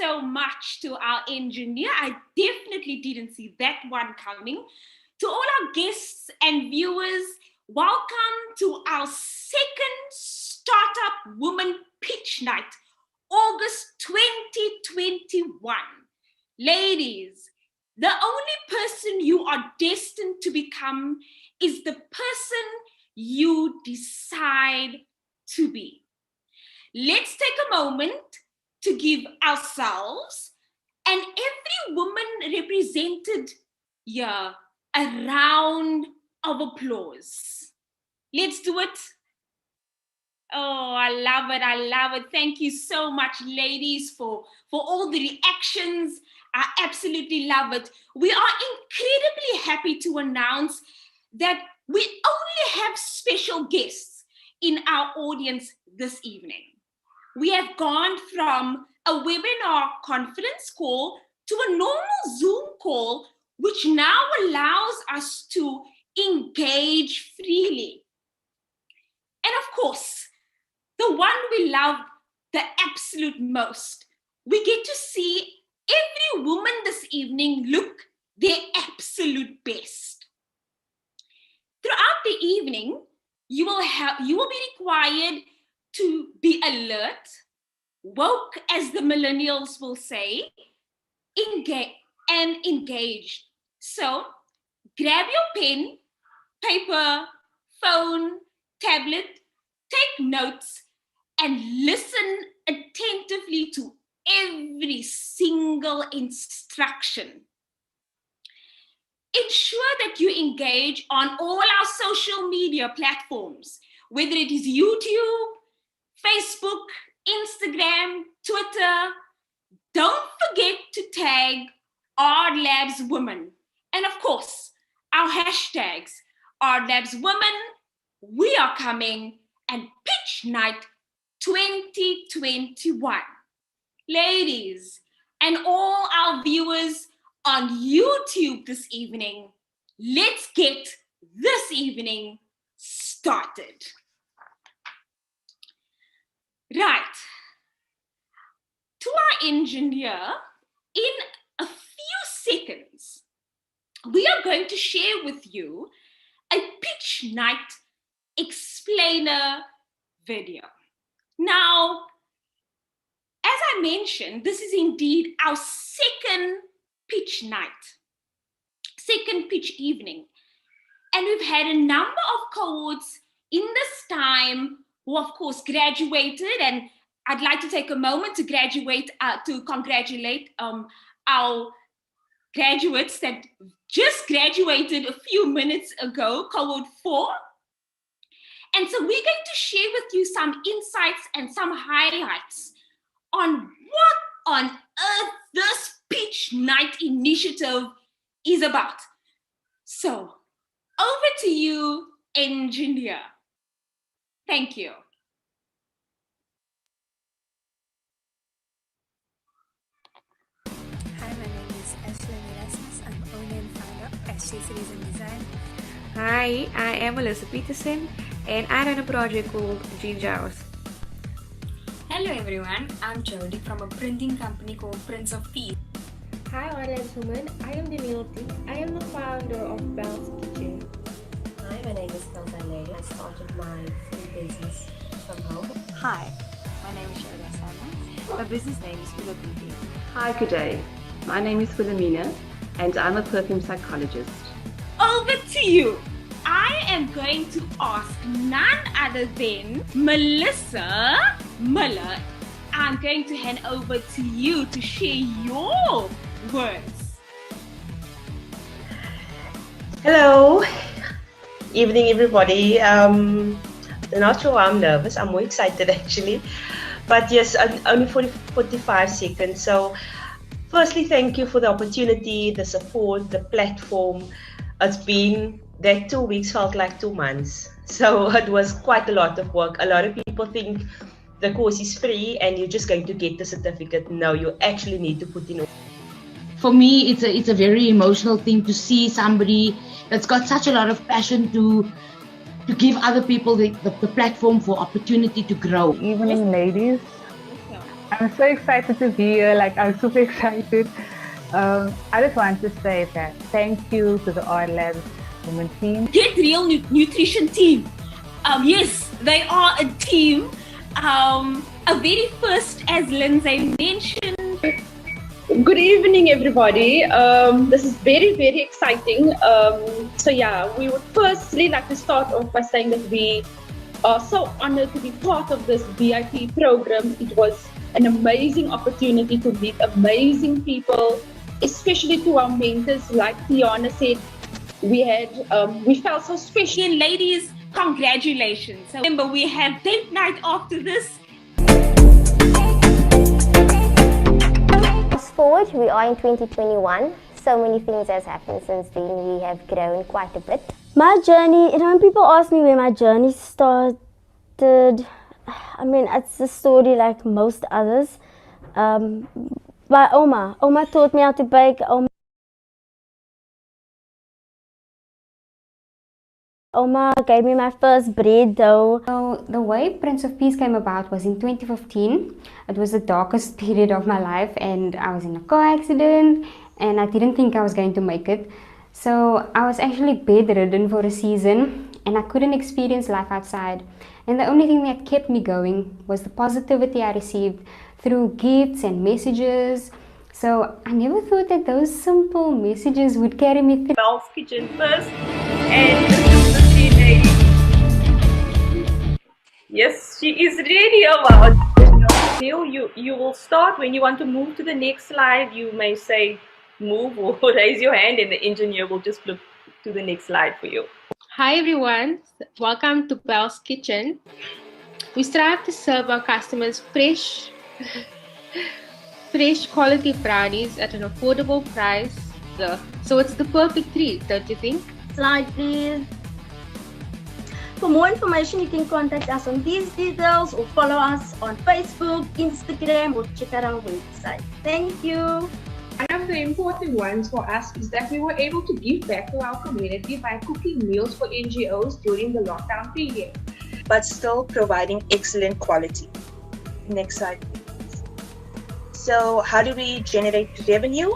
so much to our engineer. I definitely didn't see that one coming. To all our guests and viewers, welcome to our second Startup Women Pitch Night, August 2021. Ladies, the only person you are destined to become is the person you decide to be. Let's take a moment to give ourselves and every woman represented here a round of applause. Let's do it. Oh, I love it. I love it. Thank you so much, ladies, for all the reactions. I absolutely love it. We are incredibly happy to announce that we only have special guests in our audience this evening. We have gone from a webinar conference call to a normal Zoom call, which now allows us to engage freely. And of course, the one we love the absolute most, we get to see every woman this evening look their absolute best. Throughout the evening, you will be required to be alert, woke, as the millennials will say, and engaged. So grab your pen, paper, phone, tablet, take notes, and listen attentively to every single instruction. Ensure that you engage on all our social media platforms, whether it is YouTube, Facebook, Instagram, Twitter. Don't forget to tag RLabs Women. And of course, our hashtags, RLabs Women, We Are Coming, and Pitch Night 2021. Ladies, and all our viewers on YouTube this evening, let's get this evening started. Right. To our engineer, in a few seconds, we are going to share with you a Pitch Night explainer video. Now, as I mentioned, this is indeed our second pitch night, second pitch evening. And we've had a number of cohorts in this time who, of course, graduated. And I'd like to take a moment to congratulate our graduates that just graduated a few minutes ago, cohort 4. And so we're going to share with you some insights and some highlights on what on earth this Pitch Night initiative is about. So, over to you, engineer. Thank you. Hi, my name is Ashley Erasmus. I'm owner and founder of Ashley Cities and Design. Hi, I am Melissa Peterson and I run a project called Ginger House. Hello everyone, I'm Jody from a printing company called Prince of Peace. Hi RLabs Women, I am Denilti. I am the founder of Bounce Kitchen. Hi, my name is Nalda. I started my food business from home. Hi, my name is Shirley Asana. My business name is Phila Beauty. Hi, good day. My name is Philomena and I'm a perfume psychologist. Over to you. I am going to ask none other than Melissa Miller. I'm going to hand over to you to share your words. Hello. Evening, everybody. Not sure why I'm nervous. I'm more excited actually. But yes, only 45 seconds. So firstly, thank you for the opportunity, the support, the platform. It's been that 2 weeks felt like 2 months. So it was quite a lot of work. A lot of people think the course is free and you're just going to get the certificate. No, you actually need to put in. For me, it's a very emotional thing to see somebody that's got such a lot of passion to give other people the platform for opportunity to grow. Good evening, ladies. I'm so excited to be here. Like, I'm super excited. I just want to say that thank you to the Art Labs Women team. Get Real Nutrition team. Yes, they are a team. A very first, as Lindsay mentioned. Good evening, everybody. This is very, very exciting. So yeah, we would firstly like to start off by saying that we are so honored to be part of this VIP program. It was an amazing opportunity to meet amazing people, especially to our mentors. Like Tiana said, we felt so special. And ladies, congratulations. So remember, we have date night after this. Fast forward, we are in 2021. So many things has happened since then. We have grown quite a bit. My journey, when people ask me where my journey started, I mean, it's a story like most others. By Oma. Oma taught me how to bake. Oma gave me my first bread dough. So the way Prince of Peace came about was in 2015. It was the darkest period of my life, and I was in a car accident and I didn't think I was going to make it. So I was actually bedridden for a season and I couldn't experience life outside. And the only thing that kept me going was the positivity I received through gifts and messages. So I never thought that those simple messages would carry me through. Belle's Kitchen first, and this is the sweet lady. Yes, she is really about you will start when you want to move to the next slide. You may say move or raise your hand and the engineer will just flip to the next slide for you. Hi everyone, welcome to Belle's Kitchen. We strive to serve our customers fresh quality brownies at an affordable price. So it's the perfect treat, don't you think? Slide please. For more information, you can contact us on these details or follow us on Facebook, Instagram, or check out our website. Thank you. One of the important ones for us is that we were able to give back to our community by cooking meals for NGOs during the lockdown period, but still providing excellent quality. Next slide, please. So how do we generate revenue?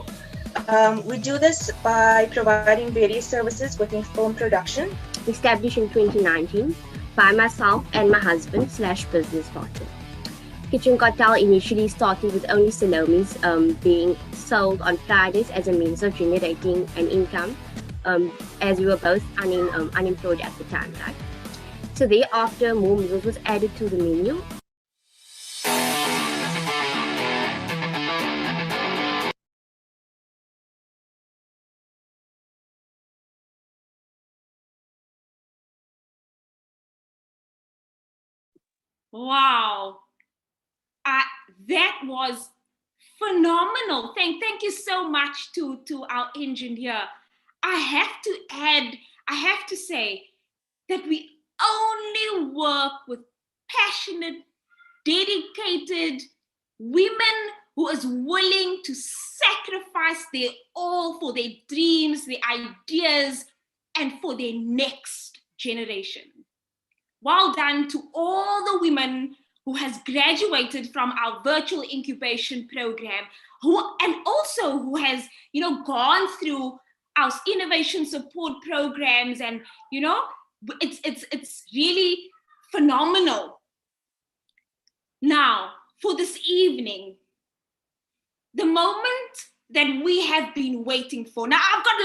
We do this by providing various services within film production. Established in 2019 by myself and my husband/business partner. Kitchen Cartel initially started with only salomis being sold on Fridays as a means of generating an income, as we were both unemployed at the time, right? So thereafter, more meals was added to the menu. Wow. That was phenomenal. Thank you so much to our engineer. I have to say that we only work with passionate, dedicated women who is willing to sacrifice their all for their dreams, their ideas, and for their next generation. Well done to all the women who has graduated from our virtual incubation program, who has, gone through our innovation support programs, and it's really phenomenal. Now, for this evening, the moment that we have been waiting for. Now, I've got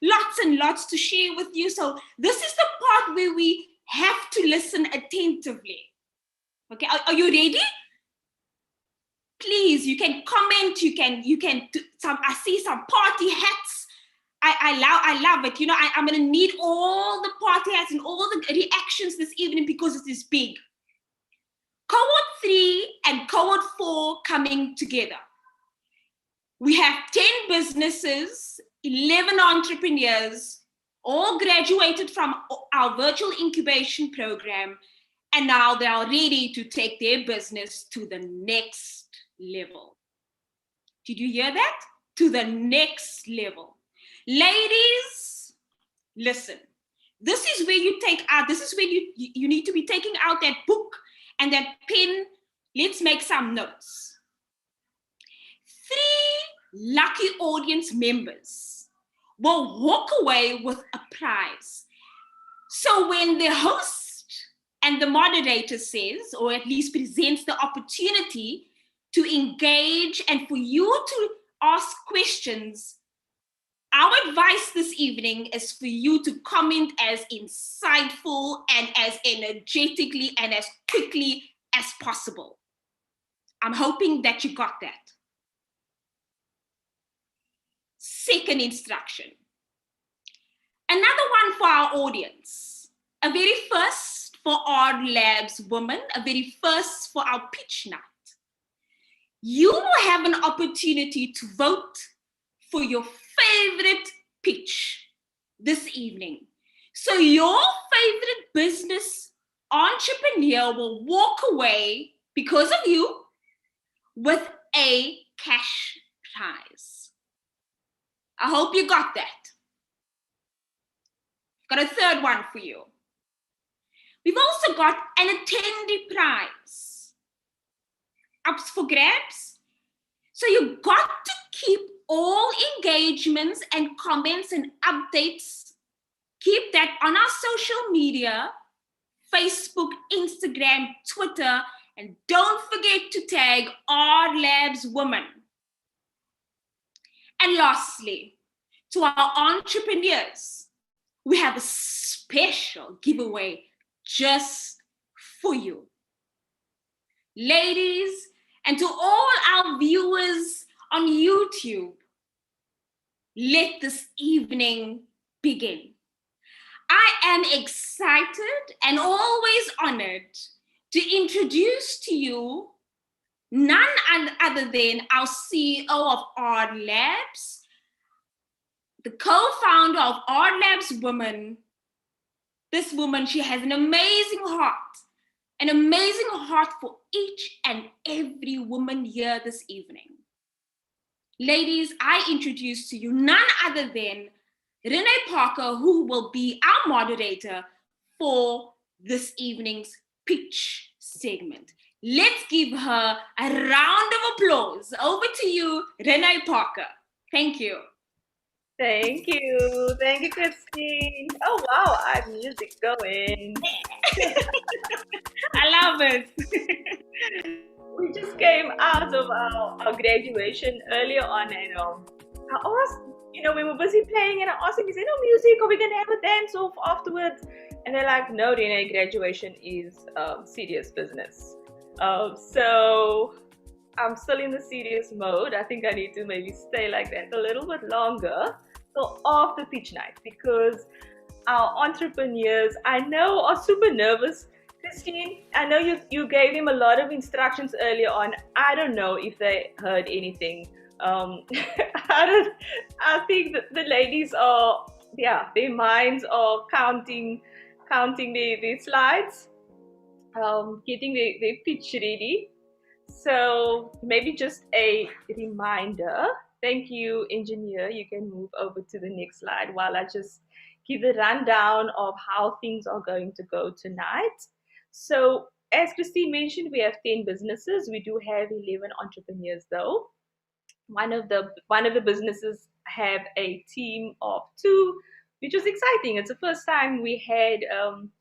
lots and lots to share with you. So this is the part where we have to listen attentively. Okay, are you ready? Please, you can comment. You can do some. I see some party hats. I love it. I'm gonna need all the party hats and all the reactions this evening because it is big. Cohort 3 and cohort 4 coming together. We have 10 businesses, 11 entrepreneurs, all graduated from our virtual incubation program, and now they are ready to take their business to the next level. Did you hear that? To the next level. Ladies, listen. This is where you take out, this is where you need to be taking out that book and that pen Let's make some notes. 3 lucky audience members will walk away with a prize. So when the host and the moderator says, or at least presents the opportunity to engage and for you to ask questions, our advice this evening is for you to comment as insightful and as energetically and as quickly as possible. I'm hoping that you got that. Second instruction. Another one for our audience. A very first for our labs women, a very first for our pitch night. You will have an opportunity to vote for your favorite pitch this evening. So your favorite business entrepreneur will walk away because of you with a cash prize. I hope you got that. Got a third one for you. We've also got an attendee prize. Up for grabs. So you've got to keep all engagements and comments and updates. Keep that on our social media, Facebook, Instagram, Twitter, and don't forget to tag our Labs Women. And lastly, to our entrepreneurs, we have a special giveaway just for you. Ladies, and to all our viewers on YouTube, let this evening begin. I am excited and always honored to introduce to you none other than our CEO of Our Labs, the co-founder of Our Labs Women. This woman, she has an amazing heart for each and every woman here this evening. Ladies, I introduce to you none other than Renee Parker, who will be our moderator for this evening's pitch segment. Let's give her a round of applause. Over to you, Renee Parker. Thank you. Thank you. Thank you, Christine. Oh, wow. I have music going. I love it. We just came out of our graduation earlier on, and I asked, we were busy playing, and I asked them, is there no music? Are we going to have a dance off afterwards? And they're like, no, Renee, graduation is serious business. So I'm still in the serious mode. I think I need to maybe stay like that a little bit longer till after pitch night, because our entrepreneurs, I know, are super nervous. Christine, I know you gave them a lot of instructions earlier on. I don't know if they heard anything. I think that the ladies are, their minds are counting their slides, getting their pitch ready. So maybe just a reminder. Thank you, engineer. You can move over to the next slide while I just give a rundown of how things are going to go tonight. So as Christine mentioned, we have 10 businesses. We do have 11 entrepreneurs though. One of the businesses have a team of 2, which was exciting. It's the first time we had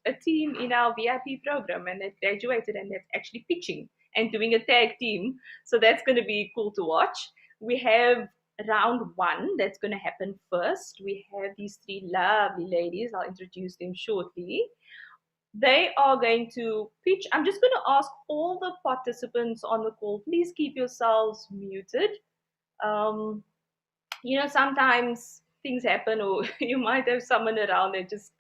a team in our VIP program, and they graduated and they're actually pitching and doing a tag team. So that's going to be cool to watch. We have round 1 that's going to happen first. We have these 3 lovely ladies. I'll introduce them shortly. They are going to pitch. I'm just going to ask all the participants on the call, please keep yourselves muted. Sometimes things happen, or you might have someone around that just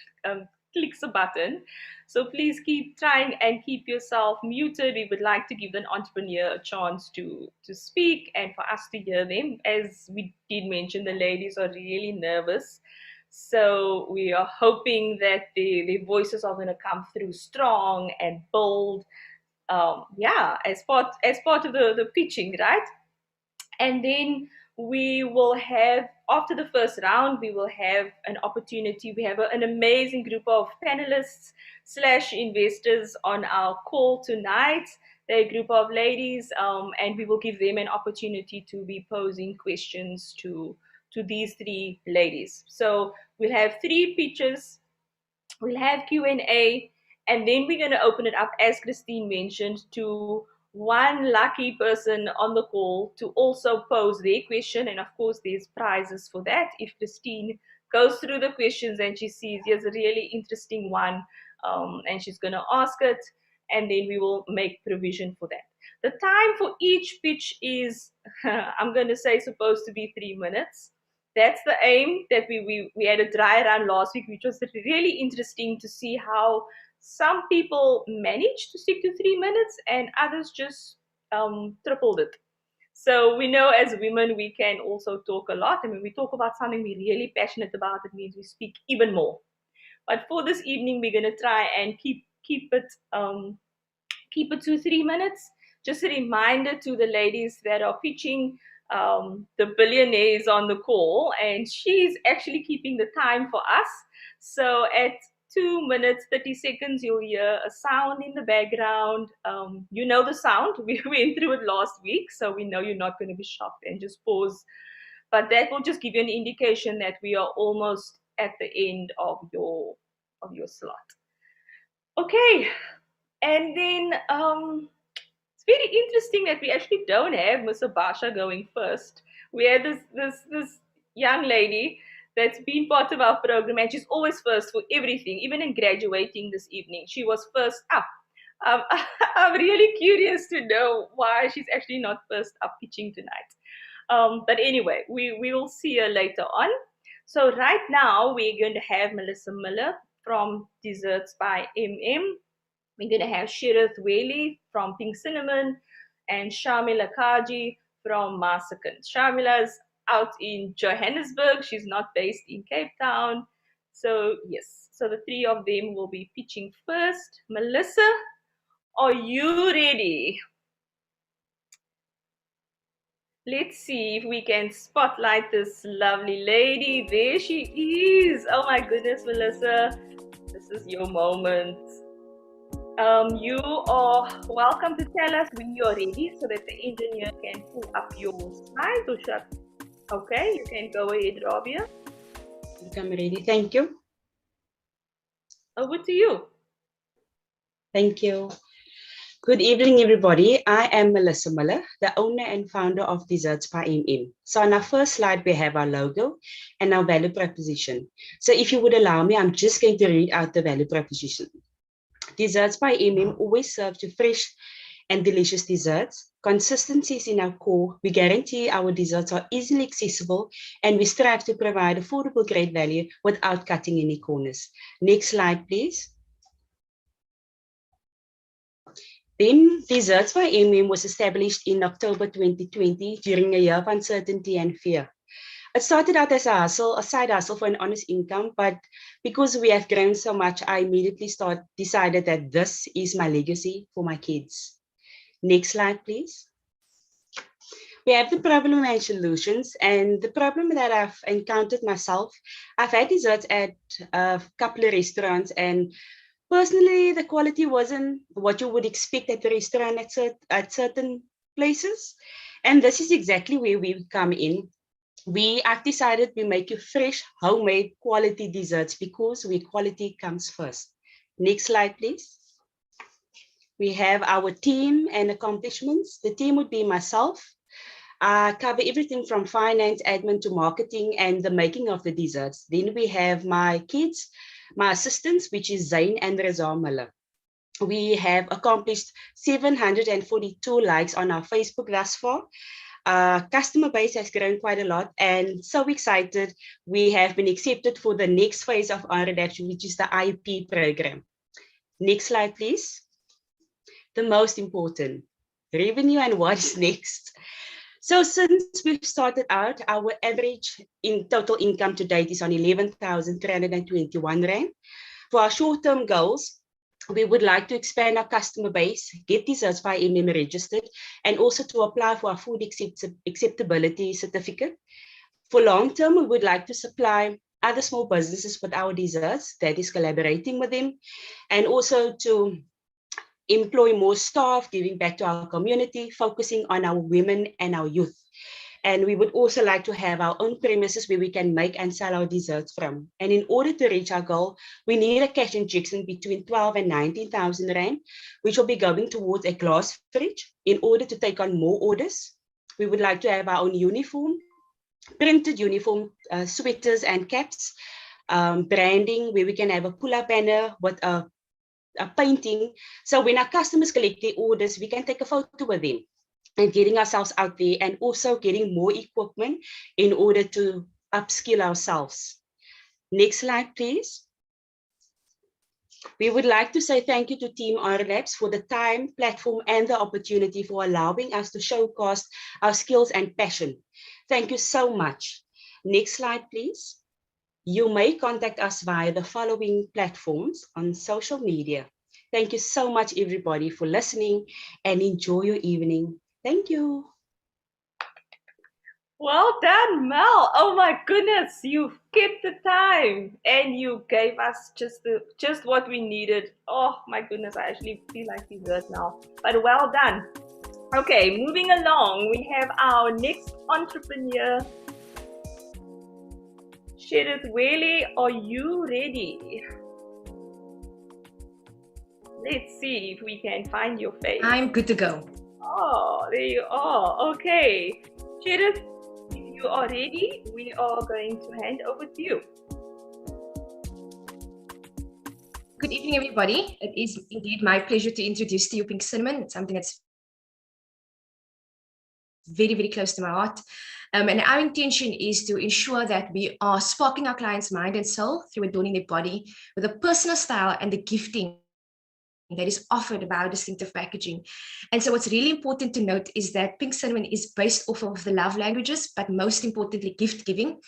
clicks a button. So please keep trying and keep yourself muted. We would like to give an entrepreneur a chance to speak and for us to hear them. As we did mention, the ladies are really nervous. So we are hoping that their voices are going to come through strong and bold. As part of the pitching, right? And then we will have, after the first round, we will have an opportunity. We have an amazing group of panelists / investors on our call tonight They're a group of ladies, and we will give them an opportunity to be posing questions to these three ladies. So we'll have three pitches, we'll have Q&A, and then we're going to open it up, as Christine mentioned, to one lucky person on the call to also pose their question. And of course, there's prizes for that. If Christine goes through the questions and she sees here's a really interesting one, and she's going to ask it, and then we will make provision for that. The time for each pitch is, I'm going to say, supposed to be 3 minutes. That's the aim. That we had a dry run last week, which was really interesting to see how some people managed to stick to 3 minutes and others just tripled it. So we know as women, we can also talk a lot. And when we talk about something we're really passionate about, it means we speak even more. But for this evening, we're going to try and keep it to 3 minutes. Just a reminder to the ladies that are pitching, the billionaire is on the call, and she's actually keeping the time for us. So at 2 minutes, 30 seconds, you'll hear a sound in the background. You know the sound. We went through it last week, so we know you're not going to be shocked and just pause. But that will just give you an indication that we are almost at the end of your slot. Okay, and then it's very interesting that we actually don't have Miss Abasha going first. We had this young lady that's been part of our program, and she's always first for everything, even in graduating this evening. She was first up. I'm really curious to know why she's actually not first up pitching tonight. But anyway, we will see her later on. So right now, we're going to have Melissa Miller from Desserts by MM. We're going to have Shirith Whaley from Pink Cinnamon and Shamila Kaji from Marsicon. Shamila's out in Johannesburg. She's not based in Cape Town. So yes, so the three of them will be pitching first. Melissa, are you ready? Let's see if we can spotlight this lovely lady. There she is. Oh my goodness, Melissa. This is your moment. You are welcome to tell us when you're ready so that the engineer can pull up your slides or shut. Okay, you can go ahead, Rabia. I'm ready. Thank you. Over to you. Thank you. Good evening, everybody. I am Melissa Miller, the owner and founder of Desserts by MM. So on our first slide, we have our logo and our value proposition. So if you would allow me, I'm just going to read out the value proposition. Desserts by MM always serves you fresh and delicious desserts. Consistency is in our core. We guarantee our desserts are easily accessible, and we strive to provide affordable, great value without cutting any corners. Next slide, please. Then Desserts by MM was established in October 2020 during a year of uncertainty and fear. It started out as a side hustle for an honest income, but because we have grown so much, I immediately decided that this is my legacy for my kids. Next slide, please. We have the problem and solutions, and the problem that I've encountered myself, I've had desserts at a couple of restaurants, and personally, the quality wasn't what you would expect at the restaurant at certain places. And this is exactly where we come in. I've decided we make you fresh, homemade, quality desserts because quality comes first. Next slide, please. We have our team and accomplishments. The team would be myself. I cover everything from finance, admin to marketing and the making of the desserts. Then we have my kids, my assistants, which is Zain and Reza Miller. We have accomplished 742 likes on our Facebook thus far. Our customer base has grown quite a lot, and so excited we have been accepted for the next phase of our redemption, which is the IP program. Next slide, please. The most important, revenue and what is next. So since we've started out, our average in total income to date is on 11,321 Rand. For our short-term goals, we would like to expand our customer base, get Desserts by MM registered, and also to apply for our food acceptability certificate. For long-term, we would like to supply other small businesses with our desserts, that is collaborating with them, and also to employ more staff, giving back to our community, focusing on our women and our youth. And we would also like to have our own premises where we can make and sell our desserts from. And in order to reach our goal, we need a cash injection between 12 and 19,000 Rand, which will be going towards a glass fridge in order to take on more orders. We would like to have our own uniform, printed uniform, sweaters and caps, branding where we can have a pull-up banner with a painting. So when our customers collect their orders, we can take a photo with them and getting ourselves out there, and also getting more equipment in order to upskill ourselves. Next slide, please. We would like to say thank you to Team R Labs for the time, platform, and the opportunity for allowing us to showcase our skills and passion. Thank you so much. Next slide, please. You may contact us via the following platforms on social media. Thank you so much, everybody, for listening, and enjoy your evening. Thank you. Well done, Mel. Oh my goodness, you've kept the time and you gave us just what we needed. Oh my goodness, I actually feel like dessert now. But well done. Okay, moving along, we have our next entrepreneur. Sherith Wele, are you ready? Let's see if we can find your face. I'm good to go. Oh, there you are. Okay. Sherith, if you are ready, we are going to hand over to you. Good evening, everybody. It is indeed my pleasure to introduce to you Pink Cinnamon. It's something that's very, very close to my heart. And our intention is to ensure that we are sparking our clients' mind and soul through adorning their body with a personal style and the gifting that is offered by our distinctive packaging. And so what's really important to note is that Pink Cinnamon is based off of the love languages, but most importantly, gift giving,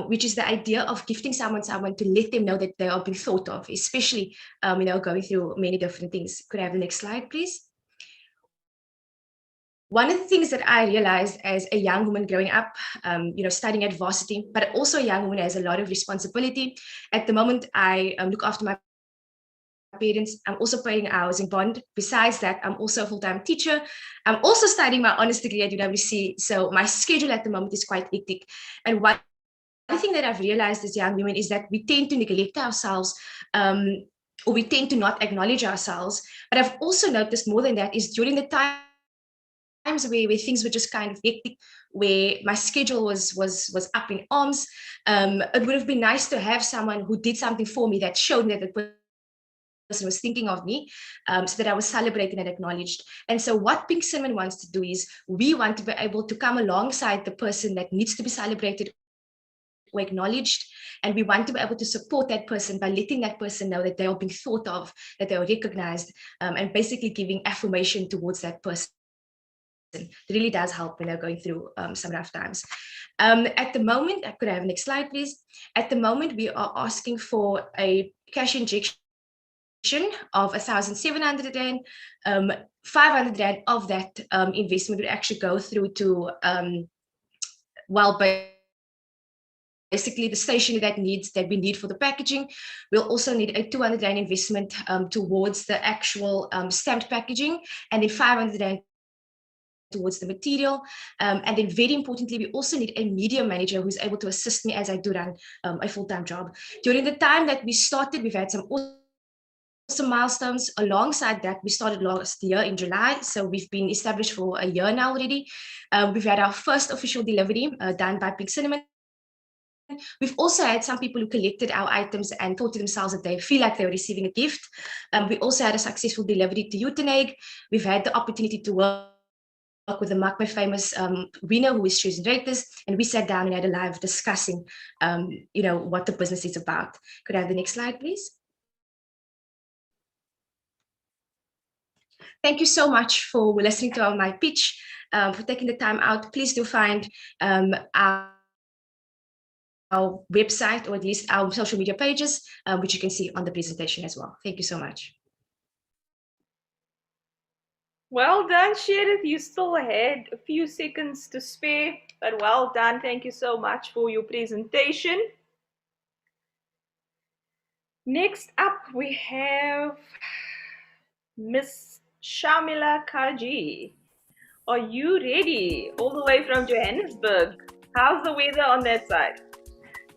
which is the idea of gifting someone to let them know that they are being thought of, especially going through many different things. Could I have the next slide, please? One of the things that I realized as a young woman growing up, studying at varsity, but also a young woman has a lot of responsibility. At the moment, I look after my parents. I'm also paying a housing bond. Besides that, I'm also a full-time teacher. I'm also studying my honors degree at UWC. So my schedule at the moment is quite hectic. And one thing that I've realized as young women is that we tend to neglect ourselves, or we tend to not acknowledge ourselves. But I've also noticed more than that is during the times where things were just kind of hectic, where my schedule was up in arms, it would have been nice to have someone who did something for me that showed me that the person was thinking of me, so that I was celebrated and acknowledged. And so what Pink Cinnamon wants to do is we want to be able to come alongside the person that needs to be celebrated or acknowledged, and we want to be able to support that person by letting that person know that they are being thought of, that they are recognized, and basically giving affirmation towards that person. It really does help when they're going through some rough times. At the moment, could I have the next slide, please? At the moment, we are asking for a cash injection of 1,700 Rand. 500 Rand of that investment would actually go through to, basically the stationery that we need for the packaging. We'll also need a 200 Rand investment towards the actual stamped packaging, and then 500 Rand towards the material. And then very importantly, we also need a media manager who's able to assist me as I do run a full-time job. During the time that we started, we've had some milestones. Alongside that, we started last year in July, so we've been established for a year now already. We've had our first official delivery done by Pink Cinnamon. We've also had some people who collected our items and thought to themselves that they feel like they were receiving a gift. We also had a successful delivery to Utenegg. We've had the opportunity to work with the Mark My Famous winner who is choosing Raters, and we sat down and had a live discussing what the business is about. Could I have the next slide, please? Thank you so much for listening to my pitch, for taking the time out. Please do find our website, or at least our social media pages, which you can see on the presentation as well. Thank you so much. Well done, Sherith. You still had a few seconds to spare, but well done. Thank you so much for your presentation. Next up, we have Miss Shamila Kaji. Are you ready? All the way from Johannesburg. How's the weather on that side?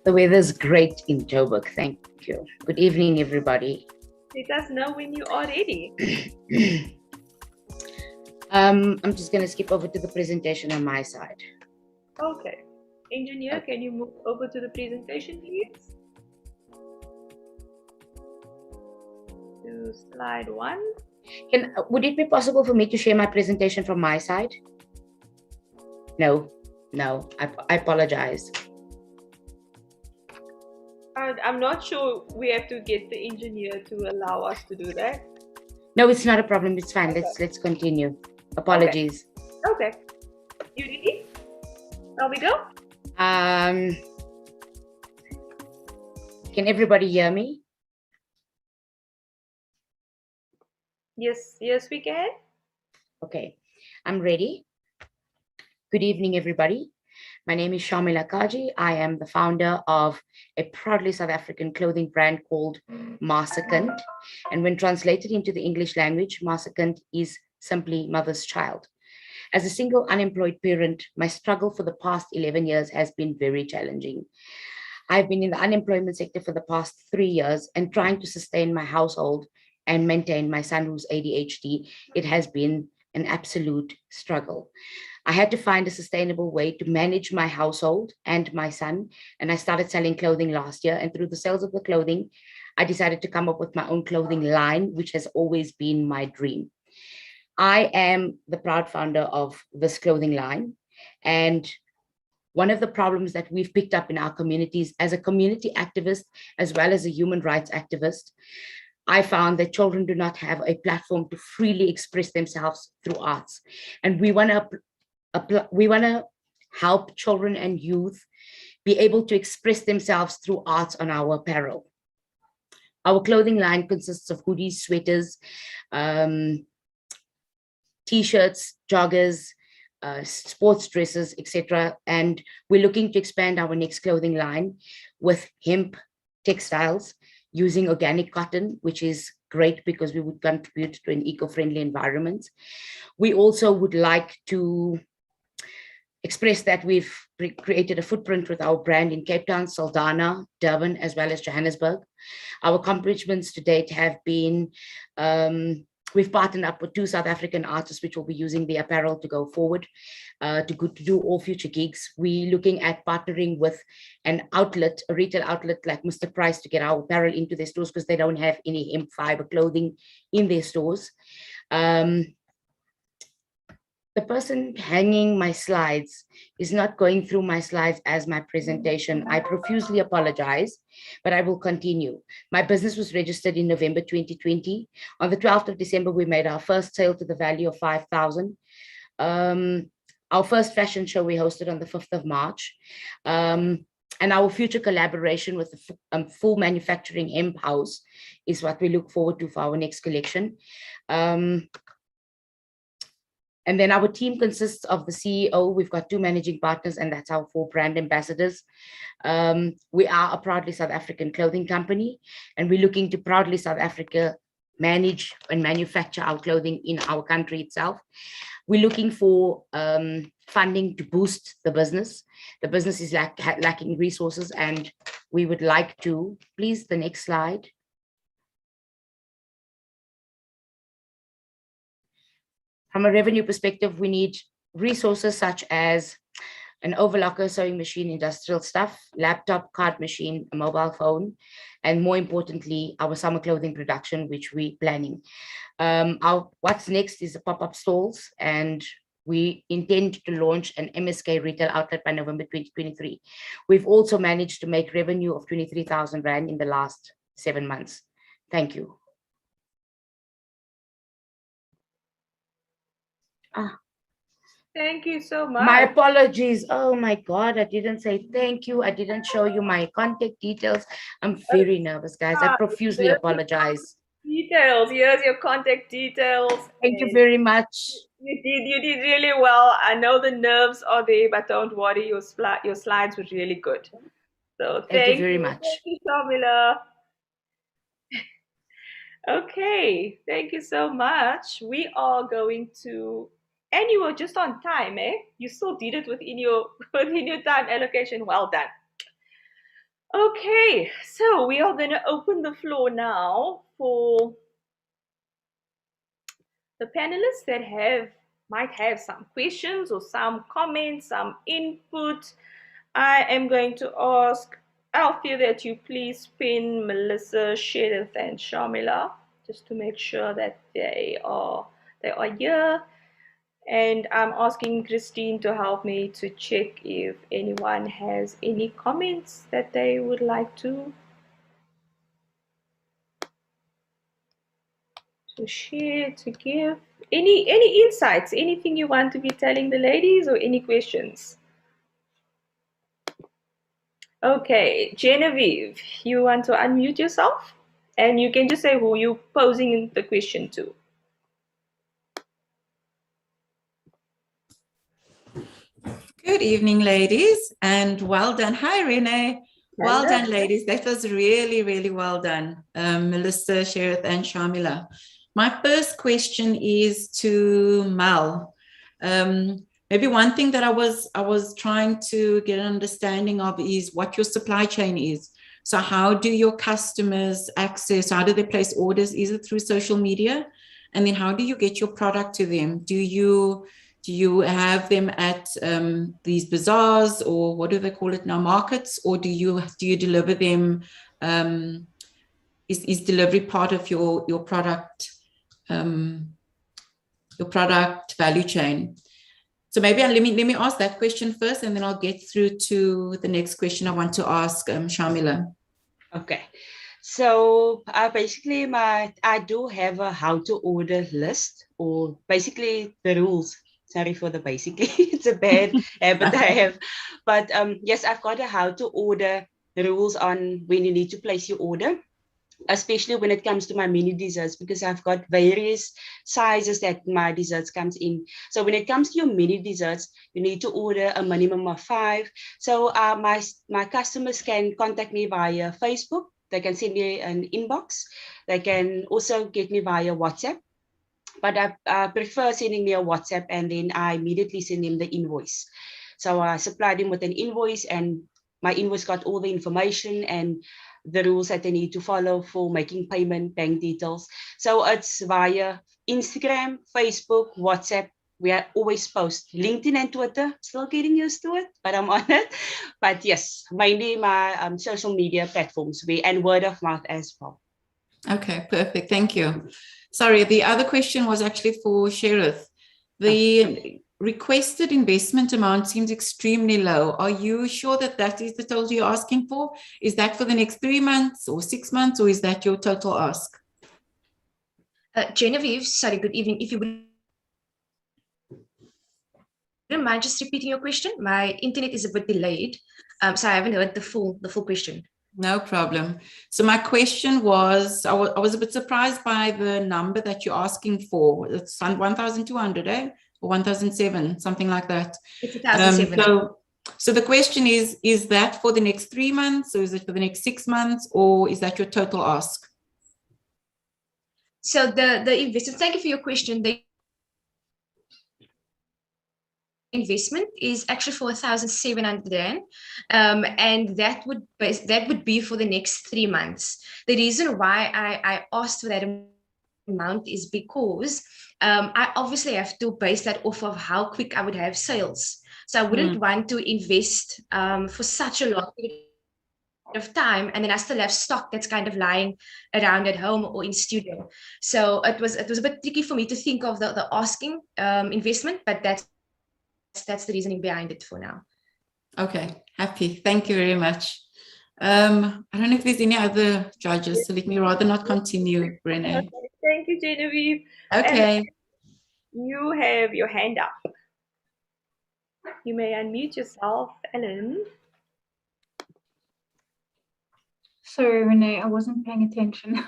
The weather's great in Joburg. Thank you. Good evening, everybody. Let us know when you are ready. I'm just going to skip over to the presentation on my side. Okay. Engineer, can you move over to the presentation, please? To slide 1. Would it be possible for me to share my presentation from my side? No, I apologize. I'm not sure we have to get the engineer to allow us to do that. No, it's not a problem. It's fine. Okay. Let's continue. Apologies. Okay. You ready? Shall we go? Can everybody hear me? Yes, we can. Okay, I'm ready. Good evening, everybody. My name is Shamila Kaji. I am the founder of a proudly South African clothing brand called Marsakant. And when translated into the English language, Marsakant is simply mother's child. As a single unemployed parent, my struggle for the past 11 years has been very challenging. I've been in the unemployment sector for the past 3 years, and trying to sustain my household and maintain my son who's ADHD, it has been an absolute struggle. I had to find a sustainable way to manage my household and my son, and I started selling clothing last year. And through the sales of the clothing, I decided to come up with my own clothing line, which has always been my dream. I am the proud founder of this clothing line, and one of the problems that we've picked up in our communities as a community activist, as well as a human rights activist, I found that children do not have a platform to freely express themselves through arts. And we want to help children and youth be able to express themselves through arts on our apparel. Our clothing line consists of hoodies, sweaters, t-shirts, joggers, sports dresses, etc. And we're looking to expand our next clothing line with hemp textiles using organic cotton, which is great because we would contribute to an eco-friendly environment. We also would like to express that we've created a footprint with our brand in Cape Town, Saldanha, Durban, as well as Johannesburg. Our accomplishments to date have been we've partnered up with 2 South African artists, which will be using the apparel to go forward, to do all future gigs. We're looking at partnering with an outlet, a retail outlet like Mr. Price, to get our apparel into their stores because they don't have any hemp fiber clothing in their stores. The person hanging my slides is not going through my slides as my presentation. I profusely apologize, but I will continue. My business was registered in November 2020. On the 12th of December, we made our first sale to the value of 5,000. Our first fashion show we hosted on the 5th of March. And our future collaboration with the full manufacturing hemp house is what we look forward to for our next collection. And then our team consists of the CEO. We've got 2 managing partners, and that's our 4 brand ambassadors. We are a proudly South African clothing company, and we're looking to proudly South Africa manage and manufacture our clothing in our country itself. We're looking for funding to boost the business. The business is lacking resources, and we would like to, please, the next slide. From a revenue perspective, we need resources such as an overlocker, sewing machine, industrial stuff, laptop, card machine, a mobile phone, and more importantly, our summer clothing production, which we're planning. What's next is the pop-up stalls, and we intend to launch an MSK retail outlet by November 2023. We've also managed to make revenue of 23,000 Rand in the last 7 months. Thank you. Thank you so much. My apologies. Oh my God, I didn't say thank you. I didn't show you my contact details. I'm very nervous, guys. I profusely apologize. Details. Here's your contact details. Thank you very much. You did really well. I know the nerves are there, but don't worry. Your slides were really good. So Thank you very much. Thank you, Shamila. Okay, thank you so much. We are going to, and you were just on time, eh? You still did it within your within your time allocation. Well done. Okay, so we are going to open the floor now for the panelists that might have some questions or some comments, some input. I am going to ask Alfie that you please pin Melissa, Sherith, and Shamila just to make sure that they are here. And I'm asking Christine to help me to check if anyone has any comments that they would like to share, to give. Any insights, anything you want to be telling the ladies, or any questions? Okay, Genevieve, you want to unmute yourself? And you can just say who you're posing the question to. Good evening, ladies, and well done. Hi, Renee. Well Hello. done, ladies. That was really, really well done, Melissa, Sherith, and Shamila. My first question is to Mel. Maybe one thing that I was trying to get an understanding of is what your supply chain is. So how do your customers access, how do they place orders? Is it through social media? And then how do you get your product to them? Do you have them at these bazaars, or what do they call it now, markets, or do you deliver them? Is delivery part of your product value chain? So maybe let me ask that question first, and then I'll get through to the next question I want to ask Shamila. Okay. So basically, I do have a how to order list, or basically the rules. Sorry for the basically, it's a bad habit I have. But yes, I've got a how to order rules on when you need to place your order, especially when it comes to my mini desserts, because I've got various sizes that my desserts comes in. So when it comes to your mini desserts, you need to order a minimum of 5. So my customers can contact me via Facebook. They can send me an inbox. They can also get me via WhatsApp. But I prefer sending me a WhatsApp, and then I immediately send them the invoice. So I supply them with an invoice, and my invoice got all the information and the rules that they need to follow for making payment, bank details. So it's via Instagram, Facebook, WhatsApp. We are always post. LinkedIn and Twitter, still getting used to it, but I'm on it. But yes, mainly my social media platforms, and word of mouth as well. Okay, perfect. Thank you. Sorry, the other question was actually for Sherith. The requested investment amount seems extremely low. Are you sure that that is the total you're asking for? Is that for the next 3 months or 6 months, or is that your total ask? Genevieve, sorry, good evening. If you wouldn't mind just repeating your question? My internet is a bit delayed, so I haven't heard the full question. No problem. So my question was, I was a bit surprised by the number that you're asking for. It's 1,200, eh? Or 1,007, something like that. It's 1,007. So the question is that for the next 3 months, or is it for the next 6 months, or is that your total ask? So the investment, thank you for your question. The investment is actually for 1,700 rand, and that would be for the next 3 months. The reason why I asked for that amount is because I obviously have to base that off of how quick I would have sales. So I wouldn't want to invest for such a long period of time, and then I still have stock that's kind of lying around at home or in studio. So it was a bit tricky for me to think of the asking investment, but that's the reasoning behind it for now. Okay, happy. Thank you very much. I don't know if there's any other judges, so let me rather not continue, Renee. Okay, thank you, Genevieve. Okay. And you have your hand up. You may unmute yourself, Ellen. Sorry, Renee, I wasn't paying attention.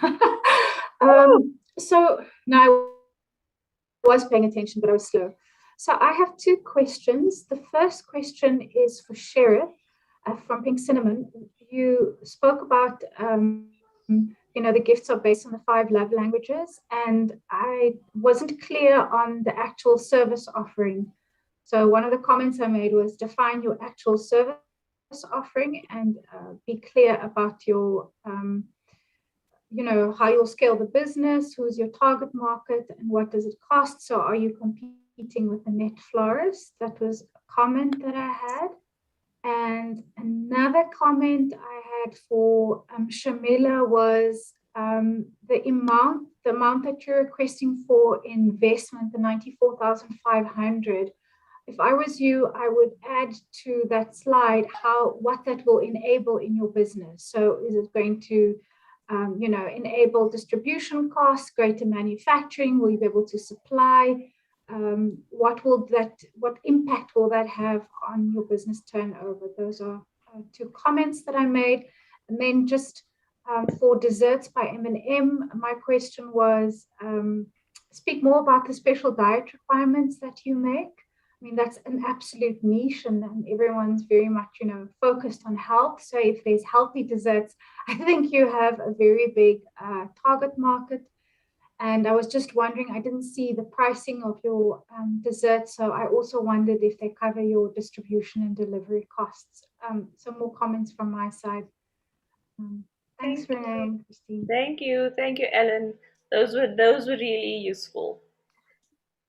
So no, I was paying attention, but I was slow. So I have 2 questions. The first question is for Sherith from Pink Cinnamon. You spoke about the gifts are based on the 5 love languages, and I wasn't clear on the actual service offering. So one of the comments I made was define your actual service offering and be clear about your, how you'll scale the business, who's your target market, and what does it cost. So are you competing with the net florist? That was a comment that I had. And another comment I had for Shamila was the amount that you're requesting for investment, the 94,500. If I was you, I would add to that slide what that will enable in your business. So is it going to enable distribution costs, greater manufacturing? Will you be able to supply? What impact will that have on your business turnover? Those are 2 comments that I made. And then just for desserts by M&M, my question was, speak more about the special diet requirements that you make. I mean, that's an absolute niche, and everyone's very much, focused on health. So if there's healthy desserts, I think you have a very big target market. And I was just wondering, I didn't see the pricing of your desserts, so I also wondered if they cover your distribution and delivery costs. Some more comments from my side. Thanks, Renee and Christine. Thank you, Ellen. Those were really useful.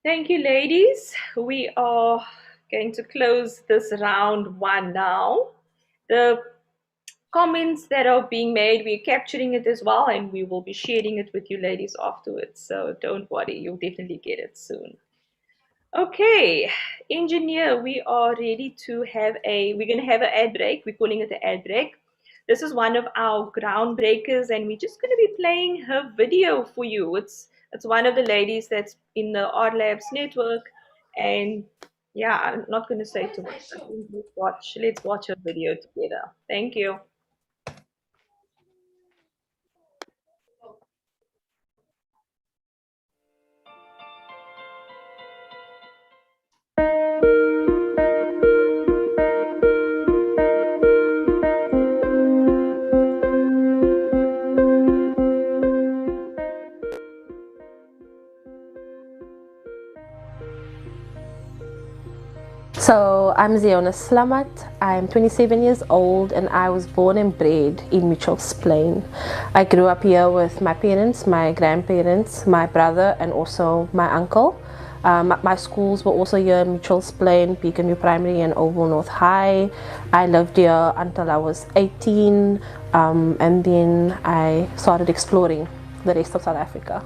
Thank you, ladies. We are going to close this round 1 now. The comments that are being made, we're capturing it as well, and we will be sharing it with you ladies afterwards. So don't worry, you'll definitely get it soon. Okay, engineer, we are ready to have we're going to have an ad break. We're calling it an ad break. This is one of our groundbreakers, and we're just going to be playing her video for you. It's one of the ladies that's in the Art Labs network, and yeah, I'm not going to say too much. I think let's watch her video together. Thank you. So I'm Ziona Slamat, I'm 27 years old and I was born and bred in Mitchell's Plain. I grew up here with my parents, my grandparents, my brother and also my uncle. My schools were also here in Mitchell's Plain, Beaconview Primary and Oval North High. I lived here until I was 18 and then I started exploring the rest of South Africa.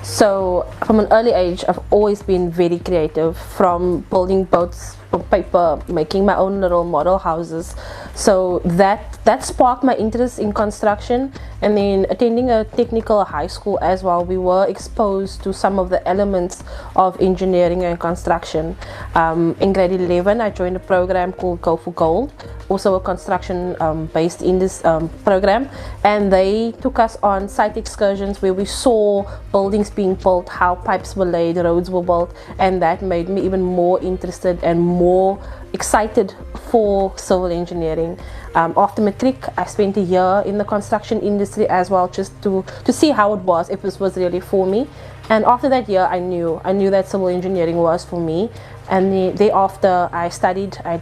So from an early age, I've always been very creative, from building boats from paper, making my own little model houses. So that sparked my interest in construction, and then attending a technical high school as well, we were exposed to some of the elements of engineering and construction. In grade 11, I joined a program called Go for Gold, also a construction based in this program, and they took us on site excursions where we saw buildings being built, how pipes were laid, roads were built, and that made me even more interested and more excited for civil engineering. After matric, I spent a year in the construction industry as well, just to see how it was, if this was really for me. And after that year, I knew that civil engineering was for me. And thereafter, I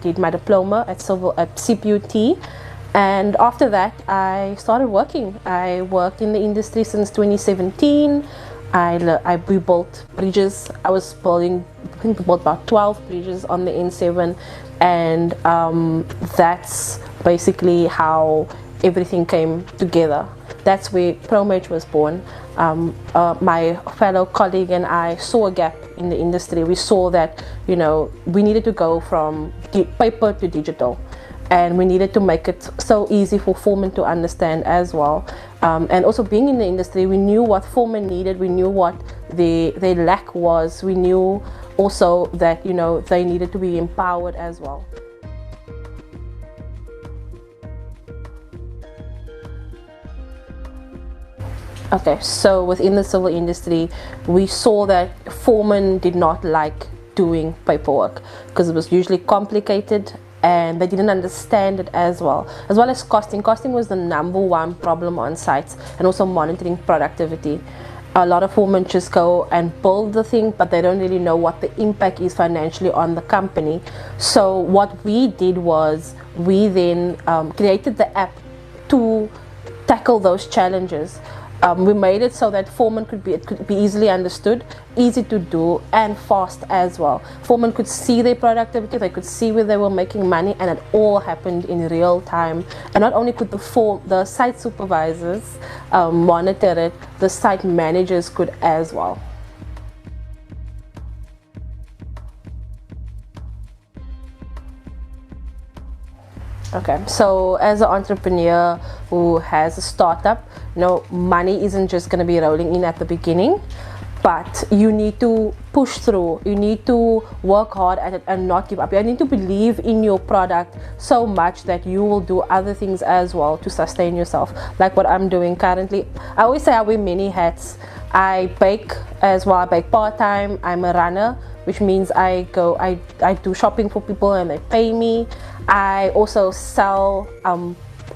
did my diploma at CPUT. And after that, I started working. I worked in the industry since 2017. We built bridges. I think we built about 12 bridges on the N7, and that's basically how everything came together. That's where ProMage was born. My fellow colleague and I saw a gap in the industry. We saw that, we needed to go from paper to digital, and we needed to make it so easy for foremen to understand as well. And also being in the industry, we knew what foremen needed, we knew what their lack was, we knew also that they needed to be empowered as well. Okay, so within the civil industry, we saw that foremen did not like doing paperwork because it was usually complicated and they didn't understand it as well as costing. Costing was the number one problem on sites, and also monitoring productivity. A lot of women just go and build the thing, but they don't really know what the impact is financially on the company. So what we did was we then created the app to tackle those challenges. We made it so that it could be easily understood, easy to do, and fast as well. Foremen could see their productivity, they could see where they were making money, and it all happened in real time. And not only could the site supervisors monitor it, the site managers could as well. Okay, so as an entrepreneur who has a startup, money isn't just going to be rolling in at the beginning, but you need to push through. You need to work hard at it and not give up. You need to believe in your product so much that you will do other things as well to sustain yourself, like what I'm doing currently. I always say I wear many hats. I bake as well. I bake part-time. I'm a runner, which means I do shopping for people and they pay me. I also sell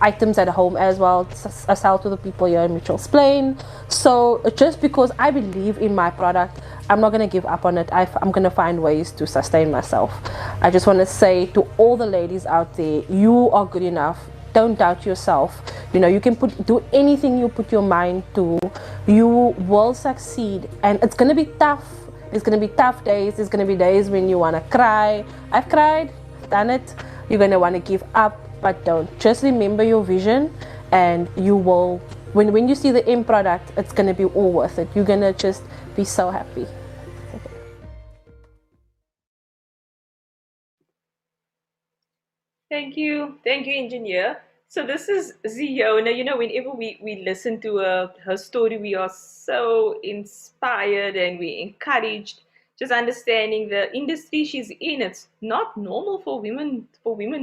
items at home as well. I sell to the people here in Mitchell's Plain. So just because I believe in my product, I'm not going to give up on it. I'm going to find ways to sustain myself. I just want to say to all the ladies out there, you are good enough. Don't doubt yourself. You can do anything you put your mind to. You will succeed, and it's going to be tough. There's going to be tough days. There's going to be days when you want to cry. I've cried, done it. You're going to want to give up, but don't. Just remember your vision, and you will, when you see the end product, it's going to be all worth it. You're going to just be so happy. Thank you, engineer. So this is Ziona. Whenever we listen to her story, we are so inspired and we encouraged. Just understanding the industry she's in, it's not normal for women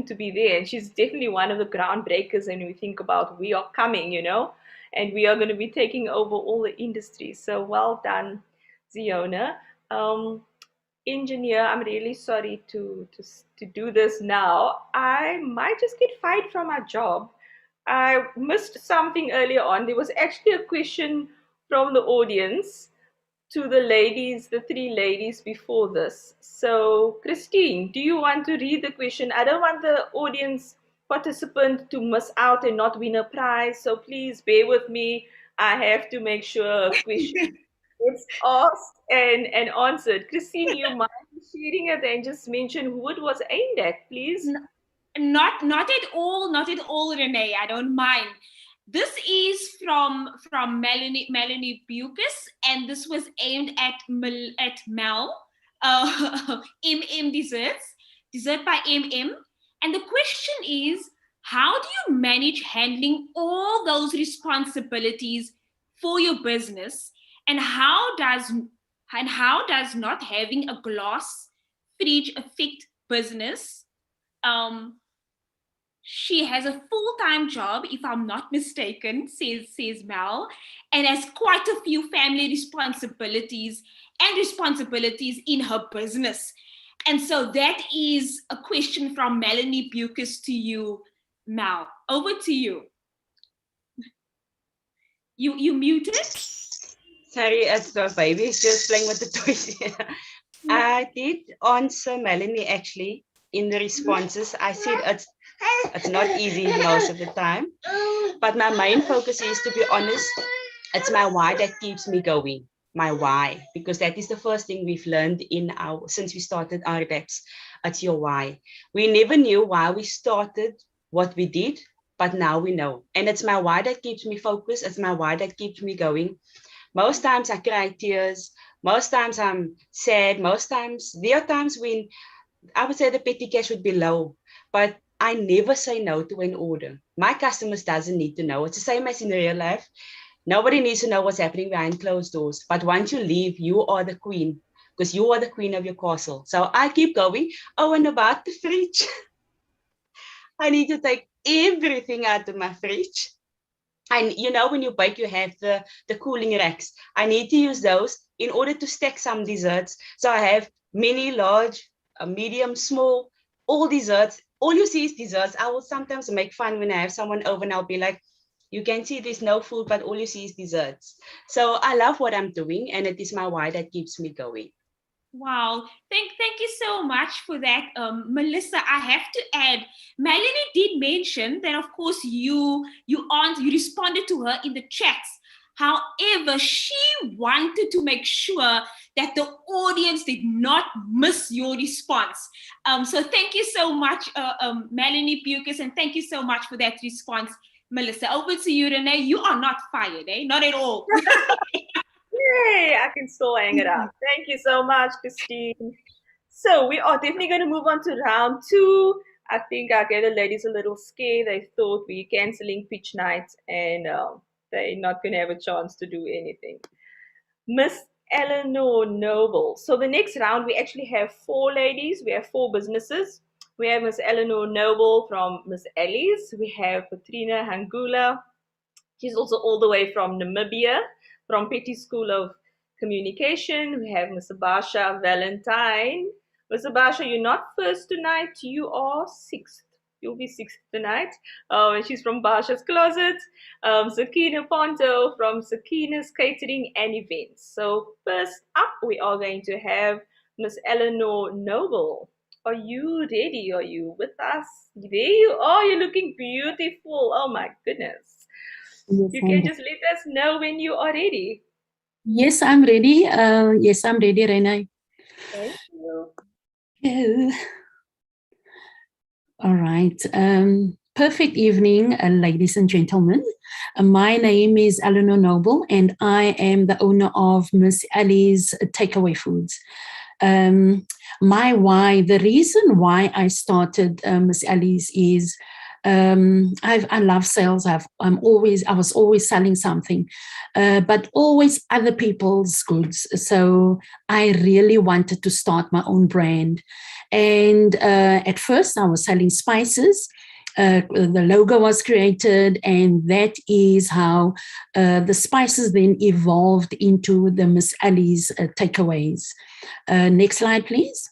to be there, and she's definitely one of the groundbreakers. And we think about we are coming, and we are going to be taking over all the industries. So well done, Ziona. Engineer, I'm really sorry to do this now. I might just get fired from my job. I missed something earlier on. There was actually a question from the audience to the ladies, the three ladies before this. So, Christine, do you want to read the question? I don't want the audience participant to miss out and not win a prize. So please bear with me. I have to make sure a question it's asked and answered. Christine, you mind sharing it and just mention who it was aimed at, please? Not at all, Renee. I don't mind. This is from Melanie Bucas, and this was aimed at Mel. MM Desserts, dessert by MM. And the question is, how do you manage handling all those responsibilities for your business, and how does not having a glass fridge affect business? She has a full-time job, if I'm not mistaken, says Mel, and has quite a few family responsibilities in her business. And so that is a question from Melanie Bucas to you, Mel. Over to you. You muted? Sorry, it's the baby just playing with the toys. I did answer Melanie actually in the responses. I said it's not easy most of the time, but my main focus is, to be honest, it's my why that keeps me going. My why, because that is the first thing we've learned since we started our reps. It's your why. We never knew why we started what we did, but now we know. And it's my why that keeps me focused. It's my why that keeps me going. Most times I cry tears. Most times I'm sad. There are times when I would say the petty cash would be low, but I never say no to an order. My customers doesn't need to know. It's the same as in real life. Nobody needs to know what's happening behind closed doors. But once you leave, you are the queen, because you are the queen of your castle. So I keep going. Oh, and about the fridge. I need to take everything out of my fridge. And you know, when you bake, you have the cooling racks. I need to use those in order to stack some desserts. So I have mini, large, medium, small, all desserts. All you see is desserts. I will sometimes make fun when I have someone over and I'll be like, you can see there's no food, but all you see is desserts. So I love what I'm doing, and it is my why that keeps me going. Wow, thank you so much for that, Melissa. I have to add, Melanie did mention that, of course, you responded to her in the chats. However, she wanted to make sure that the audience did not miss your response. So thank you so much, Melanie Pukas, and thank you so much for that response, Melissa. Over to you, Renee. You are not fired, eh? Not at all. Yay, I can still hang it up. Thank you so much, Christine. So we are definitely going to move on to round 2. I think I gave the ladies a little scare. They thought we canceling pitch night and they're not going to have a chance to do anything. Miss Eleanor Noble. So the next round, we actually have 4 ladies. We have 4 businesses. We have Miss Eleanor Noble from Miss Ellie's. We have Katrina Hangula. She's also all the way from Namibia, from Petty School of Communication. We have Ms. Basha Valentine. Ms. Basha, you're not first tonight, you are 6th. You'll be 6th tonight. And she's from Basha's Closet. Sakina Ponto from Sakina's Catering and Events. So first up, we are going to have Ms. Eleanor Noble. Are you ready? Are you with us? There you are. You're looking beautiful. Oh my goodness. Yes, You can just let us know when you are ready. Yes, I'm ready. Yes, I'm ready, Renee. Thank you. Oh. All right. Perfect evening, ladies and gentlemen. My name is Eleanor Noble, and I am the owner of Miss Ellie's Takeaway Foods. My why, the reason why I started Miss Ellie's is I love sales. I was always selling something, but always other people's goods. So I really wanted to start my own brand. And at first, I was selling spices. The logo was created, and that is how the spices then evolved into the Miss Ellie's takeaways. Next slide, please.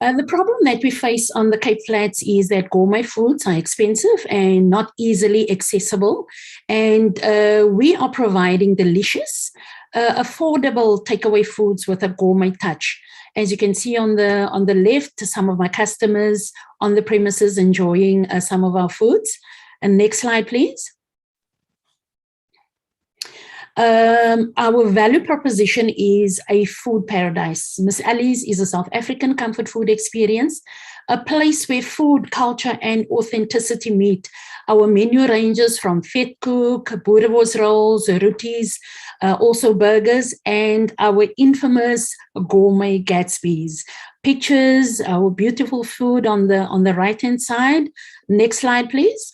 The problem that we face on the Cape Flats is that gourmet foods are expensive and not easily accessible. And we are providing delicious, affordable takeaway foods with a gourmet touch. As you can see on the left, some of my customers on the premises enjoying some of our foods. And next slide, please. Our value proposition is a food paradise. Miss Ellie's is a South African comfort food experience, a place where food, culture, and authenticity meet. Our menu ranges from vetkoek, boerewors rolls, roties, also burgers, and our infamous gourmet Gatsby's. Pictures, our beautiful food on the right-hand side. Next slide, please.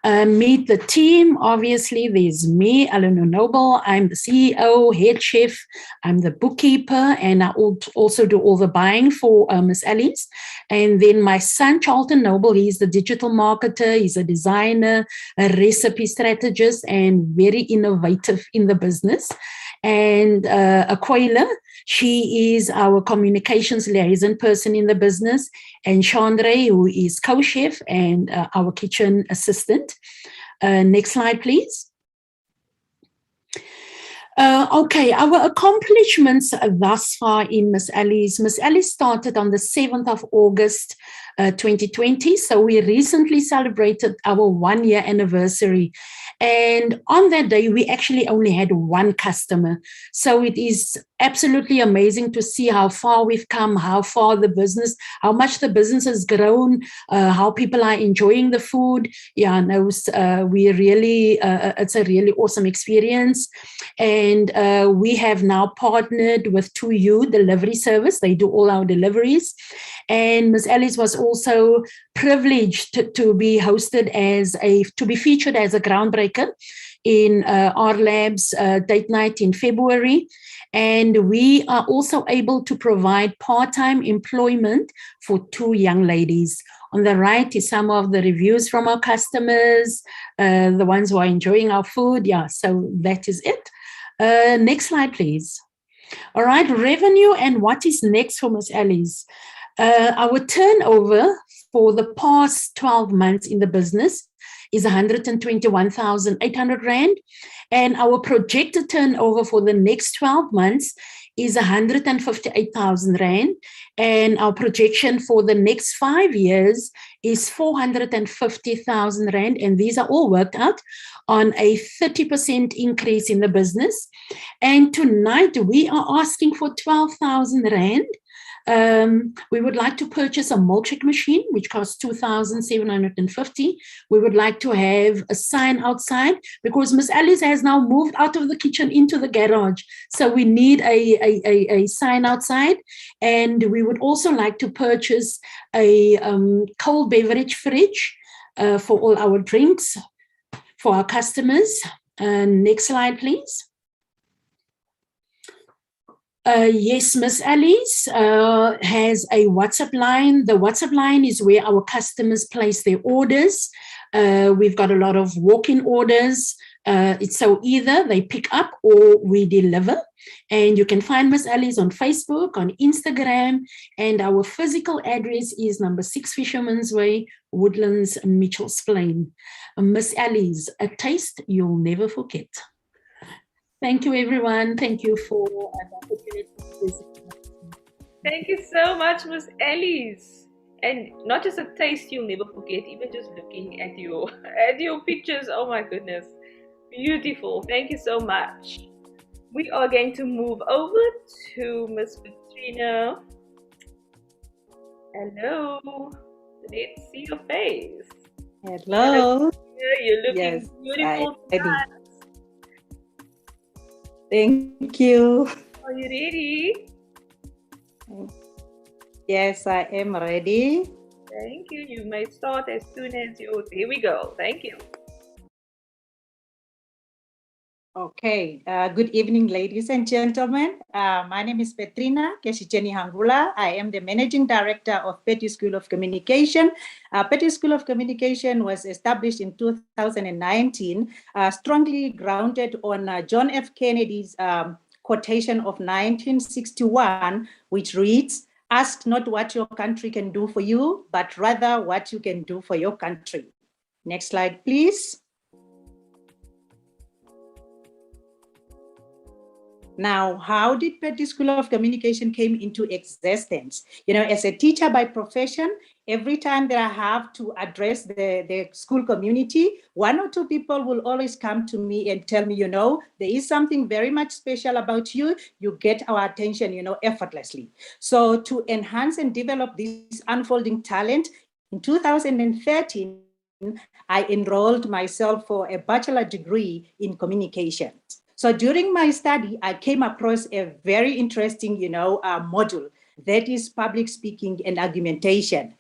Meet the team. Obviously, there's me, Eleanor Noble. I'm the CEO, head chef. I'm the bookkeeper, and I also do all the buying for Miss Ellie's. And then my son, Charlton Noble, he's the digital marketer. He's a designer, a recipe strategist, and very innovative in the business. And Aquila, she is our communications liaison person in the business, and Chandra, who is co-chef and our kitchen assistant. Next slide, please. Okay, our accomplishments thus far in Miss Ellie's. Miss Ellie's started on the 7th of August 2020, so we recently celebrated our 1-year anniversary. And on that day, we actually only had 1 customer. So it is absolutely amazing to see how far we've come, how much the business has grown, how people are enjoying the food. Yeah, no, we really, it's a really awesome experience. And we have now partnered with 2U Delivery Service. They do all our deliveries. And Miss Ellie's was also privileged to be hosted to be featured as a groundbreaker in our labs date night in February. And we are also able to provide part-time employment for 2 young ladies. On the right is some of the reviews from our customers, the ones who are enjoying our food. Yeah, so that is it. Next slide, please. All right, revenue and what is next for Ms. Alice. Our turnover for the past 12 months in the business is 121,800 Rand. And our projected turnover for the next 12 months is 158,000 Rand. And our projection for the next 5 years is 450,000 Rand. And these are all worked out on a 30% increase in the business. And tonight we are asking for 12,000 Rand. We would like to purchase a milkshake machine, which costs 2,750. We would like to have a sign outside because Miss Alice has now moved out of the kitchen into the garage. So we need a sign outside. And we would also like to purchase a cold beverage fridge for all our drinks for our customers. Next slide, please. Yes, Miss Alice has a WhatsApp line. The WhatsApp line is where our customers place their orders. We've got a lot of walk-in orders. It's so either they pick up or we deliver. And you can find Miss Alice on Facebook, on Instagram, and our physical address is number 6 Fisherman's Way, Woodlands, Mitchell's Plain. Miss Alice, a taste you'll never forget. Thank you, everyone. Thank you for the opportunity to visit. Thank you so much, Miss Alice. And not just a taste you'll never forget, even just looking at your pictures. Oh my goodness. Beautiful. Thank you so much. We are going to move over to Miss Petrina. Hello. Let's see your face. Hello. You're looking Yes, beautiful. Thank you. Are you ready? Yes, I am ready. Thank you. You may start as soon as you. Here we go. Thank you. Okay. Good evening, ladies and gentlemen. My name is Petrina Keshijeni Hangula. I am the Managing Director of Petty School of Communication. Petty School of Communication was established in 2019, strongly grounded on John F. Kennedy's quotation of 1961, which reads, "Ask not what your country can do for you, but rather what you can do for your country." Next slide, please. Now, how did Petty School of Communication came into existence? You know, as a teacher by profession, every time that I have to address the school community, 1 or 2 people will always come to me and tell me, you know, there is something very much special about you. You get our attention, you know, effortlessly. So to enhance and develop this unfolding talent, in 2013, I enrolled myself for a bachelor degree in communications. So during my study, I came across a very interesting, module that is public speaking and argumentation.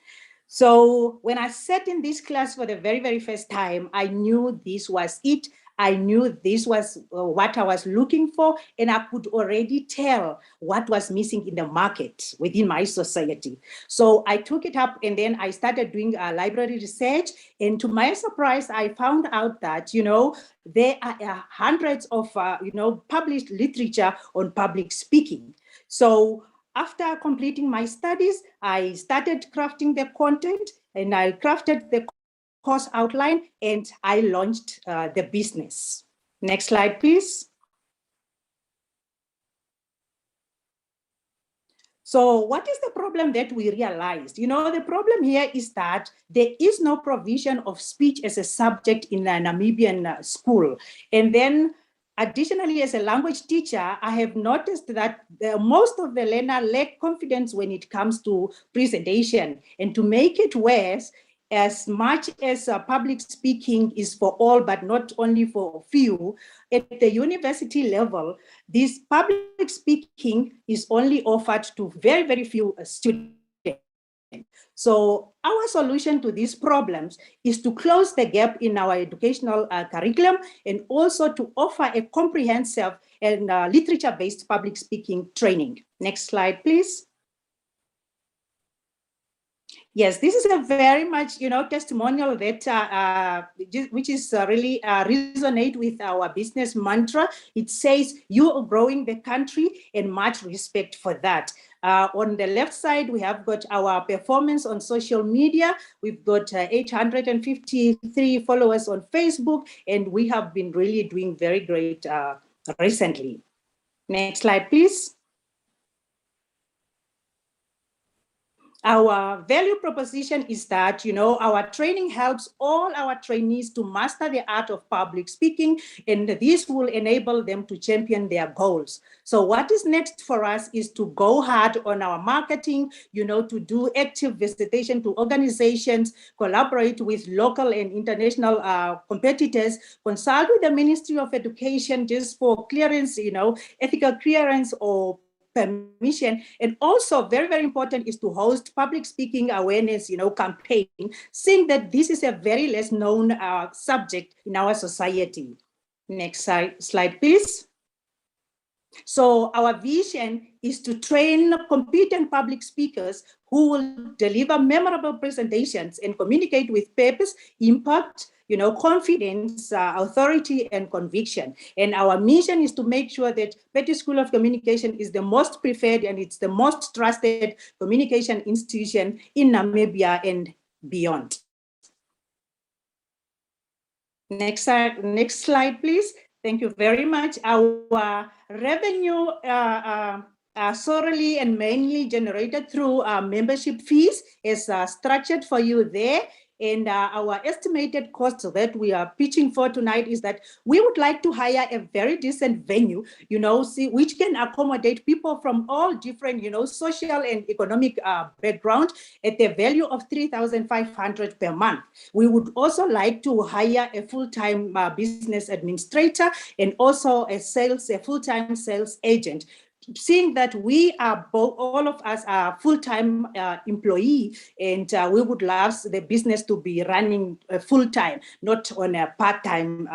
So when I sat in this class for the very, very first time, I knew this was it. I knew this was what I was looking for, and I could already tell what was missing in the market within my society. So I took it up and then I started doing library research. And to my surprise, I found out that, there are hundreds of, published literature on public speaking. So after completing my studies, I started crafting the content and I crafted the course outline and I launched the business. Next slide, please. So what is the problem that we realized? The problem here is that there is no provision of speech as a subject in a Namibian school. And then additionally, as a language teacher, I have noticed that most of the learners lack confidence when it comes to presentation. And to make it worse, as much as public speaking is for all, but not only for a few, at the university level, this public speaking is only offered to very, very few students. So our solution to these problems is to close the gap in our educational curriculum and also to offer a comprehensive and literature-based public speaking training. Next slide, please. Yes, this is a very much, testimonial that which is really resonate with our business mantra. It says, you are growing the country, and much respect for that. On the left side, we have got our performance on social media. We've got 853 followers on Facebook, and we have been really doing very great recently. Next slide, please. Our value proposition is that, our training helps all our trainees to master the art of public speaking, and this will enable them to champion their goals. So what is next for us is to go hard on our marketing, to do active visitation to organizations, collaborate with local and international competitors, consult with the Ministry of Education just for clearance, ethical clearance or permission. And also very, very important is to host public speaking awareness, campaign, seeing that this is a very less known subject in our society. Next slide, please. So our vision is to train competent public speakers who will deliver memorable presentations and communicate with purpose, impact, confidence, authority, and conviction. And our mission is to make sure that Petty School of Communication is the most preferred and it's the most trusted communication institution in Namibia and beyond. Next slide, please. Thank you very much. Our revenue solely and mainly generated through membership fees is structured for you there. And our estimated cost that we are pitching for tonight is that we would like to hire a very decent venue, which can accommodate people from all different, social and economic background at the value of 3,500 per month. We would also like to hire a full-time business administrator and also a full-time sales agent. Seeing that we are all of us are full-time employee, and we would love the business to be running full-time, not on a part-time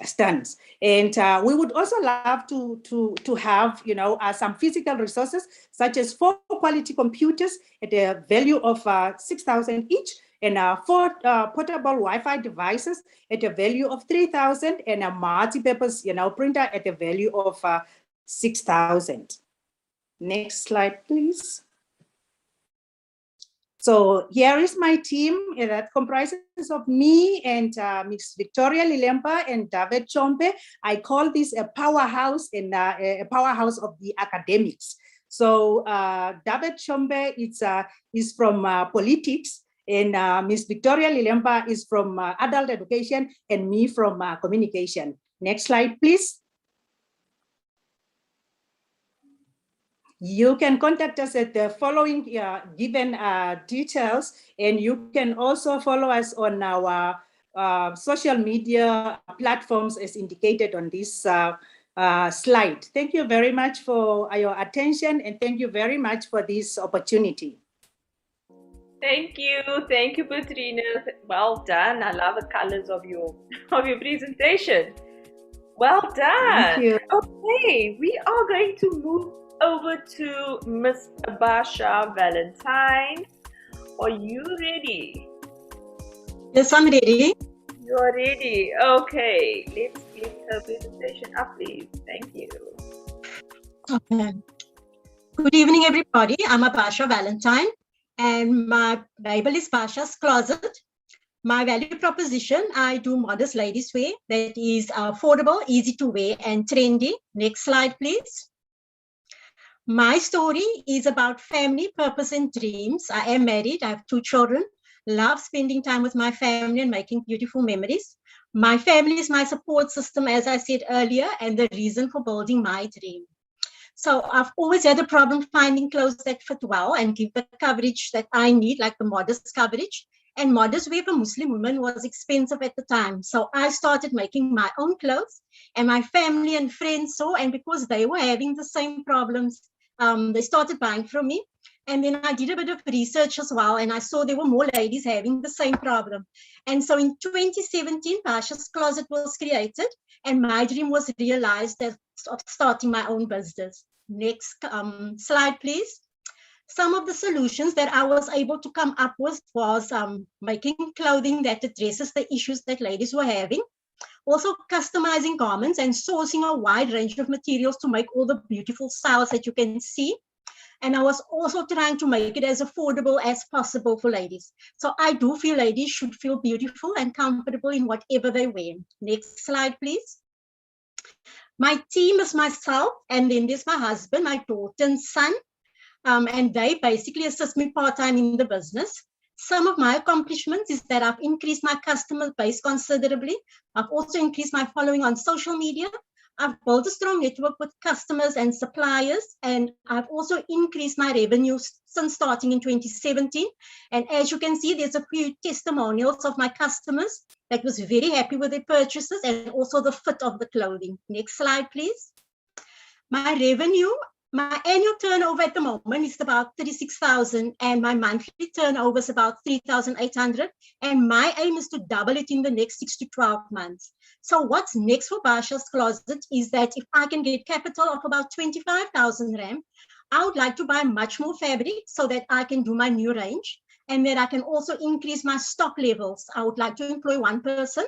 stance. And we would also love to have, some physical resources, such as 4 quality computers at a value of 6,000 each, and 4 portable Wi-Fi devices at a value of 3,000, and a multi-purpose, printer at a value of 6,000. Next slide, please. So here is my team that comprises of me and Ms. Victoria Lilemba and David Chombe. I call this a powerhouse and a powerhouse of the academics. So David Chombe is from politics, and Ms. Victoria Lilemba is from adult education, and me from communication. Next slide, please. You can contact us at the following given details, and you can also follow us on our social media platforms as indicated on this slide. Thank you very much for your attention, and thank you very much for this opportunity. Thank you, Petrina. Well done. I love the colors of your presentation. Well done. Thank you. Okay, we are going to move over to Miss Abasha Valentine. Are you ready? Yes, I'm ready. You're ready. Okay, let's get her presentation up, please. Thank you. Okay. Good evening, everybody. I'm Abasha Valentine, and my label is Basha's Closet. My value proposition, I do modest ladies wear that is affordable, easy to wear, and trendy. Next slide, please. My story is about family, purpose, and dreams. I am married. I have 2 children. Love spending time with my family and making beautiful memories. My family is my support system, as I said earlier, and the reason for building my dream. So I've always had a problem finding clothes that fit well and give the coverage that I need, like the modest coverage. And modest wear for Muslim women was expensive at the time. So I started making my own clothes, and my family and friends saw, and because they were having the same problems, they started buying from me. And then I did a bit of research as well, and I saw there were more ladies having the same problem. And so in 2017, Basha's Closet was created, and my dream was realized of starting my own business. Next slide, please. Some of the solutions that I was able to come up with was making clothing that addresses the issues that ladies were having. Also customizing garments and sourcing a wide range of materials to make all the beautiful styles that you can see. And I was also trying to make it as affordable as possible for ladies. So I do feel ladies should feel beautiful and comfortable in whatever they wear. Next slide, please. My team is myself, and then there's my husband, my daughter and son. And they basically assist me part-time in the business. Some of my accomplishments is that I've increased my customer base considerably. I've also increased my following on social media. I've built a strong network with customers and suppliers, and I've also increased my revenues since starting in 2017. And as you can see, there's a few testimonials of my customers that was very happy with their purchases and also the fit of the clothing. Next slide, please. My revenue, my annual turnover at the moment is about 36,000, and my monthly turnover is about 3,800. And my aim is to double it in the next 6 to 12 months. So what's next for Basha's Closet is that if I can get capital of about 25,000 Rand, I would like to buy much more fabric so that I can do my new range, and that I can also increase my stock levels. I would like to employ one person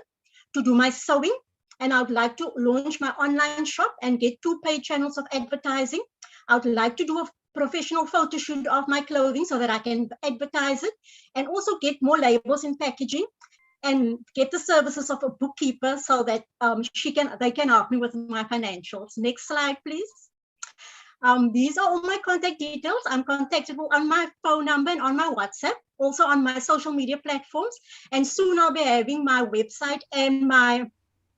to do my sewing, and I would like to launch my online shop and get 2 paid channels of advertising. I would like to do a professional photo shoot of my clothing so that I can advertise it, and also get more labels and packaging, and get the services of a bookkeeper so that they can help me with my financials. Next slide, please. These are all my contact details. I'm contactable on my phone number and on my WhatsApp, also on my social media platforms. And soon I'll be having my website and my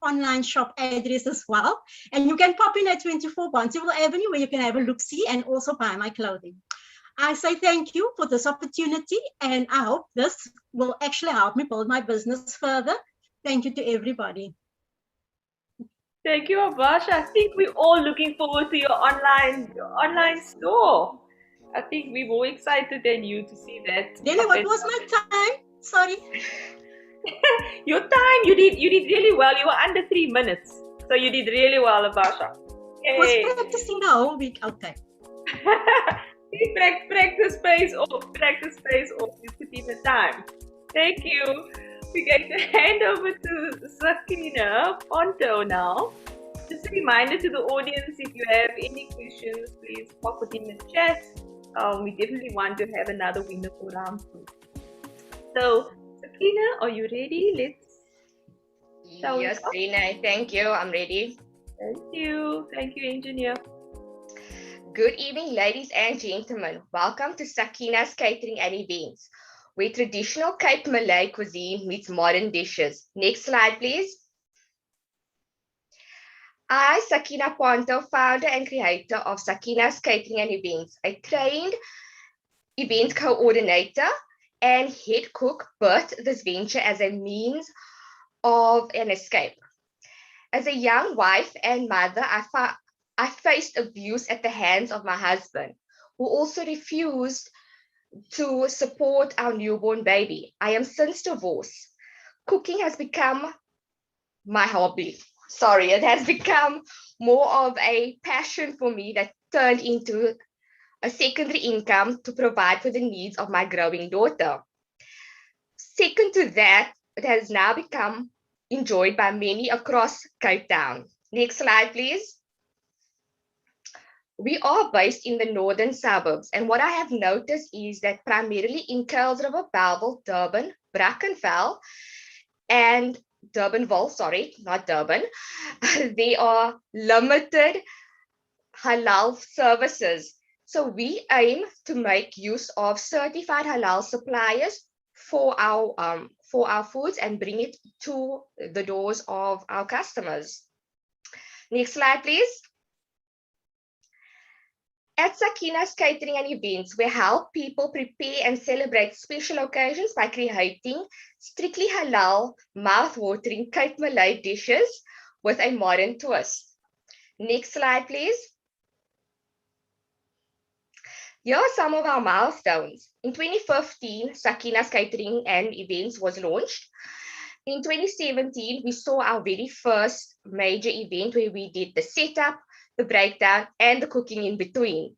online shop address as well. And you can pop in at 24 Bonseville Avenue where you can have a look-see and also buy my clothing. I say thank you for this opportunity, and I hope this will actually help me build my business further. Thank you to everybody. Thank you, Abasha. I think we're all looking forward to your online store. I think we're more excited than you to see that. Really, what was my time? Sorry. Your time, you did really well. You were under 3 minutes. So you did really well, Abasha. I was practicing the whole week. Okay. Practice pays off. Practice pays off. You put in the time. Thank you. We're going to hand over to Sakina Ponto now. Just a reminder to the audience, if you have any questions, please pop it in the chat. We definitely want to have another winner for round 2. So, Sakina, are you ready? Let's Yes, Rina, thank you. I'm ready. Thank you. Thank you, engineer. Good evening, ladies and gentlemen. Welcome to Sakina's Catering and Events, where traditional Cape Malay cuisine meets modern dishes. Next slide, please. I, Sakina Ponto, founder and creator of Sakina's Catering and Events, a trained event coordinator and head cook, birthed this venture as a means of an escape. As a young wife and mother, I faced abuse at the hands of my husband, who also refused to support our newborn baby. I am since divorced. Cooking has become my hobby. Sorry, it has become more of a passion for me that turned into a secondary income to provide for the needs of my growing daughter. Second to that, it has now become enjoyed by many across Cape Town. Next slide, please. We are based in the northern suburbs, and what I have noticed is that primarily in Kuils River, Bellville, Durban, Brackenfell, and Durbanville, sorry, not Durban, there are limited halal services. So we aim to make use of certified halal suppliers for our foods and bring it to the doors of our customers. Next slide, please. At Sakina's Catering and Events, we help people prepare and celebrate special occasions by creating strictly halal, mouth-watering Cape Malay dishes with a modern twist. Next slide, please. Here are some of our milestones. In 2015, Sakina's Catering and Events was launched. In 2017, we saw our very first major event where we did the setup, the breakdown, and the cooking in between.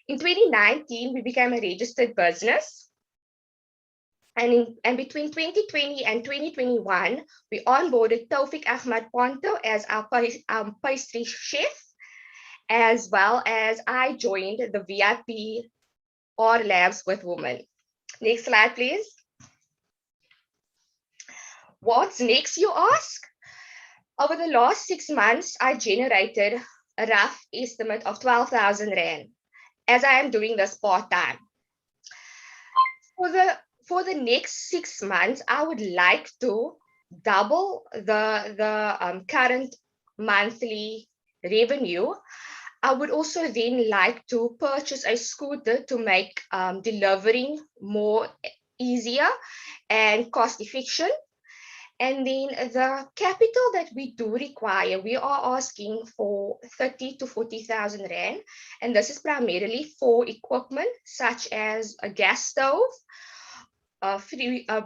In 2019, we became a registered business. And between 2020 and 2021, we onboarded Taufik Ahmad Ponto as our pastry chef, as well as I joined the VIP or Labs with Women. Next slide, please. What's next, you ask? Over the last 6 months, I generated a rough estimate of 12,000 Rand, as I am doing this part-time. For the next 6 months, I would like to double the current monthly revenue. I would also then like to purchase a scooter to make delivering more easier and cost efficient. And then the capital that we do require, we are asking for 30 to 40,000 Rand. And this is primarily for equipment such as a gas stove, a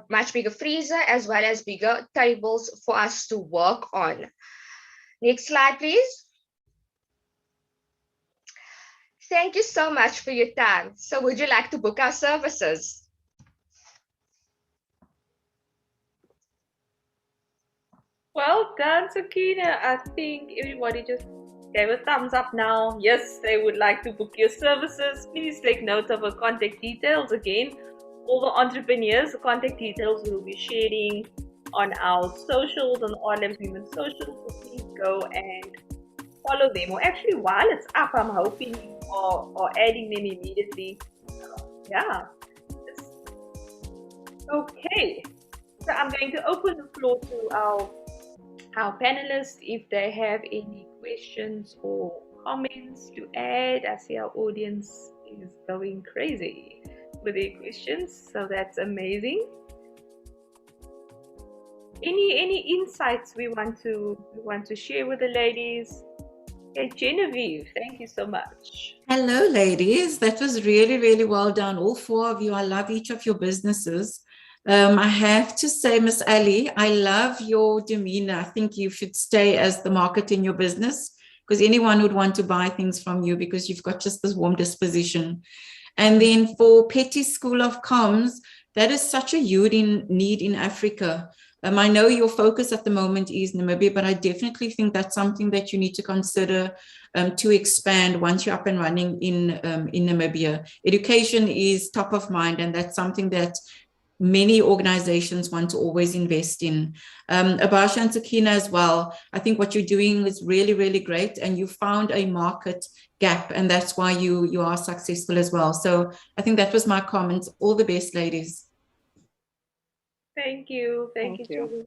much bigger freezer, as well as bigger tables for us to work on. Next slide, please. Thank you so much for your time. So would you like to book our services? Well done, Sakina. I think everybody just gave a thumbs up now. Yes, they would like to book your services. Please take note of our contact details. Again, all the entrepreneurs, the contact details we'll be sharing on our socials, on All Labs Women socials. So please go and follow them. Or actually, while it's up, I'm hoping or adding them immediately. Yeah. Okay. So I'm going to open the floor to our panelists if they have any questions or comments to add. I see our audience is going crazy with their questions, so that's amazing. Any insights we want to share with the ladies? Okay, Genevieve, thank you so much. Hello, ladies. That was really, really well done. All four of you. I love each of your businesses. I have to say, Miss Ali, I love your demeanor. I think you should stay as the market in your business, because anyone would want to buy things from you because you've got just this warm disposition. And then for Petty School of Comms, that is such a huge need in Africa. I know your focus at the moment is Namibia, but I definitely think that's something that you need to consider to expand once you're up and running in Namibia. Education is top of mind, and that's something that many organizations want to always invest in. Abasha and Sakina as well. I think what you're doing is really, really great, and you found a market gap, and that's why you are successful as well. So I think that was my comment. All the best, ladies. Thank you. Thank you, Julie.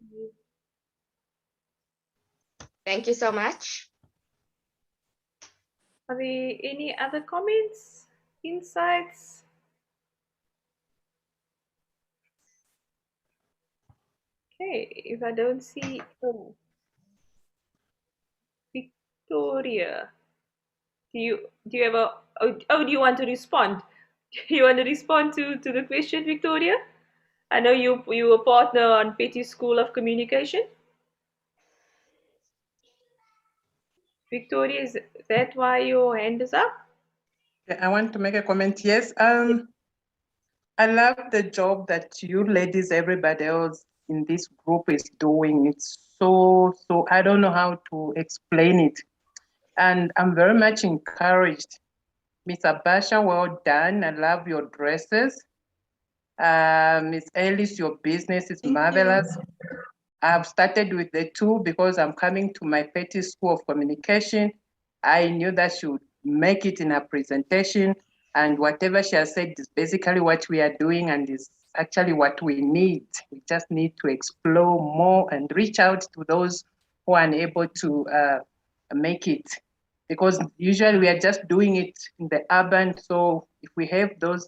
Thank you so much. Are there any other comments, insights? Okay, if I don't see, Victoria, do you have a, do you want to respond? Do you want to respond to the question, Victoria? I know you a partner on Petty School of Communication. Victoria, is that why your hand is up? I want to make a comment. Yes. I love the job that you ladies, everybody else in this group is doing. It's so, I don't know how to explain it. And I'm very much encouraged. Miss Abasha, well done. I love your dresses. Miss Ellis, your business is marvelous. I've started with the two because I'm coming to my Petty School of Communication. I knew that she would make it in her presentation, and whatever she has said is basically what we are doing and is actually what we need. We just need to explore more and reach out to those who are unable to make it, because usually we are just doing it in the urban. So if we have those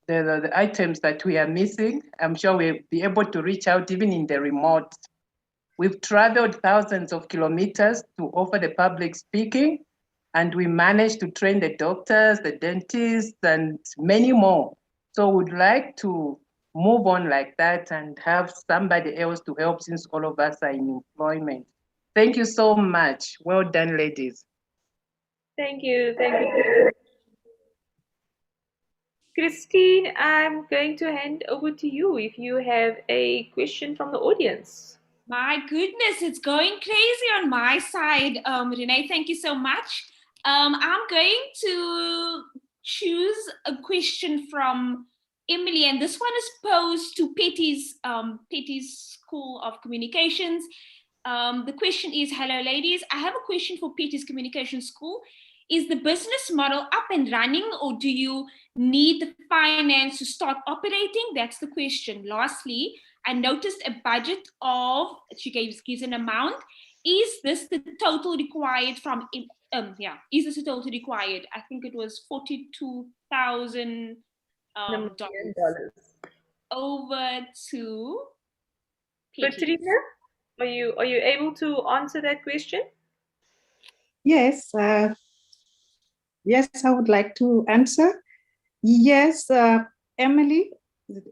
the items that we are missing, I'm sure we'll be able to reach out even in the remote. We've traveled thousands of kilometers to offer the public speaking. And we managed to train the doctors, the dentists, and many more. So we'd like to move on like that and have somebody else to help since all of us are in employment. Thank you so much. Well done, ladies. Thank you. Thank you. Christine, I'm going to hand over to you if you have a question from the audience. My goodness, it's going crazy on my side. Renee, thank you so much. I'm going to choose a question from Emily, and this one is posed to Petty's School of Communications. The question is, hello ladies, I have a question for Petty's Communication School. Is the business model up and running, or do you need the finance to start operating? That's the question. Lastly, I noticed a budget of, she gives an amount. Is this the total required from, is this the total required? I think it was $42,000. Over to Petty. Patricia, are you able to answer that question? Yes. Yes, I would like to answer. Yes, Emily.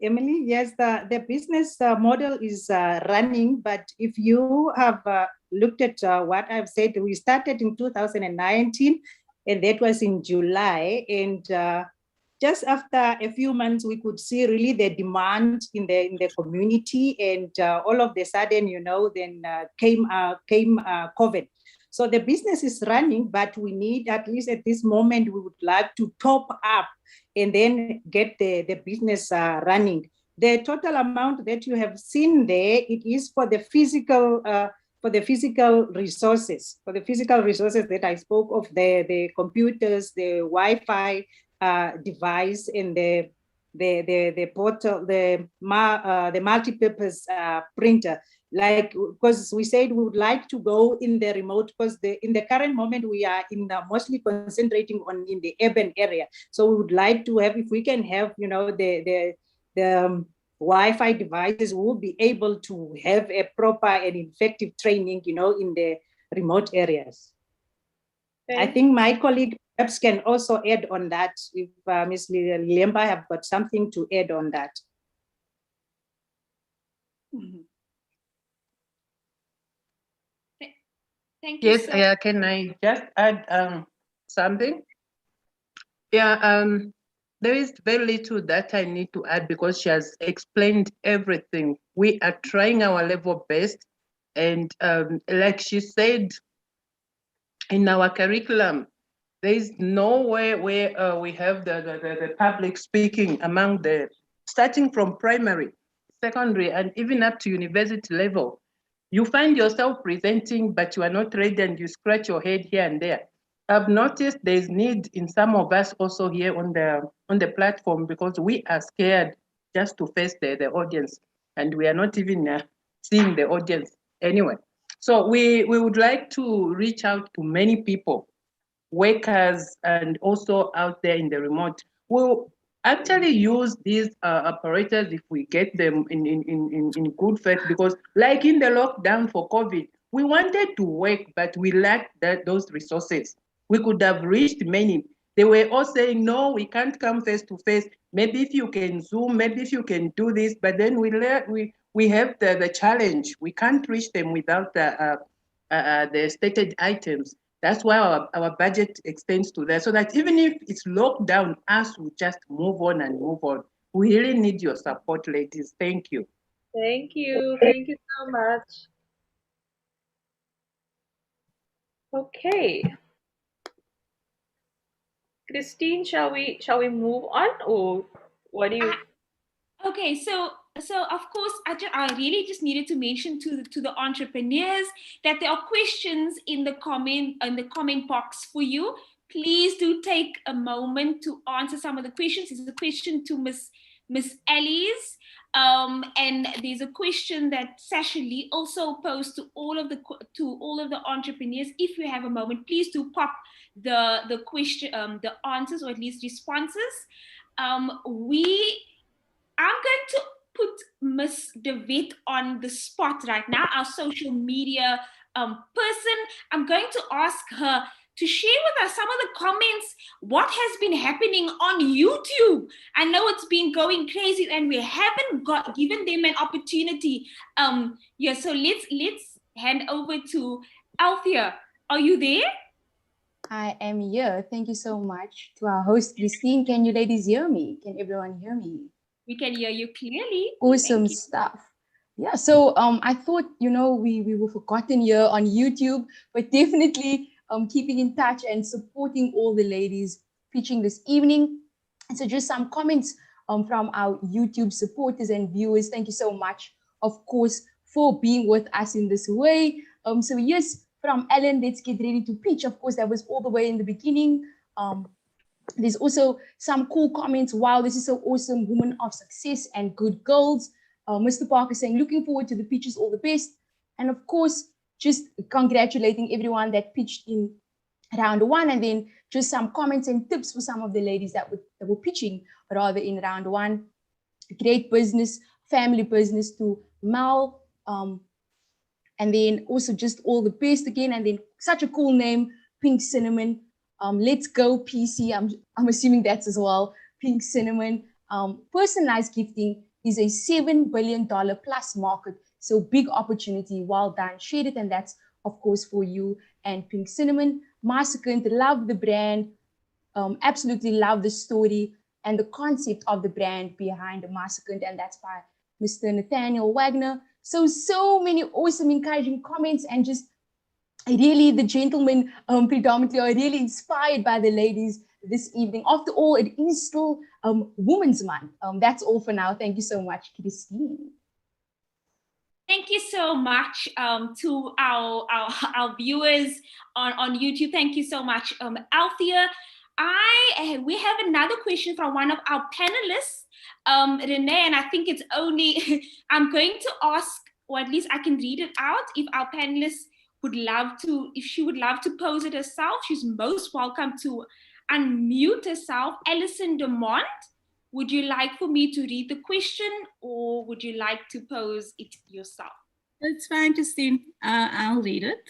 Emily, yes, the business model is running, but if you have looked at what I've said, we started in 2019, and that was in July, and just after a few months, we could see really the demand in the community, and all of a sudden, then came COVID. So the business is running, but we need, at least at this moment, we would like to top up and then get the business running. The total amount that you have seen there, it is for the physical resources, that I spoke of, the computers, the Wi-Fi device, and the portal, the multi-purpose printer. Like, because we said we would like to go in the remote, because in the current moment we are mostly concentrating on in the urban area. So we would like to have, if we can have, the Wi-Fi devices, we will be able to have a proper and effective training, in the remote areas. I think my colleague perhaps can also add on that, if Ms. Lemba have got something to add on that. Mm-hmm. Thank you. Yes, can I just add something? Yeah, there is very little that I need to add because she has explained everything. We are trying our level best, and like she said, in our curriculum, there is nowhere where we have the public speaking among starting from primary, secondary, and even up to university level. You find yourself presenting, but you are not ready, and you scratch your head here and there. I've noticed there's need in some of us also here on the platform, because we are scared just to face the audience, and we are not even seeing the audience anyway. So we would like to reach out to many people, workers, and also out there in the remote. We'll actually use these operators if we get them in good faith, because like in the lockdown for COVID, we wanted to work, but we lacked those resources. We could have reached many. They were all saying, no, we can't come face to face. Maybe if you can Zoom, maybe if you can do this, but then we have the challenge. We can't reach them without the stated items. That's why our budget extends to that, so that even if it's locked down, us will just move on and move on. We really need your support, ladies. Thank you. Thank you. Thank you so much. Okay. Christine, shall we move on, or what do you? Okay, so of course, I really just needed to mention to the entrepreneurs that there are questions in the comment box for you. Please do take a moment to answer some of the questions. There's a question to Miss Alice, and there's a question that Sasha Lee also posed to all of the entrepreneurs. If you have a moment, please do pop the question, the answers, or at least responses. I'm going to put Miss DeWitt on the spot right now, our social media person. I'm going to ask her to share with us some of the comments, what has been happening on YouTube. I know it's been going crazy and we haven't given them an opportunity. Yeah, so let's hand over to Althea. Are you there? I am here. Thank you so much to our host, Christine. Can you ladies hear me? Can everyone hear me? We can hear you clearly. Awesome stuff. Yeah, so I thought, we were forgotten here on YouTube, but definitely keeping in touch and supporting all the ladies pitching this evening. And so just some comments from our YouTube supporters and viewers. Thank you so much, of course, for being with us in this way. So yes, from Ellen, let's get ready to pitch. Of course, that was all the way in the beginning. There's also some cool comments. Wow, this is so awesome. Woman of success and good goals. Mr. Parker saying, looking forward to the pitches, all the best. And of course, just congratulating everyone that pitched in round one. And then just some comments and tips for some of the ladies that were pitching rather in round one. Great business, family business to Mal. And then also just all the best again. And then such a cool name, Pink Cinnamon. Let's go PC. I'm assuming that's as well. Pink Cinnamon. Personalized gifting is a $7 billion plus market. So big opportunity. Well done. Share it. And that's, of course, for you and Pink Cinnamon. Massacant, love the brand. Absolutely love the story and the concept of the brand behind the Massacant. And that's by Mr. Nathaniel Wagner. So many awesome, encouraging comments, and just really the gentlemen predominantly are really inspired by the ladies this evening. After all, it is still Women's Month. That's all for now. Thank you so much, Christine. Thank you so much to our viewers on YouTube. Thank you so much, Althea. We have another question from one of our panelists, Renee, and I think it's only, I'm going to ask, or at least I can read it out, if our panelists would love to, if she would love to pose it herself. She's most welcome to unmute herself. Alison Demont, would you like for me to read the question, or would you like to pose it yourself? It's fine, Christine. I'll read it.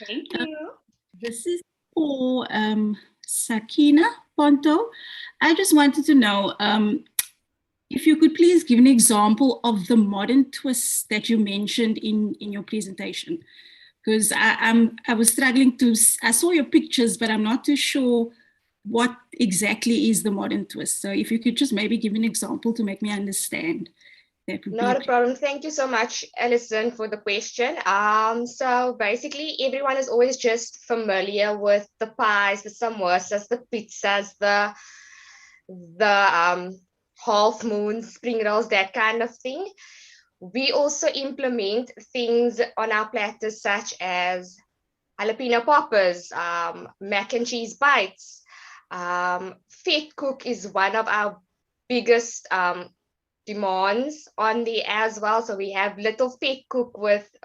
Thank you. This is for Sakina Ponto. I just wanted to know if you could please give an example of the modern twist that you mentioned in your presentation, because I was struggling to, I saw your pictures, but I'm not too sure what exactly is the modern twist. So if you could just maybe give an example to make me understand. That would Not a problem. Thank you so much, Alison, for the question. So basically, everyone is always just familiar with the pies, the samosas, the pizzas, the half moon, spring rolls, that kind of thing. We also implement things on our platters such as jalapeno poppers, mac and cheese bites. Fat cook is one of our biggest demands on the as well. So we have little fat cook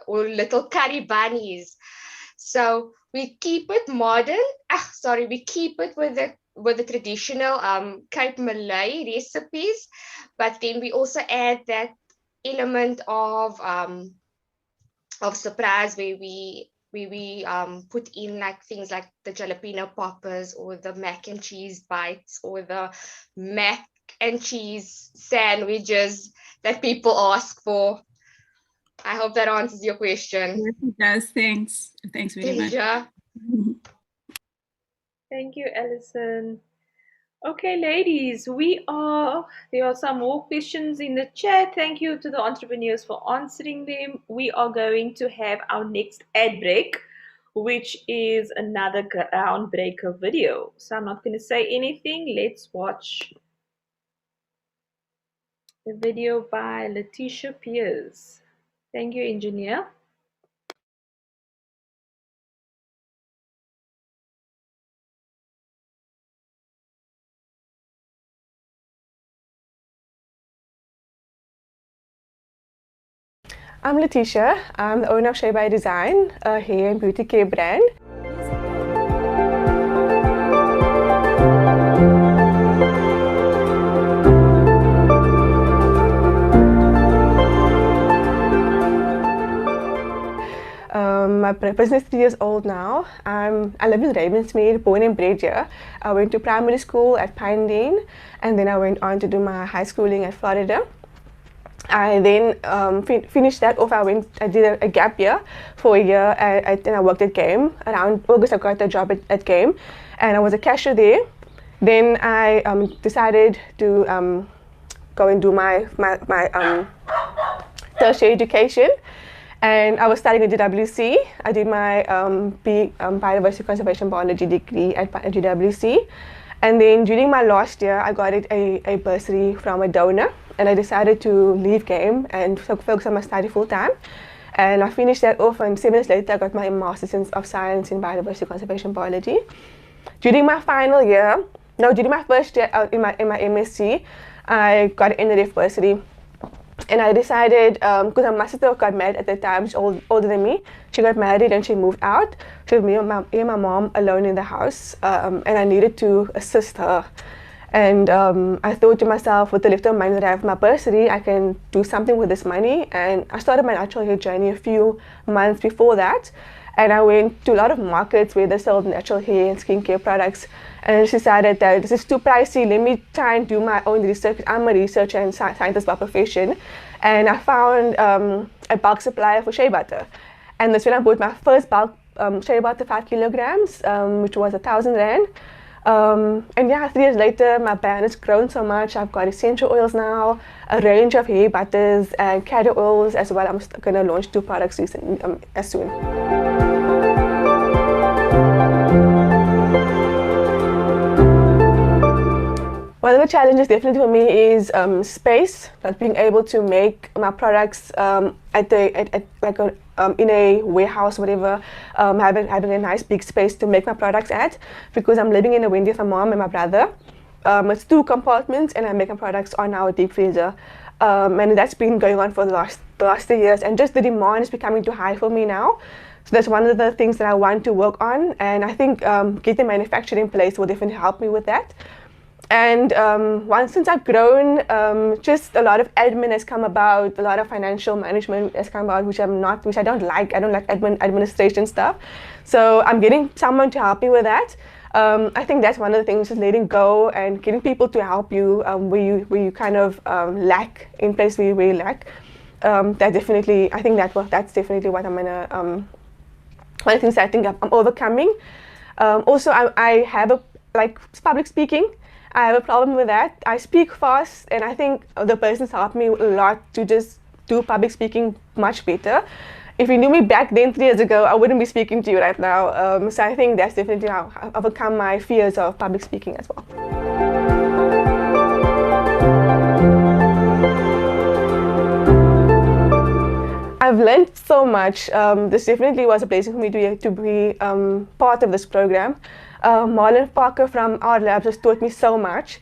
or little curry bunnies. So we keep it modern. We keep it with the traditional Cape Malay recipes, but then we also add that element of surprise where we put in like things like the jalapeno poppers or the mac and cheese bites or the mac and cheese sandwiches that people ask for. I hope that answers your question. Yes, it does. Thanks. Thanks very much. Thank you, Alison. Okay, ladies, there are some more questions in the chat. Thank you to the entrepreneurs for answering them. We are going to have our next ad break, which is another groundbreaker video. So I'm not going to say anything. Let's watch the video by Letitia Pierce. Thank you, engineer. I'm Letitia. I'm the owner of Shea by Design, a hair and beauty care brand. My a business 3 years old now. I live in Ravensmead, born and bred here. I went to primary school at Pinedale, and then I went on to do my high schooling at Florida. I then finished that off. I did a gap year for a year, and I worked at Game. Around August, I got a job at Game, and I was a cashier there. Then I decided to go and do my tertiary education, and I was studying at GWC. I did my biodiversity conservation biology degree at GWC, and then during my last year, I got a bursary from a donor, and I decided to leave Game and focus on my study full time. And I finished that off, and 7 years later, I got my Master's of Science in Biodiversity Conservation Biology. During my final year, during my first year in my MSc, I got an NRF bursary. And I decided, because my sister got married at the time, she's older than me. She got married and she moved out. She was me and my mom alone in the house, and I needed to assist her. And I thought to myself, with the little money that I have in my bursary, I can do something with this money. And I started my natural hair journey a few months before that. And I went to a lot of markets where they sold natural hair and skincare products. And I decided that this is too pricey. Let me try and do my own research. I'm a researcher and scientist by profession. And I found a bulk supplier for shea butter. And that's when I bought my first bulk shea butter, 5 kilograms, which was 1,000 Rand. And yeah, 3 years later, my brand has grown so much. I've got essential oils now, a range of hair butters and cattle oils as well. I'm going to launch 2 products as soon. One of the challenges definitely for me is space, like being able to make my products in a warehouse, whatever, having a nice big space to make my products at, because I'm living in a window with my mom and my brother. It's 2 compartments, and I make my products on our deep freezer. And that's been going on for the last 3 years, and just the demand is becoming too high for me now. So that's one of the things that I want to work on, and I think getting manufacturing in place will definitely help me with that. And since I've grown, just a lot of admin has come about, a lot of financial management has come about, which I don't like. I don't like administration stuff. So I'm getting someone to help me with that. I think that's one of the things, just letting go and getting people to help you where you kind of lack in place where you lack. That definitely, I think that's definitely what I'm gonna. One of the things I think I'm overcoming. Also, I have public speaking. I have a problem with that. I speak fast, and I think the person's helped me a lot to just do public speaking much better. If you knew me back then 3 years ago, I wouldn't be speaking to you right now. So I think that's definitely how I've overcome my fears of public speaking as well. I've learned so much. This definitely was a blessing for me to be part of this program. Marlon Parker from our labs has taught us so much.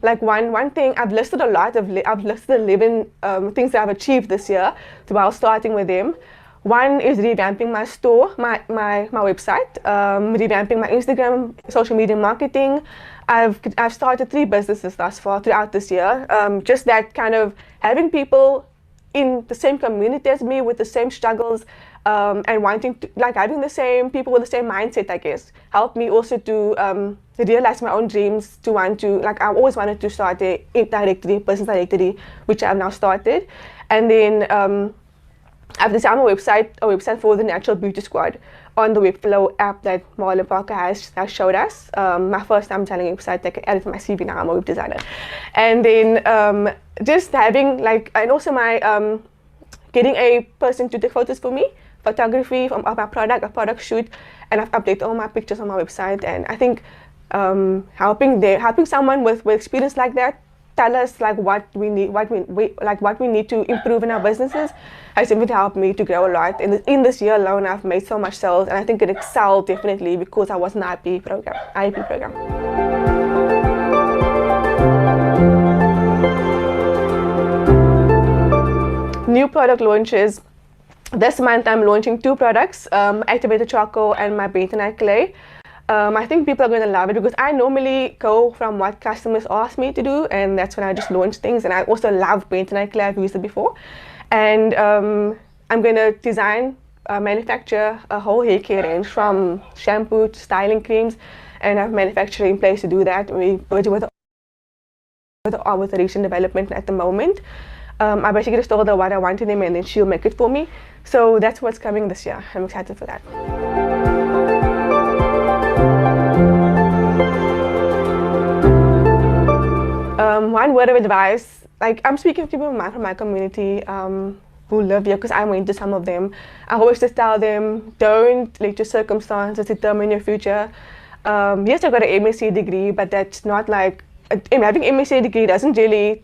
Like one thing, I've listed 11 things that I've achieved this year while starting with them. One is revamping my store, my website, revamping my Instagram, social media marketing. I've started 3 businesses thus far throughout this year. Just that kind of having people in the same community as me with the same struggles, and wanting to, having the same people with the same mindset, I guess, helped me also to realize my own dreams, to want to, I always wanted to start a business directory, which I've now started. And then I've designed a website for the Natural Beauty Squad on the Webflow app that Marlon Parker has showed us. My first time selling a website, I can add it to my CV now, I'm a web designer. And then just having, and also my, getting a person to take photos for me, photography of my product, a product shoot, and I've updated all my pictures on my website. And I think helping someone with experience like that tell us what we need to improve in our businesses has definitely helped me to grow a lot. In this year alone, I've made so much sales, and I think it excelled definitely because I was in the IP program. New product launches. This month I'm launching 2 products, activated charcoal and my bentonite clay. I think people are going to love it because I normally go from what customers ask me to do, and that's when I just launch things. And I also love bentonite clay, I've used it before. And I'm going to design, manufacture a whole hair care range from shampoo to styling creams, and have manufacturing in place to do that. We're working with the research and development at the moment. I basically just told her what I wanted them, and then she'll make it for me. So that's what's coming this year. I'm excited for that. One word of advice, like I'm speaking to people from my community who live here, because I went to some of them. I always just tell them, don't let your circumstances determine your future. Yes, I got an MSc degree, but that's not like, having an MSc degree doesn't really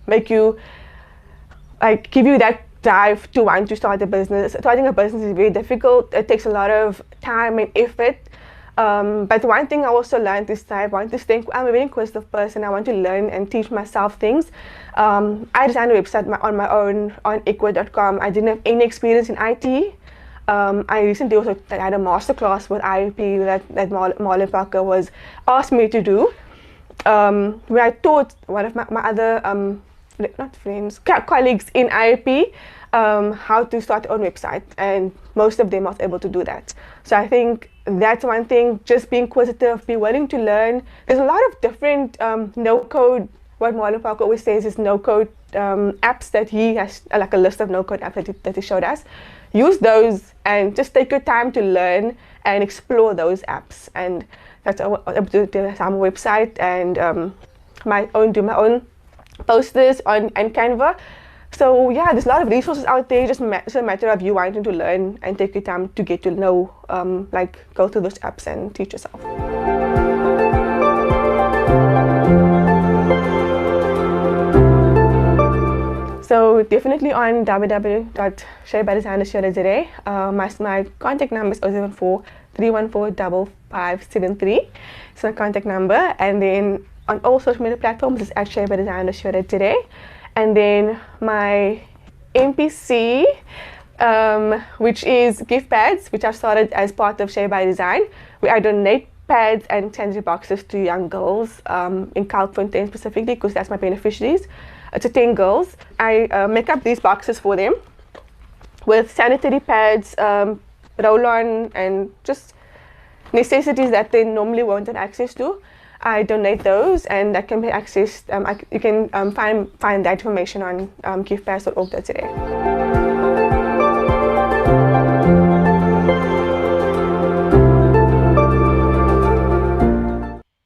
make you, like, give you that drive to want to start a business. Starting a business is very difficult. It takes a lot of time and effort. But one thing I also learned is that I want to think, I'm a very inquisitive person. I want to learn and teach myself things. I designed a website on my own on equa.com. I didn't have any experience in IT. I recently also had a masterclass with IOP that Marlon Parker was asked me to do. Where I taught one of my other, not friends, colleagues in IOP how to start their own website, and most of them was able to do that. So I think that's one thing, just be inquisitive, be willing to learn. There's a lot of different no-code, what Marlon Parker always says is no-code apps that he has, like a list of no-code apps that he showed us. Use those and just take your time to learn and explore those apps. And that's how I do some website and do my own posters on Canva. So yeah, there's a lot of resources out there. Just it's a matter of you wanting to learn and take your time to get to know, like go through those apps and teach yourself. So definitely on www.shaybydesigner.co.za. My contact number is 074-314-5573. It's my contact number. And then on all social media platforms, it's at shaybydesigner.co.za. And then my MPC, which is gift pads, which I've started as part of Shay by Design, where I donate pads and sanitary boxes to young girls in Kalkfontein specifically, because that's my beneficiaries. To 10 girls. I make up these boxes for them with sanitary pads, roll-on, and just necessities that they normally won't have access to. I donate those, and that can be accessed. You can find that information on giftpads.org.za.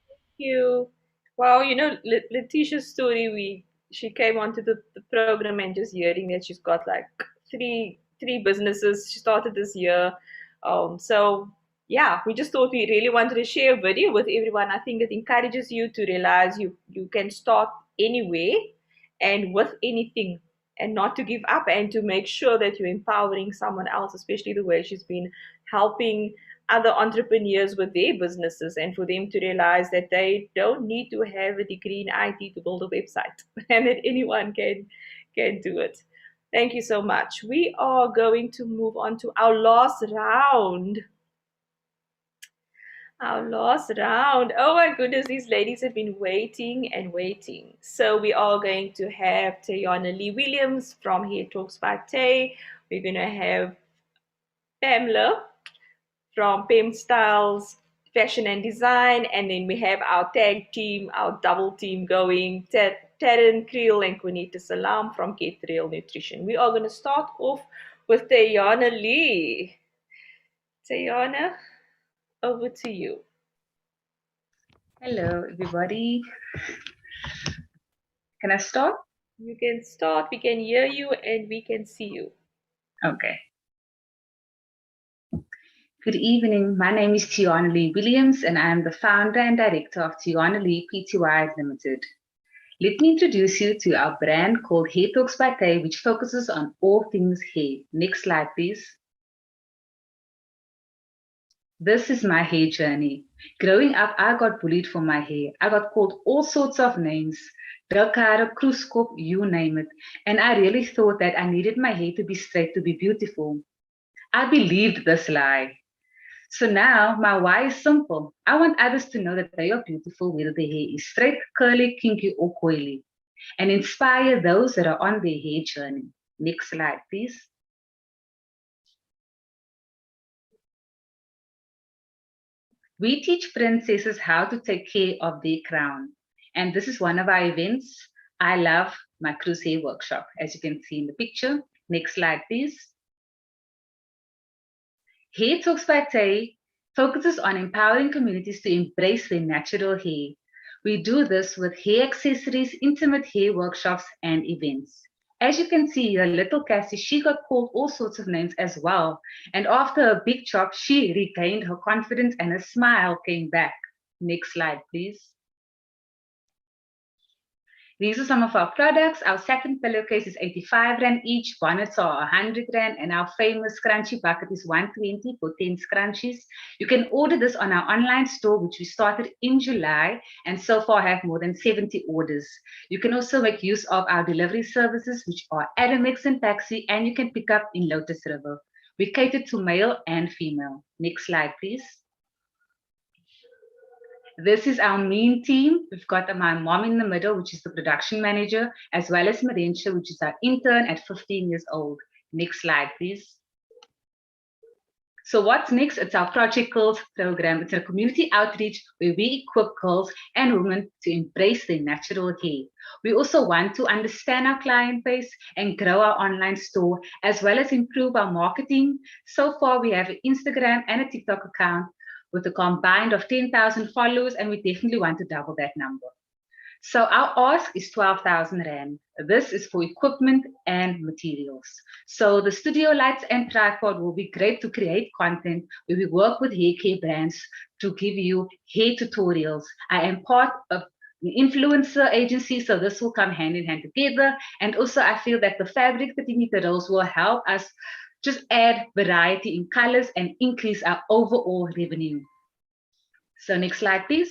Thank you. Wow, you know, Letitia's story, she came onto the program and just hearing that she's got like three businesses she started this year. So yeah, we just thought we really wanted to share a video with everyone. I think it encourages you to realize you can start anywhere and with anything, and not to give up, and to make sure that you're empowering someone else, especially the way she's been helping other entrepreneurs with their businesses, and for them to realize that they don't need to have a degree in IT to build a website and that anyone can do it. Thank you so much. We are going to move on to our last round. Our last round. Oh my goodness, these ladies have been waiting and waiting. So we are going to have Tayana Lee Williams from Hair Talks by Tay. We're going to have Pamela from Pem Styles Fashion and Design, and then we have our tag team, our double team going, Taryn Creel and Quinita Salam from Get Real Nutrition. We are going to start off with Tayana Lee. Tayana, over to you. Hello, everybody. Can I start? You can start. We can hear you and we can see you. Okay. Good evening. My name is Tiana Lee Williams, and I am the founder and director of Tiana Lee Pty Limited. Let me introduce you to our brand called Hair Talks by Tay, which focuses on all things hair. Next slide, please. This is my hair journey. Growing up, I got bullied for my hair. I got called all sorts of names, Drakare, Kruskop, you name it. And I really thought that I needed my hair to be straight to be beautiful. I believed this lie. So now my why is simple. I want others to know that they are beautiful, whether their hair is straight, curly, kinky, or coily, and inspire those that are on their hair journey. Next slide, please. We teach princesses how to take care of their crown. And this is one of our events. I love my cruise hair workshop, as you can see in the picture. Next slide, please. Hair Talks by Tay focuses on empowering communities to embrace their natural hair. We do this with hair accessories, intimate hair workshops, and events. As you can see here, little Cassie, she got called all sorts of names as well. And after a big chop, she regained her confidence and a smile came back. Next slide, please. These are some of our products. Our satin pillowcase is 85 Rand each, bonnets are 100 Rand, and our famous scrunchie bucket is 120 for 10 scrunchies. You can order this on our online store, which we started in July, and so far have more than 70 orders. You can also make use of our delivery services, which are Adamex and Taxi, and you can pick up in Lotus River. We cater to male and female. Next slide, please. This is our main team. We've got my mom in the middle, which is the production manager, as well as Marentia, which is our intern at 15 years old. Next slide, please. So what's next? It's our Project Girls program. It's a community outreach where we equip girls and women to embrace their natural hair. We also want to understand our client base and grow our online store, as well as improve our marketing. So far, we have an Instagram and a TikTok account with a combined of 10,000 followers, and we definitely want to double that number. So our ask is 12,000 Rand. This is for equipment and materials. So the studio lights and tripod will be great to create content where we work with hair care brands to give you hair tutorials. I am part of the influencer agency, so this will come hand in hand together. And also I feel that the fabric 30-meter rolls will help us just add variety in colors and increase our overall revenue. So next slide, please.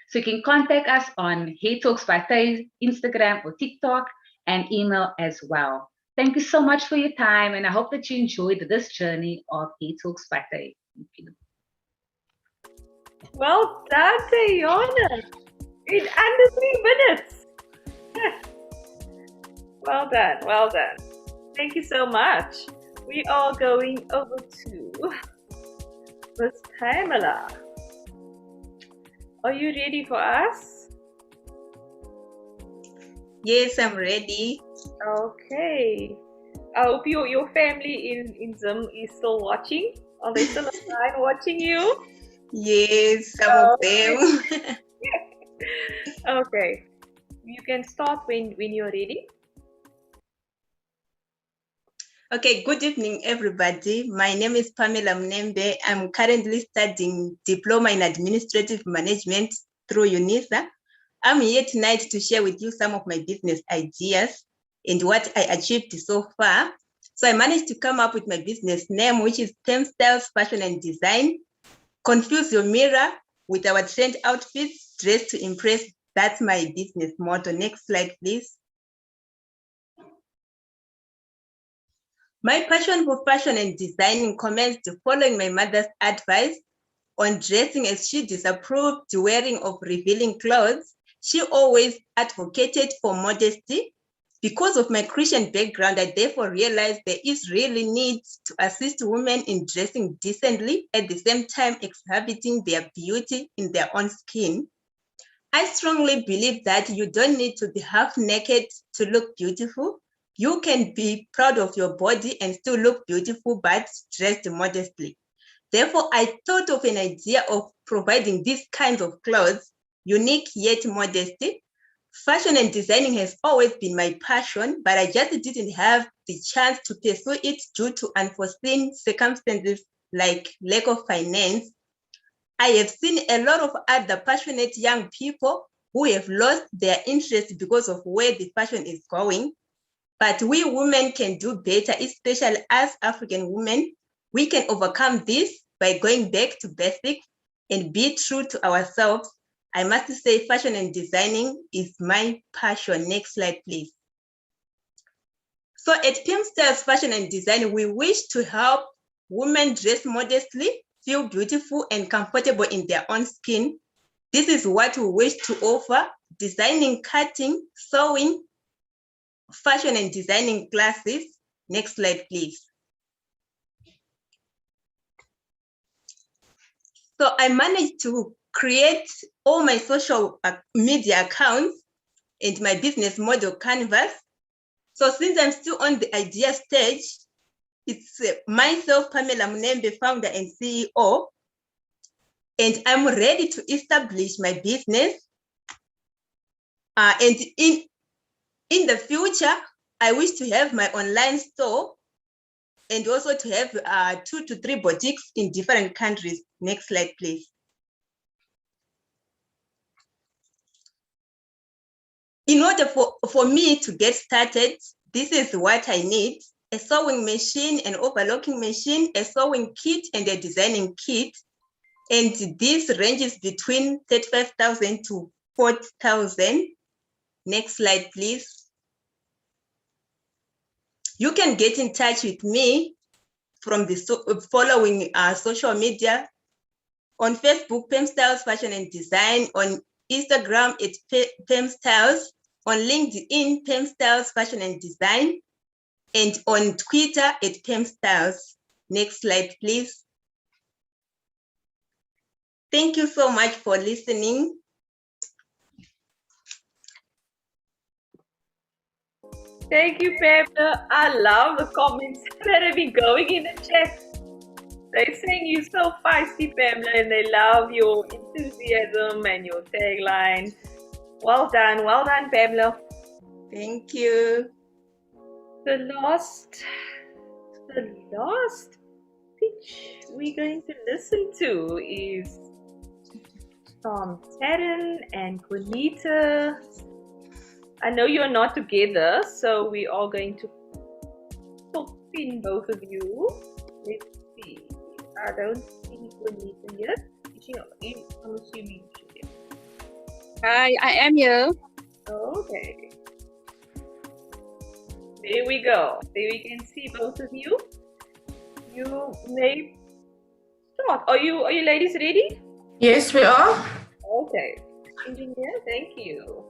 So you can contact us on Hair Talks by Tay, Instagram or TikTok, and email as well. Thank you so much for your time, and I hope that you enjoyed this journey of Hair Talks by Tay. Thank you. Well done, Tayona. In under 3 minutes. Well done, well done. Thank you so much. We are going over to Miss Pamela. Are you ready for us? Yes, I'm ready. Okay. I hope your family in Zim is still watching. Are they still online watching you? Yes, some of them. Okay. You can start when you're ready. Okay, good evening, everybody. My name is Pamela Mnembe. I'm currently studying Diploma in Administrative Management through UNISA. I'm here tonight to share with you some of my business ideas and what I achieved so far. So I managed to come up with my business name, which is Tem Styles Fashion and Design. Confuse your mirror with our trend outfits, dressed to impress. That's my business motto. Next slide, please. My passion for fashion and designing commenced following my mother's advice on dressing, as she disapproved the wearing of revealing clothes. She always advocated for modesty. Because of my Christian background, I therefore realized there is really need to assist women in dressing decently, at the same time exhibiting their beauty in their own skin. I strongly believe that you don't need to be half naked to look beautiful. You can be proud of your body and still look beautiful, but dressed modestly. Therefore, I thought of an idea of providing these kinds of clothes, unique yet modesty. Fashion and designing has always been my passion, but I just didn't have the chance to pursue it due to unforeseen circumstances like lack of finance. I have seen a lot of other passionate young people who have lost their interest because of where the fashion is going. But we women can do better, especially as African women. We can overcome this by going back to basics and be true to ourselves. I must say fashion and designing is my passion. Next slide, please. So at PM Styles Fashion and Design, we wish to help women dress modestly, feel beautiful and comfortable in their own skin. This is what we wish to offer: designing, cutting, sewing, fashion and designing classes. Next slide, please. So I managed to create all my social media accounts and my business model canvas. So since I'm still on the idea stage, it's myself, Pamela Munembe, founder and CEO, and I'm ready to establish my business. And in the future, I wish to have my online store and also to have 2 to 3 boutiques in different countries. Next slide, please. In order for me to get started, this is what I need: a sewing machine, an overlocking machine, a sewing kit, and a designing kit. And this ranges between 35,000 to 40,000. Next slide, please. You can get in touch with me from the following social media. On Facebook, Pem Styles Fashion and Design. On Instagram, it's Pem Styles. On LinkedIn, Pem Styles Fashion and Design. And on Twitter, it's Pem Styles. Next slide, please. Thank you so much for listening. Thank you, Pamela. I love the comments that have been going in the chat. They're saying you're so feisty, Pamela, and they love your enthusiasm and your tagline. Well done, Pamela. Thank you. The last pitch we're going to listen to is from Taryn and Juanita. I know you're not together, so we are going to pin both of you. Let's see. I don't see Juanita yet. I'm assuming she's here. Hi, I am here. Okay. There we go. There we can see both of you. You may start. Are you ladies ready? Yes, we are. Okay. Engineer, thank you.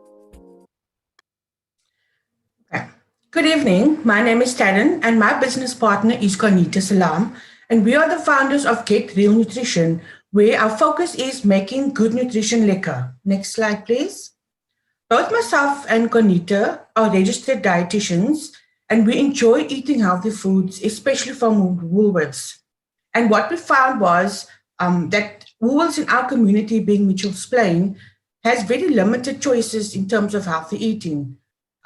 Good evening. My name is Taryn and my business partner is Juanita Salam, and we are the founders of Get Real Nutrition, where our focus is making good nutrition lekker. Next slide, please. Both myself and Juanita are registered dietitians, and we enjoy eating healthy foods, especially from Woolworths. And what we found was that Woolworths in our community, being Mitchell's Plain, has very limited choices in terms of healthy eating.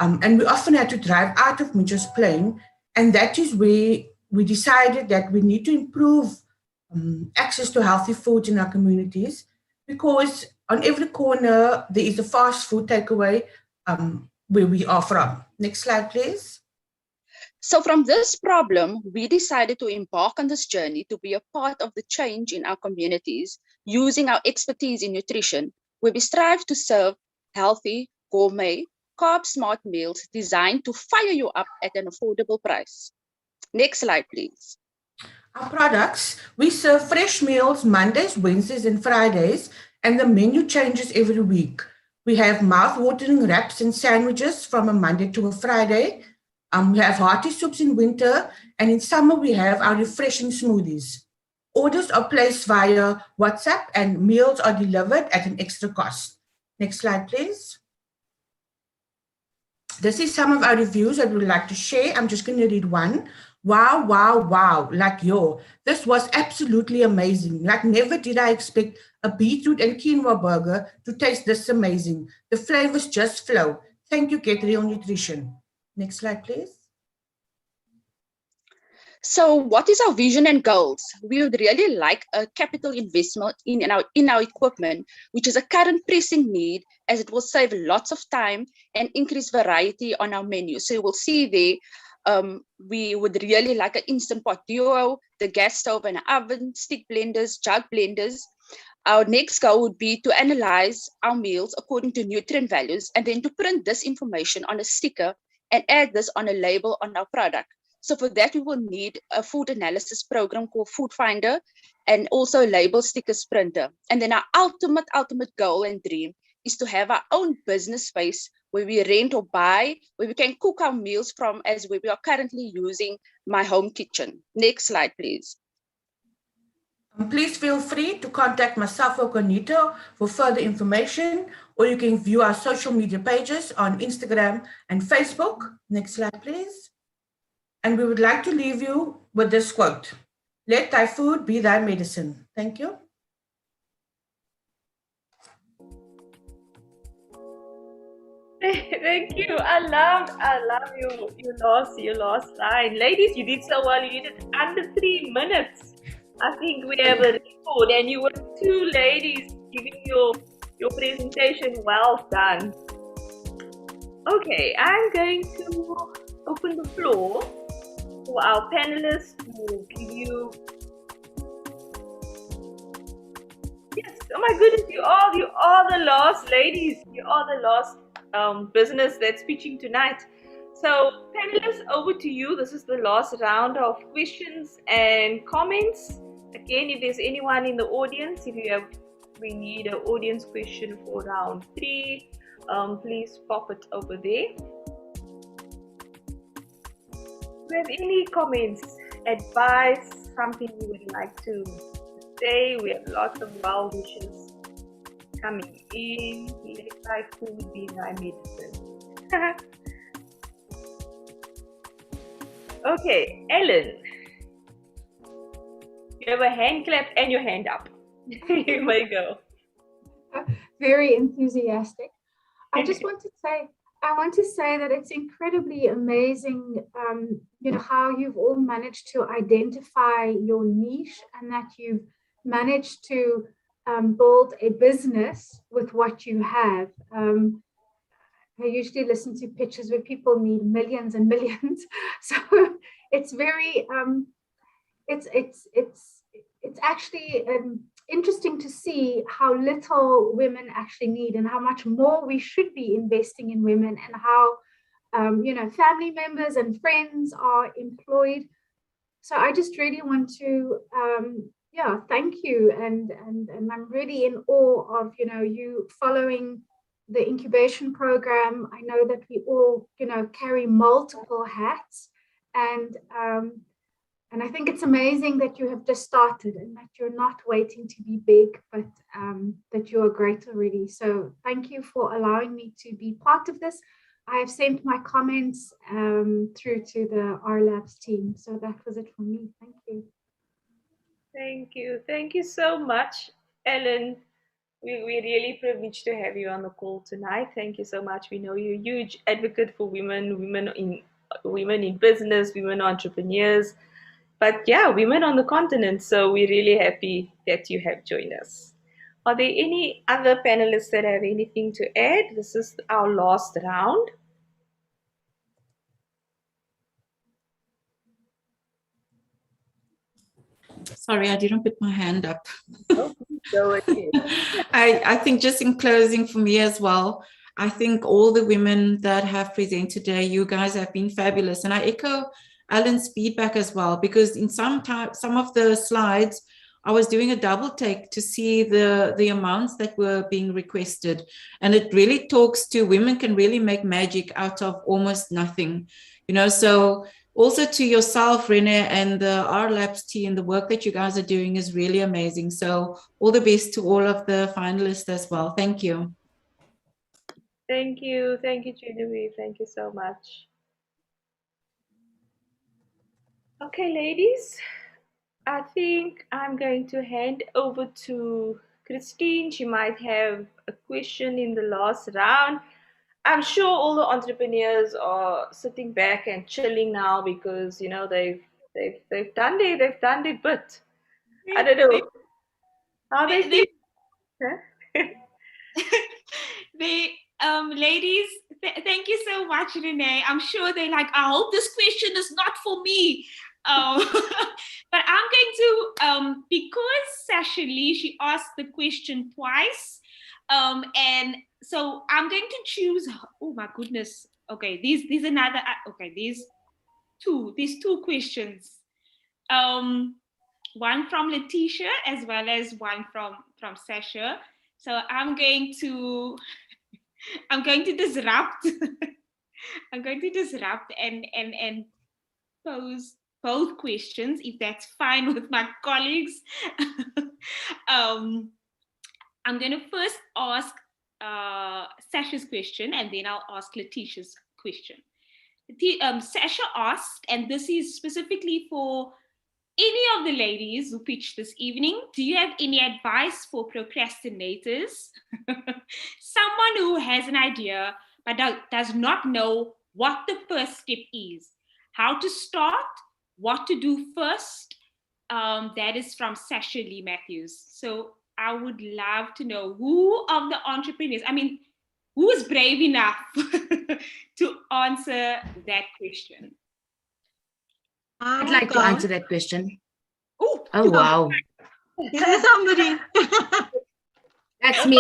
And we often had to drive out of Mitchell's Plain, and that is where we decided that we need to improve access to healthy foods in our communities, because on every corner there is a fast food takeaway where we are from. Next slide, please. So from this problem, we decided to embark on this journey to be a part of the change in our communities using our expertise in nutrition, where we strive to serve healthy, gourmet, carb-smart meals designed to fire you up at an affordable price. Next slide, please. Our products, we serve fresh meals Mondays, Wednesdays, and Fridays, and the menu changes every week. We have mouth-watering wraps and sandwiches from a Monday to a Friday. We have hearty soups in winter, and in summer we have our refreshing smoothies. Orders are placed via WhatsApp, and meals are delivered at an extra cost. Next slide, please. This is some of our reviews that we would like to share. I'm just going to read one. Wow, wow, wow. Like, this was absolutely amazing. Like, never did I expect a beetroot and quinoa burger to taste this amazing. The flavors just flow. Thank you, Get Real Nutrition. Next slide, please. So what is our vision and goals? We would really like a capital investment in our equipment, which is a current pressing need, as it will save lots of time and increase variety on our menu. So you will see there, we would really like an Instant Pot Duo, the gas stove and oven, stick blenders, jug blenders. Our next goal would be to analyze our meals according to nutrient values, and then to print this information on a sticker and add this on a label on our product. So for that, we will need a food analysis program called Food Finder, and also a label stickers printer. And then our ultimate goal and dream is to have our own business space where we rent or buy, where we can cook our meals from, as we are currently using my home kitchen. Next slide, please. Please feel free to contact myself or Conito for further information, or you can view our social media pages on Instagram and Facebook. Next slide, please. And we would like to leave you with this quote: "Let thy food be thy medicine." Thank you. Thank you. I love your last line. Ladies, you did so well. You did it under 3 minutes. I think we have a record, and you were 2 ladies giving your presentation. Well done. Okay, I'm going to open the floor for our panelists to give you. Yes, oh my goodness, you are the last ladies. You are the last business that's pitching tonight. So panelists, over to you. This is the last round of questions and comments. Again, if there's anyone in the audience, we need an audience question for round 3. Please pop it over there. Do you have any comments, advice, something you would like to say? We have lots of well wishes coming in. Let thy food be thy medicine. Okay, Ellen. You have a hand clap and your hand up. You may go. Very enthusiastic. I want to say that it's incredibly amazing, how you've all managed to identify your niche and that you've managed to build a business with what you have. I usually listen to pitches where people need millions and millions, so it's very it's actually interesting to see how little women actually need and how much more we should be investing in women, and how family members and friends are employed. So I just really want to thank you, and I'm really in awe of you following the incubation program. I know that we all carry multiple hats, and I think it's amazing that you have just started and that you're not waiting to be big, but that you are great already. So thank you for allowing me to be part of this. I have sent my comments through to the R Labs team. So that was it for me. Thank you. Thank you. Thank you so much, Ellen. We're really privileged to have you on the call tonight. Thank you so much. We know you're a huge advocate for women in business, women entrepreneurs, but yeah, women on the continent. So we're really happy that you have joined us. Are there any other panelists that have anything to add? This is our last round. Sorry, I didn't put my hand up. Oh, go ahead. I think just in closing for me as well, I think all the women that have presented today, you guys have been fabulous. And I echo Alan's feedback as well, because in some of the slides, I was doing a double take to see the amounts that were being requested. And it really talks to women can really make magic out of almost nothing, so also to yourself, Renee, and the R Labs team, the work that you guys are doing is really amazing. So all the best to all of the finalists as well. Thank you. Thank you. Thank you, Genevieve. Thank you so much. Okay, ladies, I think I'm going to hand over to Christine. She might have a question in the last round. I'm sure all the entrepreneurs are sitting back and chilling now because they've done their bit. I don't know how they feel. Ladies, thank you so much, Renee. I'm sure they're like, I hope this question is not for me. But I'm going to, because Sasha Lee, she asked the question twice. And so I'm going to choose, oh my goodness. Okay, these another, okay, these two questions. One from Letitia as well as one from Sasha. So I'm going to disrupt. I'm going to disrupt and pose both questions, if that's fine with my colleagues. I'm going to first ask Sasha's question, and then I'll ask Letitia's question. Sasha asked, and this is specifically for any of the ladies who pitched this evening, do you have any advice for procrastinators? Someone who has an idea but does not know what the first step is, how to start, what to do first. That is from Sasha Lee Matthews. So I would love to know who of the entrepreneurs, who is brave enough to answer that question? I'd like to answer that question. Oh, wow. Is there somebody? That's me.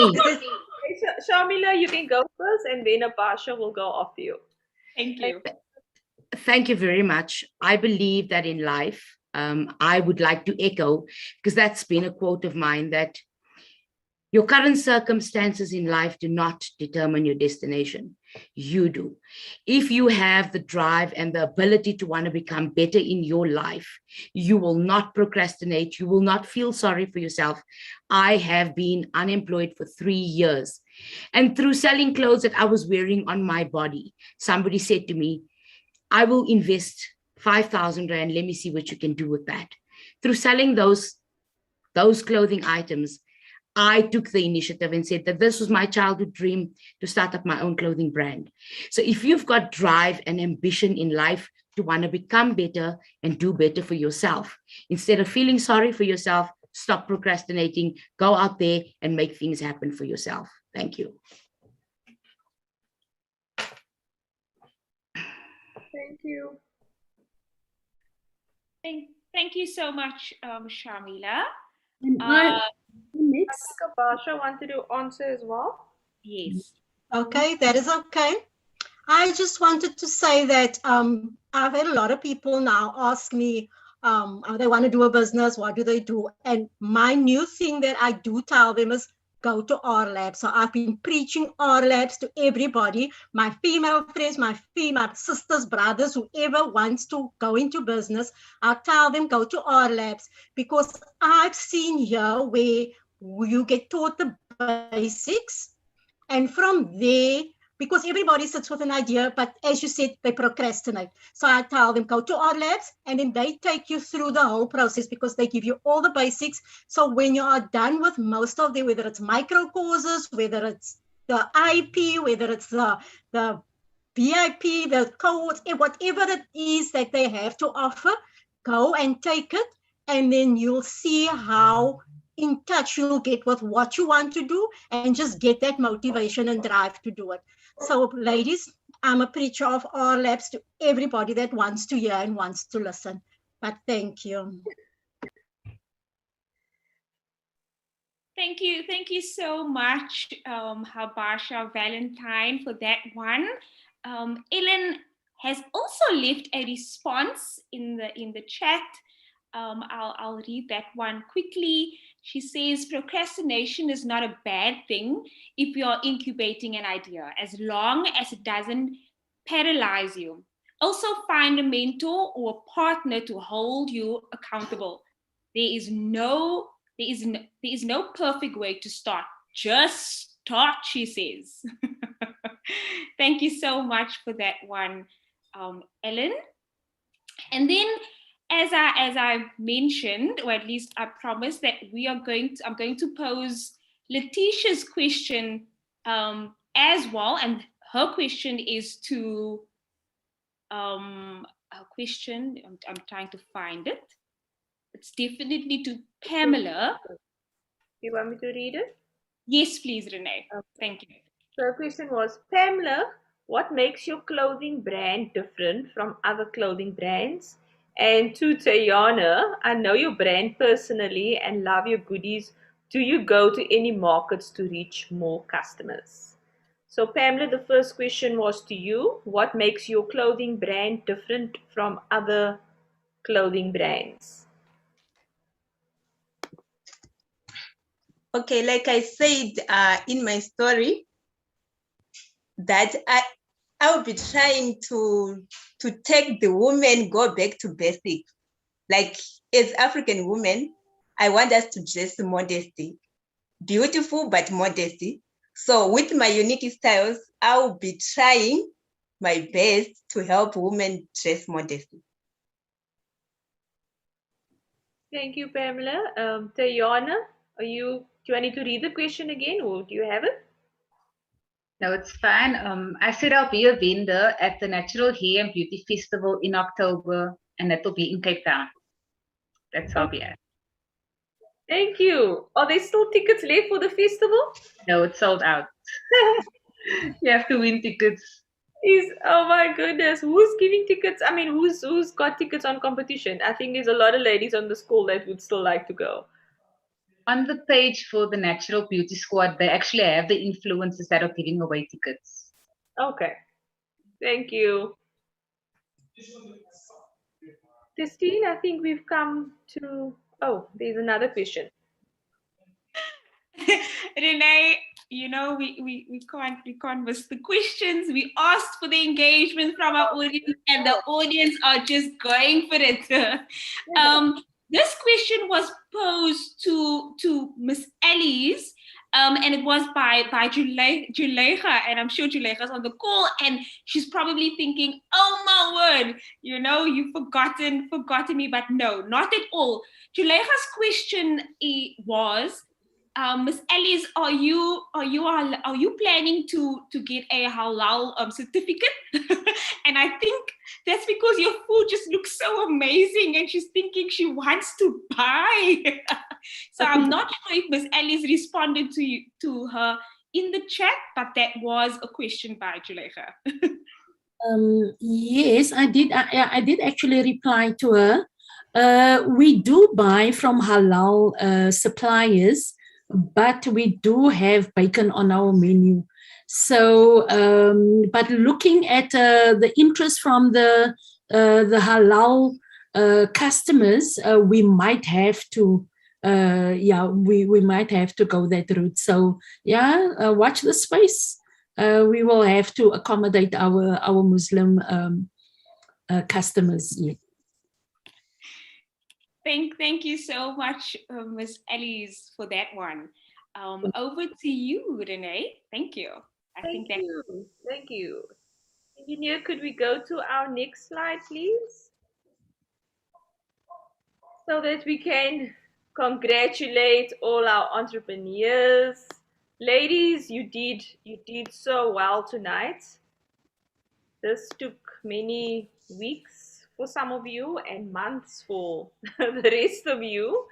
Sharmila, you can go first, and then Abasha will go after you. Thank you. Thank you very much. I believe that in life, I would like to echo, because that's been a quote of mine, that your current circumstances in life do not determine your destination. You do. If you have the drive and the ability to want to become better in your life, you will not procrastinate. You will not feel sorry for yourself. I have been unemployed for 3 years. And through selling clothes that I was wearing on my body, somebody said to me, I will invest 5,000 Rand. Let me see what you can do with that. Through selling those clothing items, I took the initiative and said that this was my childhood dream, to start up my own clothing brand. So if you've got drive and ambition in life to want to become better and do better for yourself, instead of feeling sorry for yourself, stop procrastinating, go out there and make things happen for yourself. Thank you. Thank you. Thank you so much, Sharmila. Next. Abasha wanted to answer as well. Yes. Okay, that is okay. I just wanted to say that I've had a lot of people now ask me, they want to do a business, what do they do? And my new thing that I do tell them is go to R Labs. So I've been preaching R Labs to everybody, my female friends, my sisters, brothers, whoever wants to go into business, I tell them go to R Labs, because I've seen here where you get taught the basics, and from there, because everybody sits with an idea, but as you said, they procrastinate. So I tell them, go to our labs, and then they take you through the whole process, because they give you all the basics. So when you are done with most of them, whether it's micro courses, whether it's the IP, whether it's the VIP, the codes, whatever it is that they have to offer, go and take it, and then you'll see how in touch you'll get with what you want to do, and just get that motivation and drive to do it. So ladies, I'm a preacher of R Labs to everybody that wants to hear and wants to listen. But thank you. Thank you so much, Habasha Valentine, for that one. Ellen has also left a response in the chat. I'll read that one quickly. She says, procrastination is not a bad thing if you're incubating an idea, as long as it doesn't paralyze you. Also find a mentor or a partner to hold you accountable. There is no perfect way to start. Just start, she says. Thank you so much for that one, Ellen. And then, as I mentioned, or at least I promised, that I'm going to pose Letitia's question as well, and her question is to her question. I'm trying to find it. It's definitely to Pamela. You want me to read it? Yes, please, Renee. Okay. Thank you. So the question was, Pamela, what makes your clothing brand different from other clothing brands? And to Tayana, I know your brand personally and love your goodies. Do you go to any markets to reach more customers? So Pamela, the first question was to you. What makes your clothing brand different from other clothing brands? Okay, like I said in my story, that I'll be trying to take the women go back to basic. Like as African women, I want us to dress modesty, beautiful but modesty. So with my unique styles, I'll be trying my best to help women dress modesty. Thank you, Pamela. Tayana, do you need to read the question again, or do you have it? No, it's fine. I said I'll be a vendor at the Natural Hair and Beauty Festival in October, and that will be in Cape Town. That's how I'll be at. Thank you. Are there still tickets left for the festival? No, it's sold out. You have to win tickets. Oh my goodness, who's giving tickets? I mean, who's got tickets on competition? I think there's a lot of ladies on the call that would still like to go. On the page for the Natural Beauty Squad, they actually have the influencers that are giving away tickets. Okay, thank you. Christine, I think we've come to, oh, there's another question. Renee, you know, we can't miss the questions. We asked for the engagement from our audience, and the audience are just going for it. This question was posed to Miss Alice, and it was by Juleika, and I'm sure Juleika's on the call, and she's probably thinking, "Oh my word, you know, you've forgotten me," but no, not at all. Juleika's question was, Miss Alice, are you planning to get a halal certificate? And I think that's because your food just looks so amazing, and she's thinking she wants to buy. So I'm not sure if Miss Alice responded to her in the chat, but that was a question by Juleika. Yes, I did. I did actually reply to her. We do buy from halal suppliers, but we do have bacon on our menu. So, but looking at the interest from the halal customers, we might have to, we might have to go that route. So, watch the space. We will have to accommodate our Muslim customers. Yeah. Thank you so much, Ms. Alice, for that one. Over to you, Renee. Thank you. Thank you. Engineer, could we go to our next slide, please? So that we can congratulate all our entrepreneurs. Ladies, you did so well tonight. This took many weeks for some of you and months for the rest of you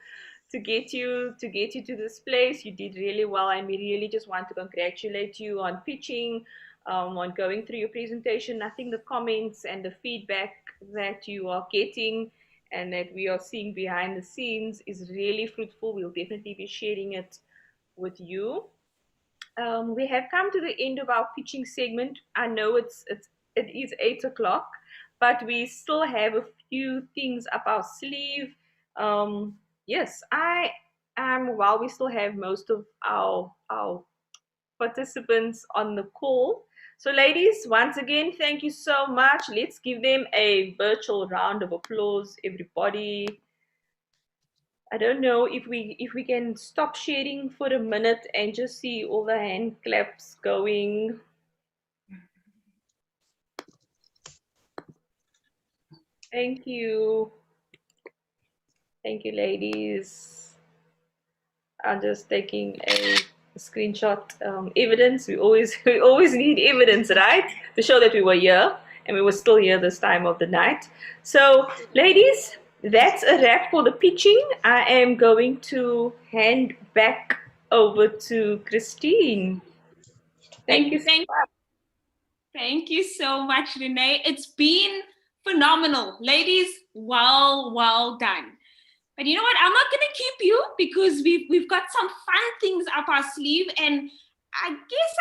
to get you to this place. You did really well, and we really just want to congratulate you on pitching, on going through your presentation. I think the comments and the feedback that you are getting and that we are seeing behind the scenes is really fruitful. We'll definitely be sharing it with you. We have come to the end of our pitching segment. I know it is 8 o'clock, but we still have a few things up our sleeve. Yes, while we still have most of our participants on the call. So ladies, once again, thank you so much. Let's give them a virtual round of applause, everybody. I don't know if we can stop sharing for a minute and just see all the hand claps going. Thank you. Thank you, ladies. I'm just taking a screenshot. Evidence. We always need evidence, right? To show that we were here and we were still here this time of the night. So, ladies, that's a wrap for the pitching. I am going to hand back over to Christine. Thank you so much. Thank you so much, Renee. It's been phenomenal. Ladies, well done. But you know what? I'm not going to keep you because we've got some fun things up our sleeve, and I guess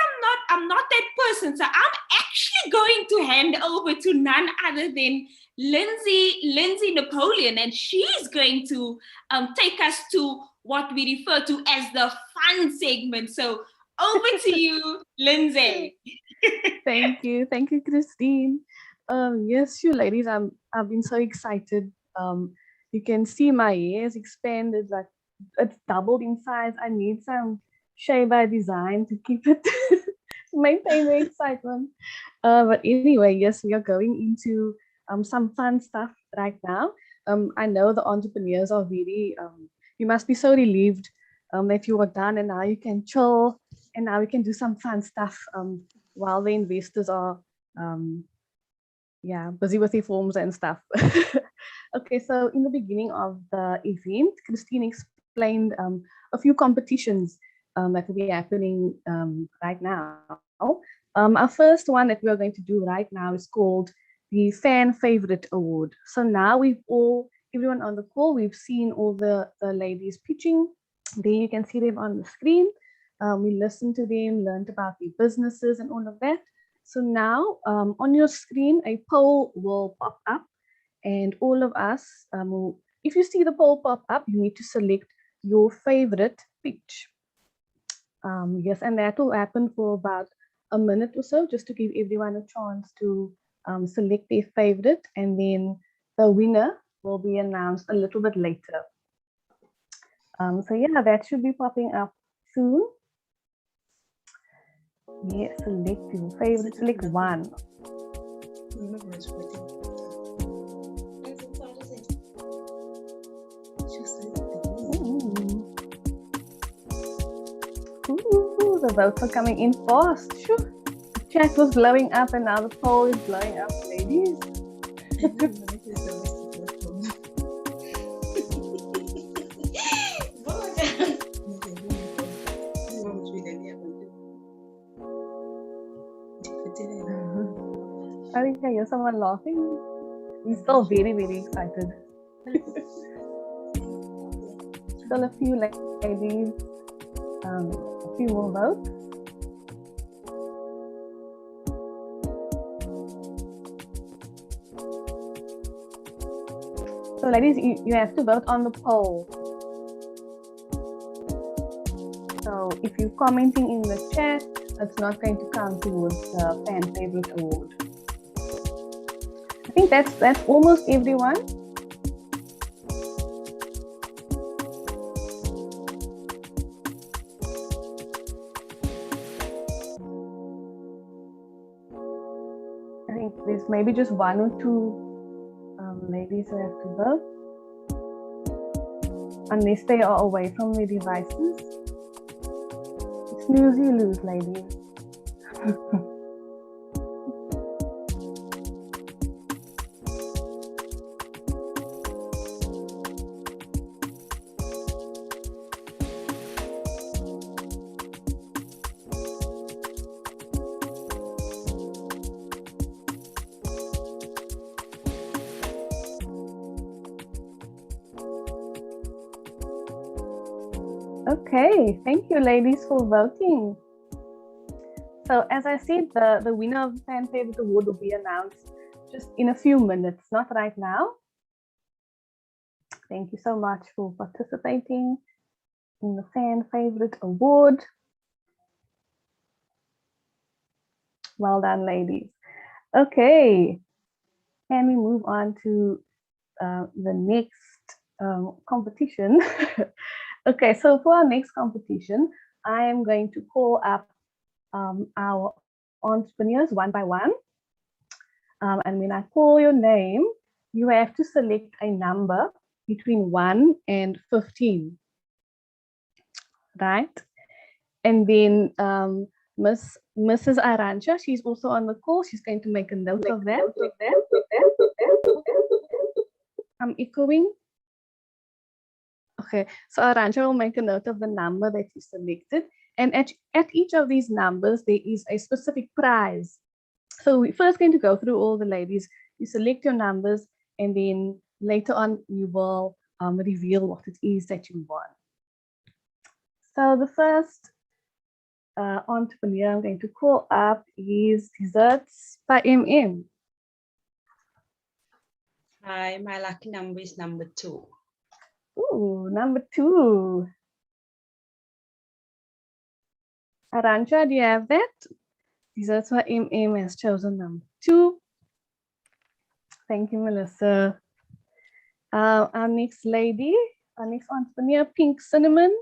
I'm not that person. So I'm actually going to hand over to none other than Lindsay Napoleon, and she's going to take us to what we refer to as the fun segment. So Over to you, Lindsay. Thank you, Christine. Yes, you ladies, I've been so excited. You can see my hair is expanded, like it's doubled in size. I need some shaver design to keep it to maintain the excitement. But anyway, yes, we are going into some fun stuff right now. I know the entrepreneurs are really, you must be so relieved that you are done and now you can chill and now we can do some fun stuff while the investors are busy with their forms and stuff. Okay, so in the beginning of the event, Christine explained a few competitions that will be happening right now. Our first one that we are going to do right now is called the Fan Favorite Award. So now everyone on the call, we've seen all the ladies pitching. There you can see them on the screen. We listened to them, learned about their businesses and all of that. So now on your screen, a poll will pop up and all of us, if you see the poll pop up, you need to select your favorite pitch. Yes, and that will happen for about a minute or so, just to give everyone a chance to select their favorite, and then the winner will be announced a little bit later. So yeah, that should be popping up soon. Yes, select your favorite, select one. Ooh, the votes are coming in fast. Sure. The chat was blowing up and now the poll is blowing up, ladies. I think I hear someone laughing. We're still very, very excited. Still a few ladies, a few more votes. So ladies, you have to vote on the poll. So if you're commenting in the chat, it's not going to count towards the Fan Favorite Award. I think that's almost everyone. I think there's maybe just one or two ladies who have to vote, unless they are away from their devices. Snooze, you lose, ladies. Okay, thank you ladies for voting. So as I said, the winner of the Fan Favorite Award will be announced just in a few minutes, not right now. Thank you so much for participating in the Fan Favorite Award. Well done, ladies. Okay, can we move on to the next competition? Okay, so for our next competition, I am going to call up our entrepreneurs one by one. And when I call your name, you have to select a number between 1 and 15, right? And then Mrs. Arantxa, she's also on the call. She's going to make a note of that. I'm echoing. Okay, so Arantxa will make a note of the number that you selected. And at each of these numbers, there is a specific prize. So we're first going to go through all the ladies. You select your numbers, and then later on, you will reveal what it is that you want. So the first entrepreneur I'm going to call up is Desserts by MM. Hi, my lucky number is number 2. Ooh, number 2. Arancha, do you have that? Desserts for MM has chosen number 2. Thank you, Melissa. Our next lady, our next entrepreneur, Pink Cinnamon.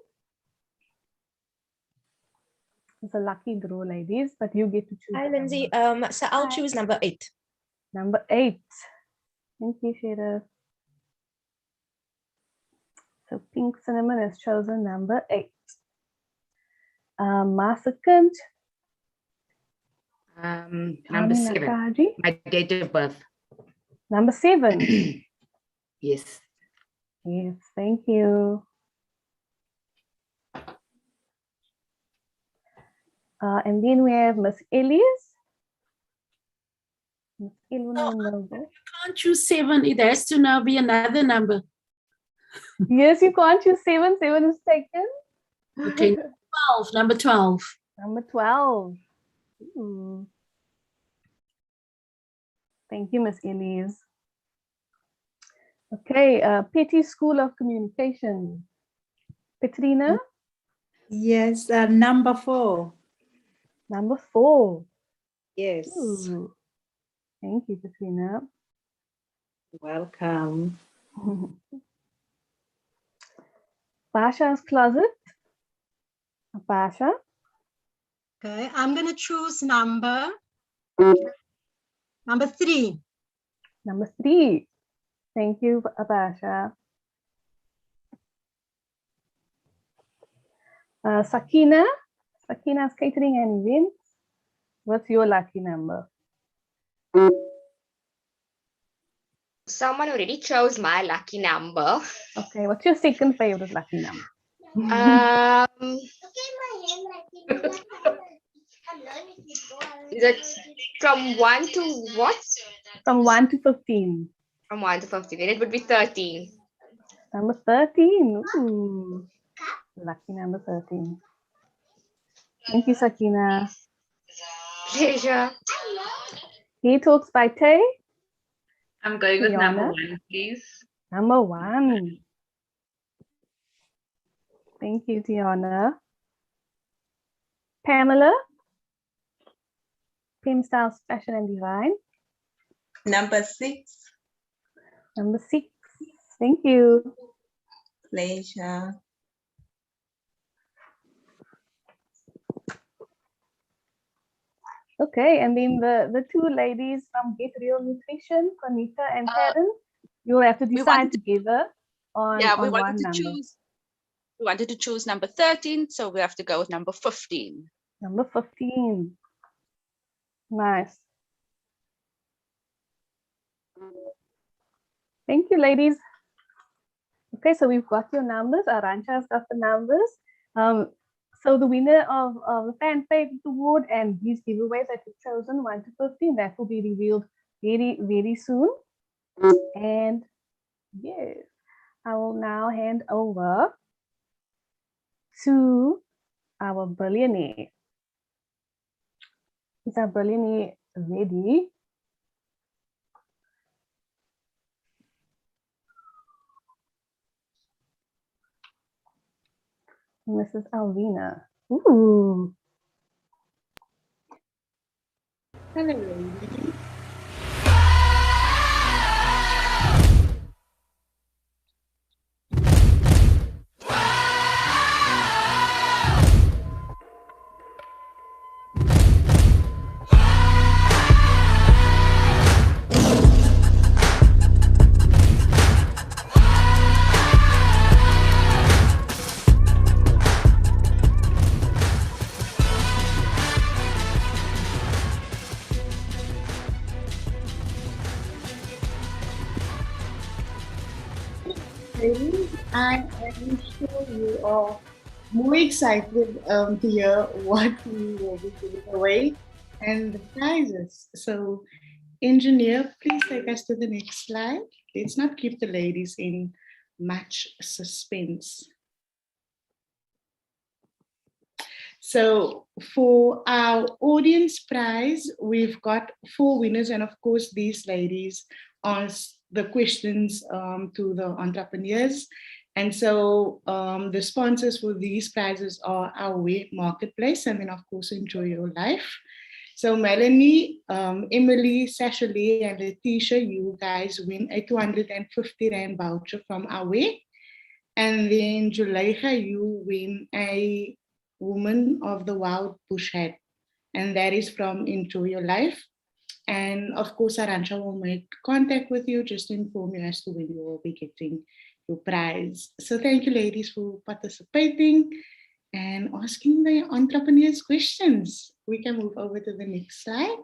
It's a lucky draw, ladies, but you get to choose. Hi, Lindsay. So I'll choose number 8. Number 8. Thank you, Sheriff. So Pink Cinnamon has chosen number 8. My second. Number 7. Nakaji. My date of birth. Number 7. Yes. Yes, thank you. And then we have Miss Elise. Miss Elena. Can't choose 7. It has to now be another number. Yes, you can't choose 7. 7 is taken. Okay, 12. Number 12. Number 12. Ooh. Thank you, Miss Elise. Okay, Petty School of Communication. Petrina? Yes, number 4. Number 4. Yes. Ooh. Thank you, Petrina. Welcome. Pasha's Closet. Pasha? Okay, I'm going to choose number 3. Number 3. Thank you, Pasha. Sakina. Sakina's Catering and Events. What's your lucky number? Someone already chose my lucky number. Okay, what's your second favorite lucky number? Is it from 1 to what? From 1 to 15. From 1 to 15. Then it would be 13. Number 13. Ooh. Lucky number 13. Thank you, Sakina. Pleasure. He Talks by Tay. I'm going with number Tiana. 1, please. Number 1. Thank you, Tiana. Pamela. Pim Styles Fashion and Design. Number 6. Number 6. Thank you. Pleasure. Okay, and then the 2 ladies from Get Real Nutrition, Conita and Karen, you'll have to decide together on, yeah, on we one wanted to number. choose. We wanted to choose number 13, so we have to go with number 15. Number 15. Nice. Thank you, ladies. Okay, so we've got your numbers. Arancha's got the numbers. So the winner of the Fan Favorite Award and these giveaways that you've chosen, 1 to 15, that will be revealed very, very soon. And yes, I will now hand over to our billionaire. Is our billionaire ready? Mrs. Alvina. Ooh. Hello, ladies. Ladies, I am sure you are more excited to hear what we will be giving away and the prizes. So, engineer, please take us to the next slide. Let's not keep the ladies in much suspense. So for our audience prize, we've got 4 winners, and of course these ladies asked the questions to the entrepreneurs, And so the sponsors for these prizes are our Way Marketplace, and then of course Enjoy Your Life. So Melanie, Emily, Sasha Lee, and Letitia, you guys win a 250 Rand voucher from our Way. And then Julaiha, you win a Woman of the Wild Bush hat, and that is from Enjoy Your Life. And of course, Arantxa will make contact with you just to inform you as to when you will be getting your prize. So thank you, ladies, for participating and asking the entrepreneurs questions. We can move over to the next slide.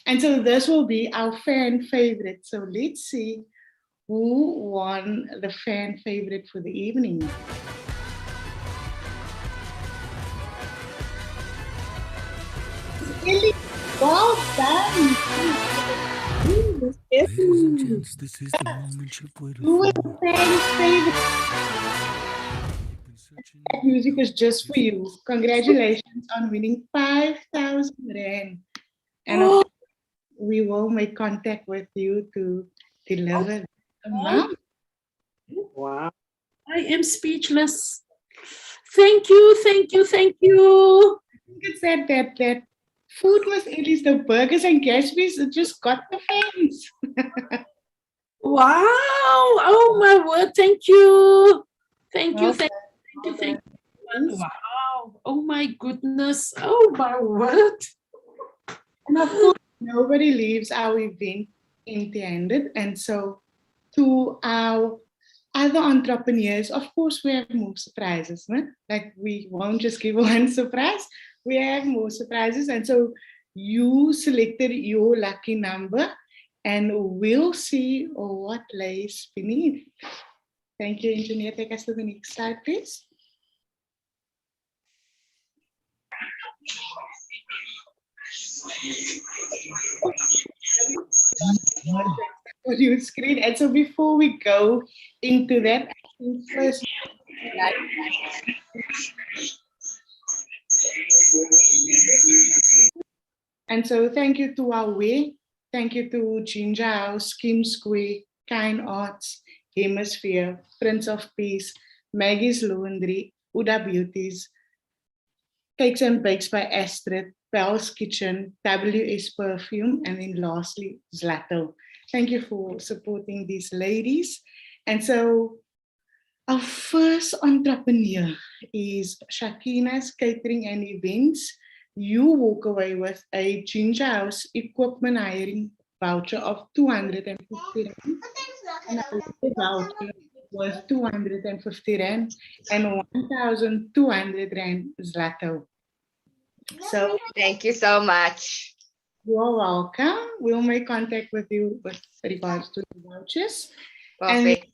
And so this will be our fan favorite. So let's see who won the fan favorite for the evening. Ellie, well done. Ladies and gents, this is the moment you've waited Who is for. the fan favorite? That music is just for you. Congratulations on winning 5,000 Rand. And of course, we will make contact with you to deliver the amount. Wow. I am speechless. Thank you, thank you, thank you. I think it's that food was at least the burgers and Gatsby's, it just got the fans. Wow. Oh my word. Thank you. Thank you. Thank you. Thank you. Wow. Oh my goodness. Oh my word. And of course, nobody leaves our event empty-handed. And so to our other entrepreneurs, of course, we have more surprises. No? Like we won't just give one surprise. We have more surprises. And so you selected your lucky number and we'll see what lays beneath. Thank you, engineer. Take us to the next slide, please. On your screen. And so before we go into that, I think first and so thank you to our Way, thank you to Ginger House, Kim Square, Kind Arts, Hemisphere, Prince of Peace, Maggie's Laundry, Uda Beauties, Cakes and Bakes by Astrid, Bell's Kitchen, WS Perfume, and then lastly, Zlato. Thank you for supporting these ladies. And so our first entrepreneur is Shakina's Catering and Events. You walk away with a Ginger House equipment hiring voucher of 250 Rand and a voucher worth 250 Rand and 1,200 Rand Zlato. So thank you so much. You're welcome. We'll make contact with you with regards to the vouchers. Perfect. And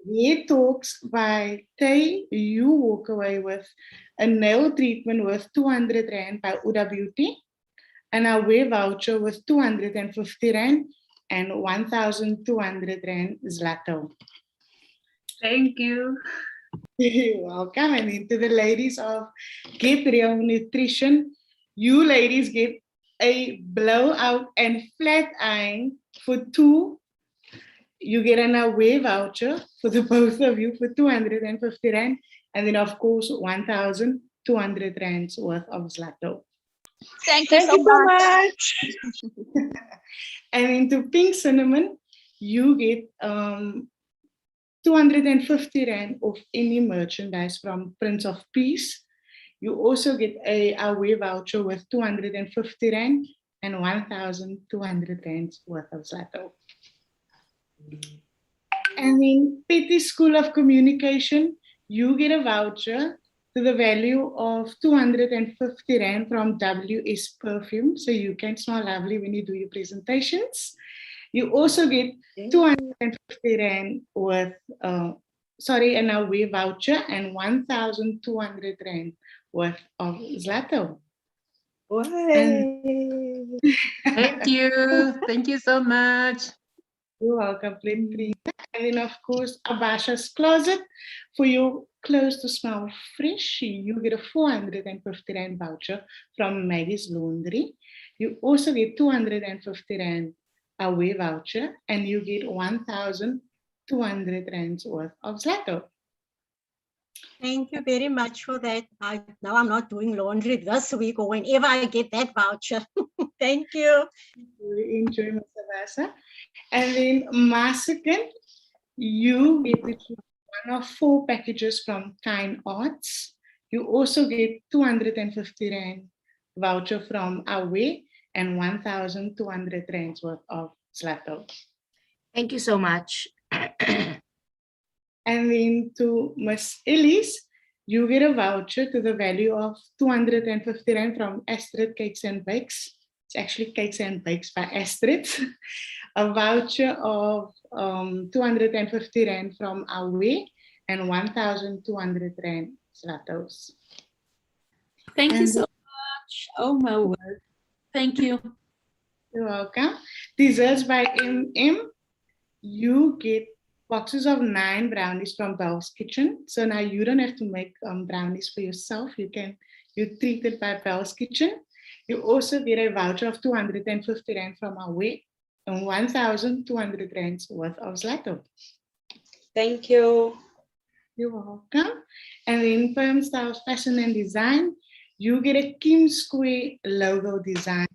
Hair Talks by Tay, you walk away with a nail treatment worth 200 Rand by Uda Beauty, and a Way voucher with 250 Rand and 1,200 Rand Zlato. Thank you. You're welcome. And then to the ladies of Get Real Nutrition, you ladies get a blowout and flat iron for 2. You get an away voucher for the both of you for 250 Rand, and then of course 1,200 Rands worth of Zlato. Thank you so much. And into Pink Cinnamon, you get 250 Rand of any merchandise from Prince of Peace. You also get a away voucher with 250 Rand and 1,200 Rands worth of Zlato. And in Petty School of Communication, you get a voucher to the value of 250 Rand from WS Perfume, so you can smell lovely when you do your presentations. You also get 250 Rand worth, an away voucher and 1,200 Rand worth of Zlato. Thank you so much. You're welcome, Plindrina. And then, of course, Abasha's Closet. For your clothes to smell fresh, you get a 450 Rand voucher from Maggie's Laundry. You also get 250 Rand away voucher, and you get 1,200 Rands worth of Zlato. Thank you very much for that. Now I'm not doing laundry this week or whenever I get that voucher. Thank you. Really enjoy, Mr. Vasa. And then my second, you get to choose one of 4 packages from Kind Arts. You also get 250 Rand voucher from Away and 1,200 Rands worth of Zlato. Thank you so much. And then to Miss Elise, you get a voucher to the value of 250 Rand from Astrid Cakes and Bakes. It's actually Cakes and Bakes by Astrid. A voucher of 250 Rand from Away and 1,200 Rand Zlatos. Thank you so much. Oh my word. Thank you. You're welcome. Desserts by MM. You get boxes of 9 brownies from Belle's Kitchen. So now you don't have to make brownies for yourself. You're treated by Belle's Kitchen. You also get a voucher of 250 Rand from Away and 1,200 Rands worth of Zlato. Thank you. You're welcome. And in Perm Style Fashion and Design, you get a Kim Square logo design,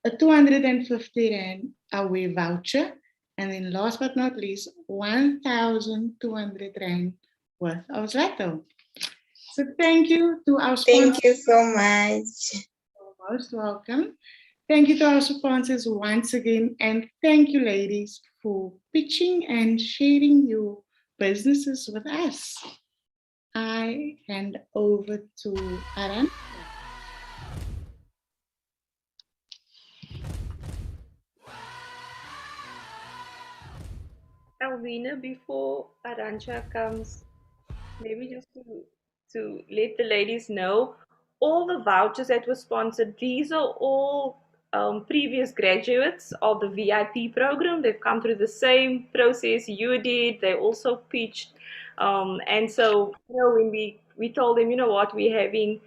a 250 Rand Away voucher, and then last but not least, 1,200 Rand worth of Zlato. So thank you to our sponsors. Thank you so much. You're most welcome. Thank you to our sponsors once again. And thank you, ladies, for pitching and sharing your businesses with us. I hand over to Aran. Alvina, before Arancha comes, maybe just to let the ladies know, all the vouchers that were sponsored, these are all previous graduates of the VIP program. They've come through the same process you did. They also pitched. And so, when we told them, what, we're having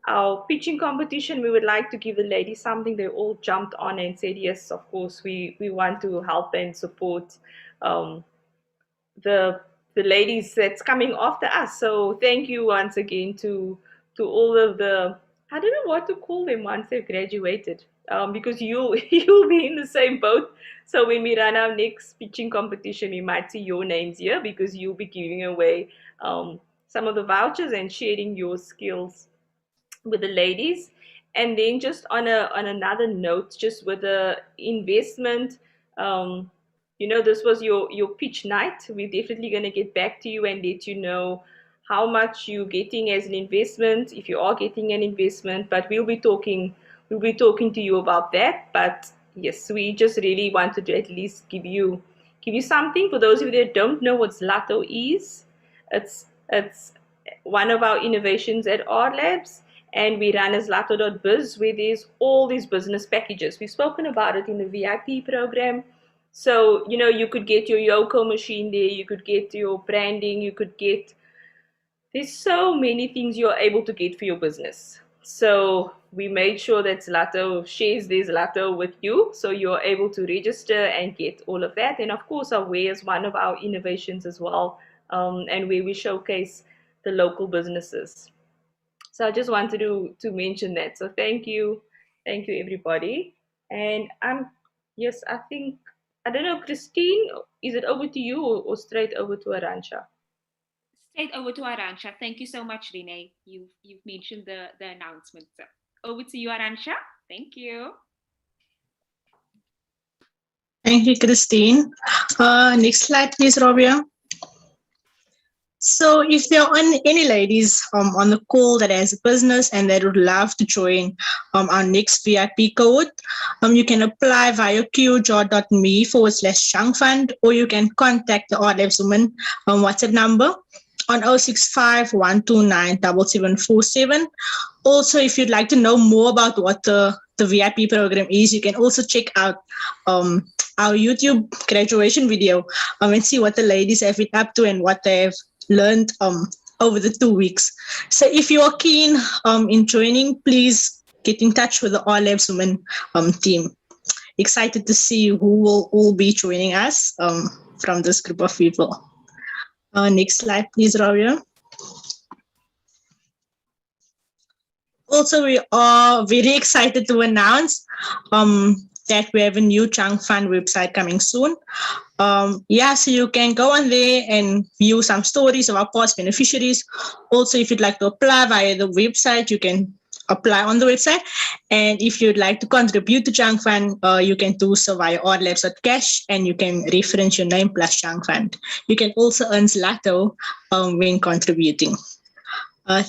our pitching competition, we would like to give the ladies something, they all jumped on and said, yes, of course, we want to help and support the ladies that's coming after us. So thank you once again to all of the, I don't know what to call them once they've graduated, because you'll be in the same boat. So when we run our next pitching competition, we might see your names here because you'll be giving away some of the vouchers and sharing your skills with the ladies. And then just on another note, just with the investment, this was your pitch night. We're definitely going to get back to you and let you know how much you're getting as an investment, if you are getting an investment. But we'll be talking to you about that. But yes, we just really wanted to at least give you something. For those of you that don't know what Zlato is, it's one of our innovations at R Labs. And we run a Zlato.biz, where there's all these business packages. We've spoken about it in the VIP program. So, you could get your Yoko machine there, you could get your branding, there's so many things you're able to get for your business. So we made sure that Zlato shares their Zlato with you, so you're able to register and get all of that. And of course, our way is one of our innovations as well, and where we showcase the local businesses. So I just wanted to mention that. So thank you everybody. And yes, I think, I don't know, Christine, is it over to you or straight over to Arancha? Straight over to Arancha. Thank you so much, Renee. You've mentioned the announcement. So over to you, Arancha. Thank you. Thank you, Christine. Next slide, please, Robia. So if there are any ladies on the call that has a business and that would love to join our next VIP cohort, you can apply via qjar.me/youngfund, or you can contact the R Labs Women WhatsApp number on 065 129 7747. Also, if you'd like to know more about what the VIP program is, you can also check out our YouTube graduation video and see what the ladies have been up to and what they have learned over the 2 weeks. So if you are keen in joining, please get in touch with the R Labs Women team. Excited to see who will all be joining us from this group of people. Next slide, please, Ravia. Also, we are very excited to announce that we have a new Chunk Fund website coming soon. Yeah, so you can go on there and view some stories of our past beneficiaries. Also, if you'd like to apply via the website, you can apply on the website. And if you'd like to contribute to Chunk Fund, you can do so via oddlabs.cash, and you can reference your name plus Chunk Fund. You can also earn Zlato when contributing.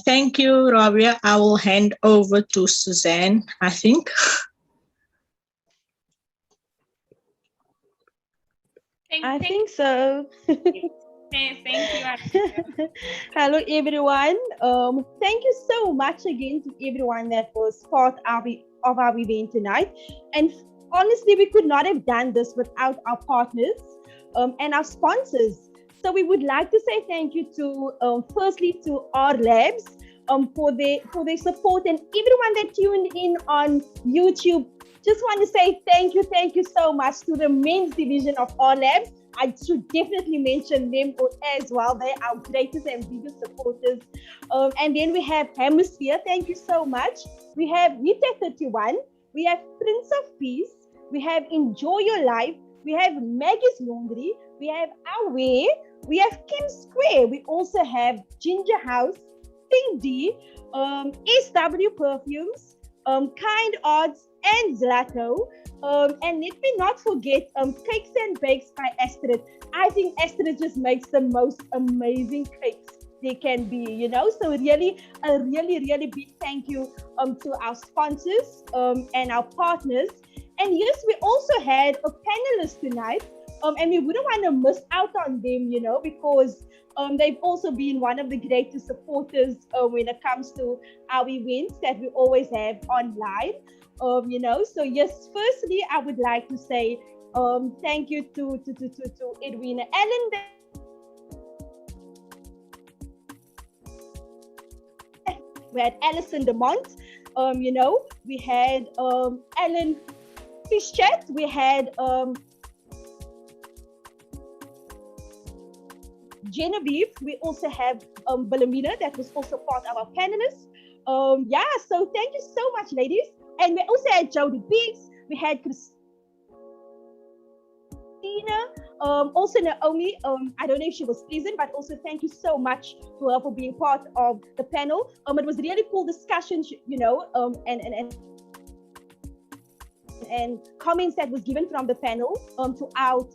Thank you, Rabia. I will hand over to Suzanne, I think. I think so. Thank you. Hello, everyone. Thank you so much again to everyone that was part of our event tonight. And honestly, we could not have done this without our partners and our sponsors. So we would like to say thank you to, firstly, to our labs for their support, and everyone that tuned in on YouTube. Just want to say thank you so much to the men's division of our labs. I should definitely mention them as well. They are our greatest and biggest supporters. And then we have Hemisphere. Thank you so much. We have Vita 31. We have Prince of Peace. We have Enjoy Your Life. We have Maggie's Laundry. We have Away. We have Kim Square. We also have Ginger House, Pink D, SW Perfumes, Kind Odds, and Zlato. And let me not forget Cakes and Bakes by Astrid. I think Astrid just makes the most amazing cakes they can be, you know. So really, a really big thank you to our sponsors and our partners. And yes, we also had a panelist tonight, and we wouldn't want to miss out on them, you know, because they've also been one of the greatest supporters when it comes to our events that we always have online. You know, so yes, firstly, I would like to say thank you to Edwina Allen. We had Alison Demont, you know, we had Alan Fischet, we had Genevieve, we also have Wilhelmina that was also part of our panelists. Yeah, so thank you so much, ladies. And we also had Jody Biggs, we had Christina, also Naomi. I don't know if she was present, but also thank you so much to her for being part of the panel. It was really cool discussions, you know, and comments that was given from the panel to our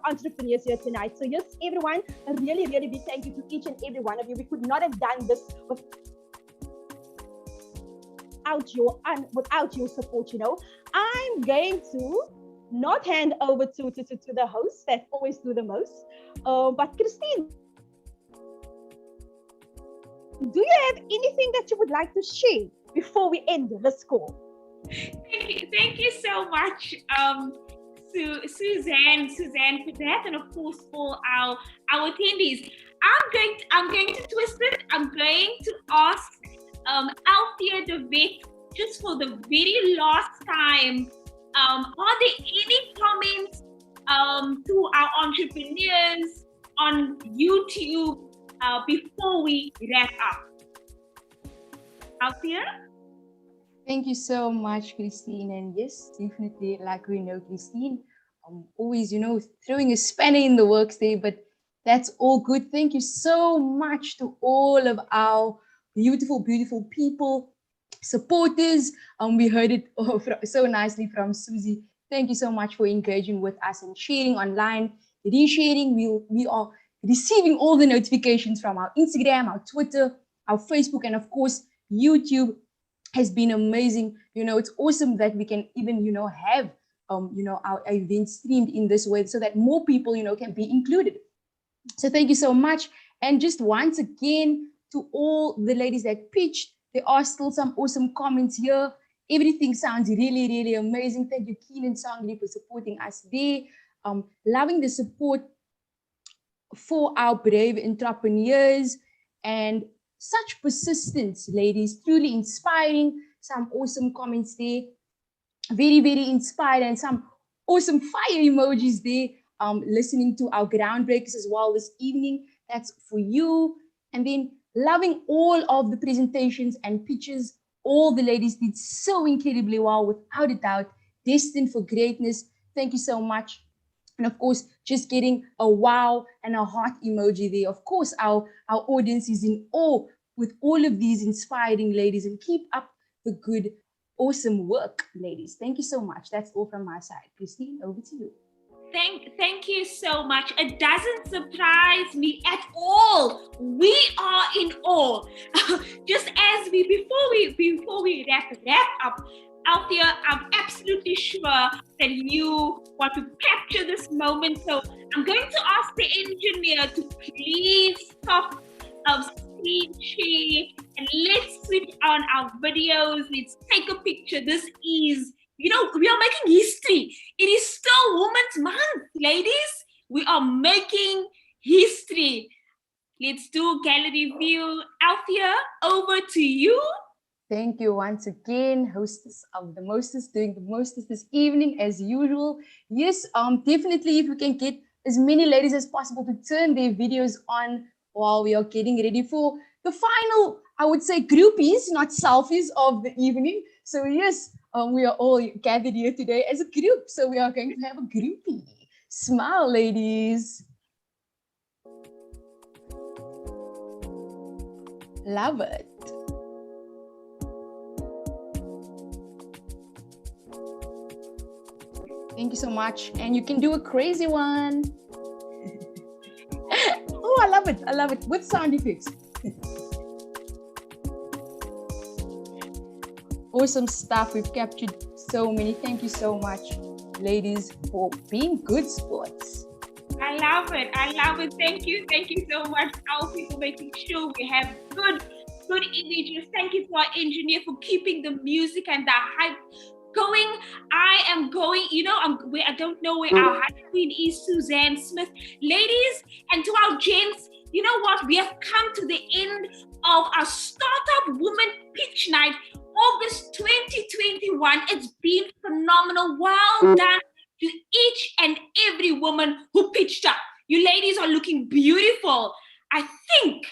entrepreneurs here tonight. So yes, everyone, a really big thank you to each and every one of you. We could not have done this without your support, you know. I'm going to not hand over to the hosts that always do the most, but Christine, do you have anything that you would like to share before we end this call? Thank you so much, Suzanne for that, and of course for our attendees. I'm going to twist it. I'm going to ask Althea de Vet, just for the very last time, are there any comments to our entrepreneurs on YouTube before we wrap up? Althea? Thank you so much, Christine. And yes, definitely, like we know, Christine, always, you know, throwing a spanner in the works there, but that's all good. Thank you so much to all of our beautiful people, supporters. We heard it so nicely from Susie. Thank you so much for engaging with us and sharing online, resharing. We are receiving all the notifications from our Instagram, our Twitter, our Facebook, and of course, YouTube has been amazing. You know, it's awesome that we can even, you know, have, you know, our events streamed in this way so that more people, you know, can be included. So thank you so much. And just once again, to all the ladies that pitched, there are still some awesome comments here. Everything sounds really amazing. Thank you, Keenan Sangli, for supporting us there. Loving the support for our brave entrepreneurs and such persistence, ladies, truly inspiring. Some awesome comments there. Very inspired, and some awesome fire emojis there. Listening to our groundbreakers as well this evening. That's for you. And then loving all of the presentations and pitches all the ladies did so incredibly well, without a doubt, destined for greatness. Thank you so much. And of course, just getting a wow and a heart emoji there. Of course, our audience is in awe with all of these inspiring ladies, and keep up the good, awesome work, ladies. Thank you so much. That's all from my side. Christine, over to you. Thank you so much. It doesn't surprise me at all. We are in awe. Just as before we wrap up, Althea, I'm absolutely sure that you want to capture this moment. So I'm going to ask the engineer to please stop screen share, and let's switch on our videos. Let's take a picture. This is, we are making history. It is still Women's Month, ladies. We are making history. Let's do gallery view. Althea, over to you. Thank you once again, hostess of the Mostess, doing the Mostess this evening as usual. Yes, definitely if we can get as many ladies as possible to turn their videos on while we are getting ready for the final, I would say, groupies, not selfies of the evening. So yes, we are all gathered here today as a group. So we are going to have a groupie. Smile, ladies. Love it. Thank you so much. And you can do a crazy one. Oh, I love it. I love it. With sound effects. Awesome stuff. We've captured so many. Thank you so much, ladies, for being good sports. I love it. I love it. Thank you. Thank you so much, Alfie, for making sure we have good images. Thank you to our engineer for keeping the music and the hype going. I am going, I don't know where our hype queen is, Suzanne Smith. Ladies, and to our gents, you know what? We have come to the end of our Startup Women Pitch Night, August 2021. It's been phenomenal. Well done to each and every woman who pitched up. You ladies are looking beautiful. I think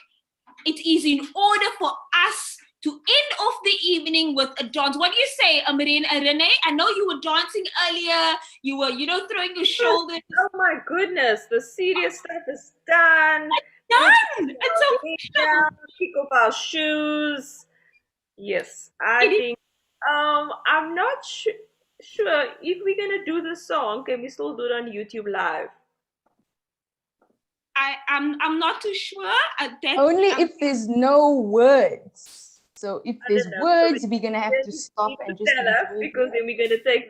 it is in order for us to end off the evening with a dance. What do you say, Renee? I know you were dancing earlier. You were, throwing your shoulders. Oh my goodness, the serious stuff is done. It's so kick off our shoes. Yes, I think. I'm not sure if we're gonna do the song. Can we still do it on YouTube Live? I'm not too sure. Only if there's no words. So if there's words, we're gonna have to stop and just tell us, because then we're gonna take the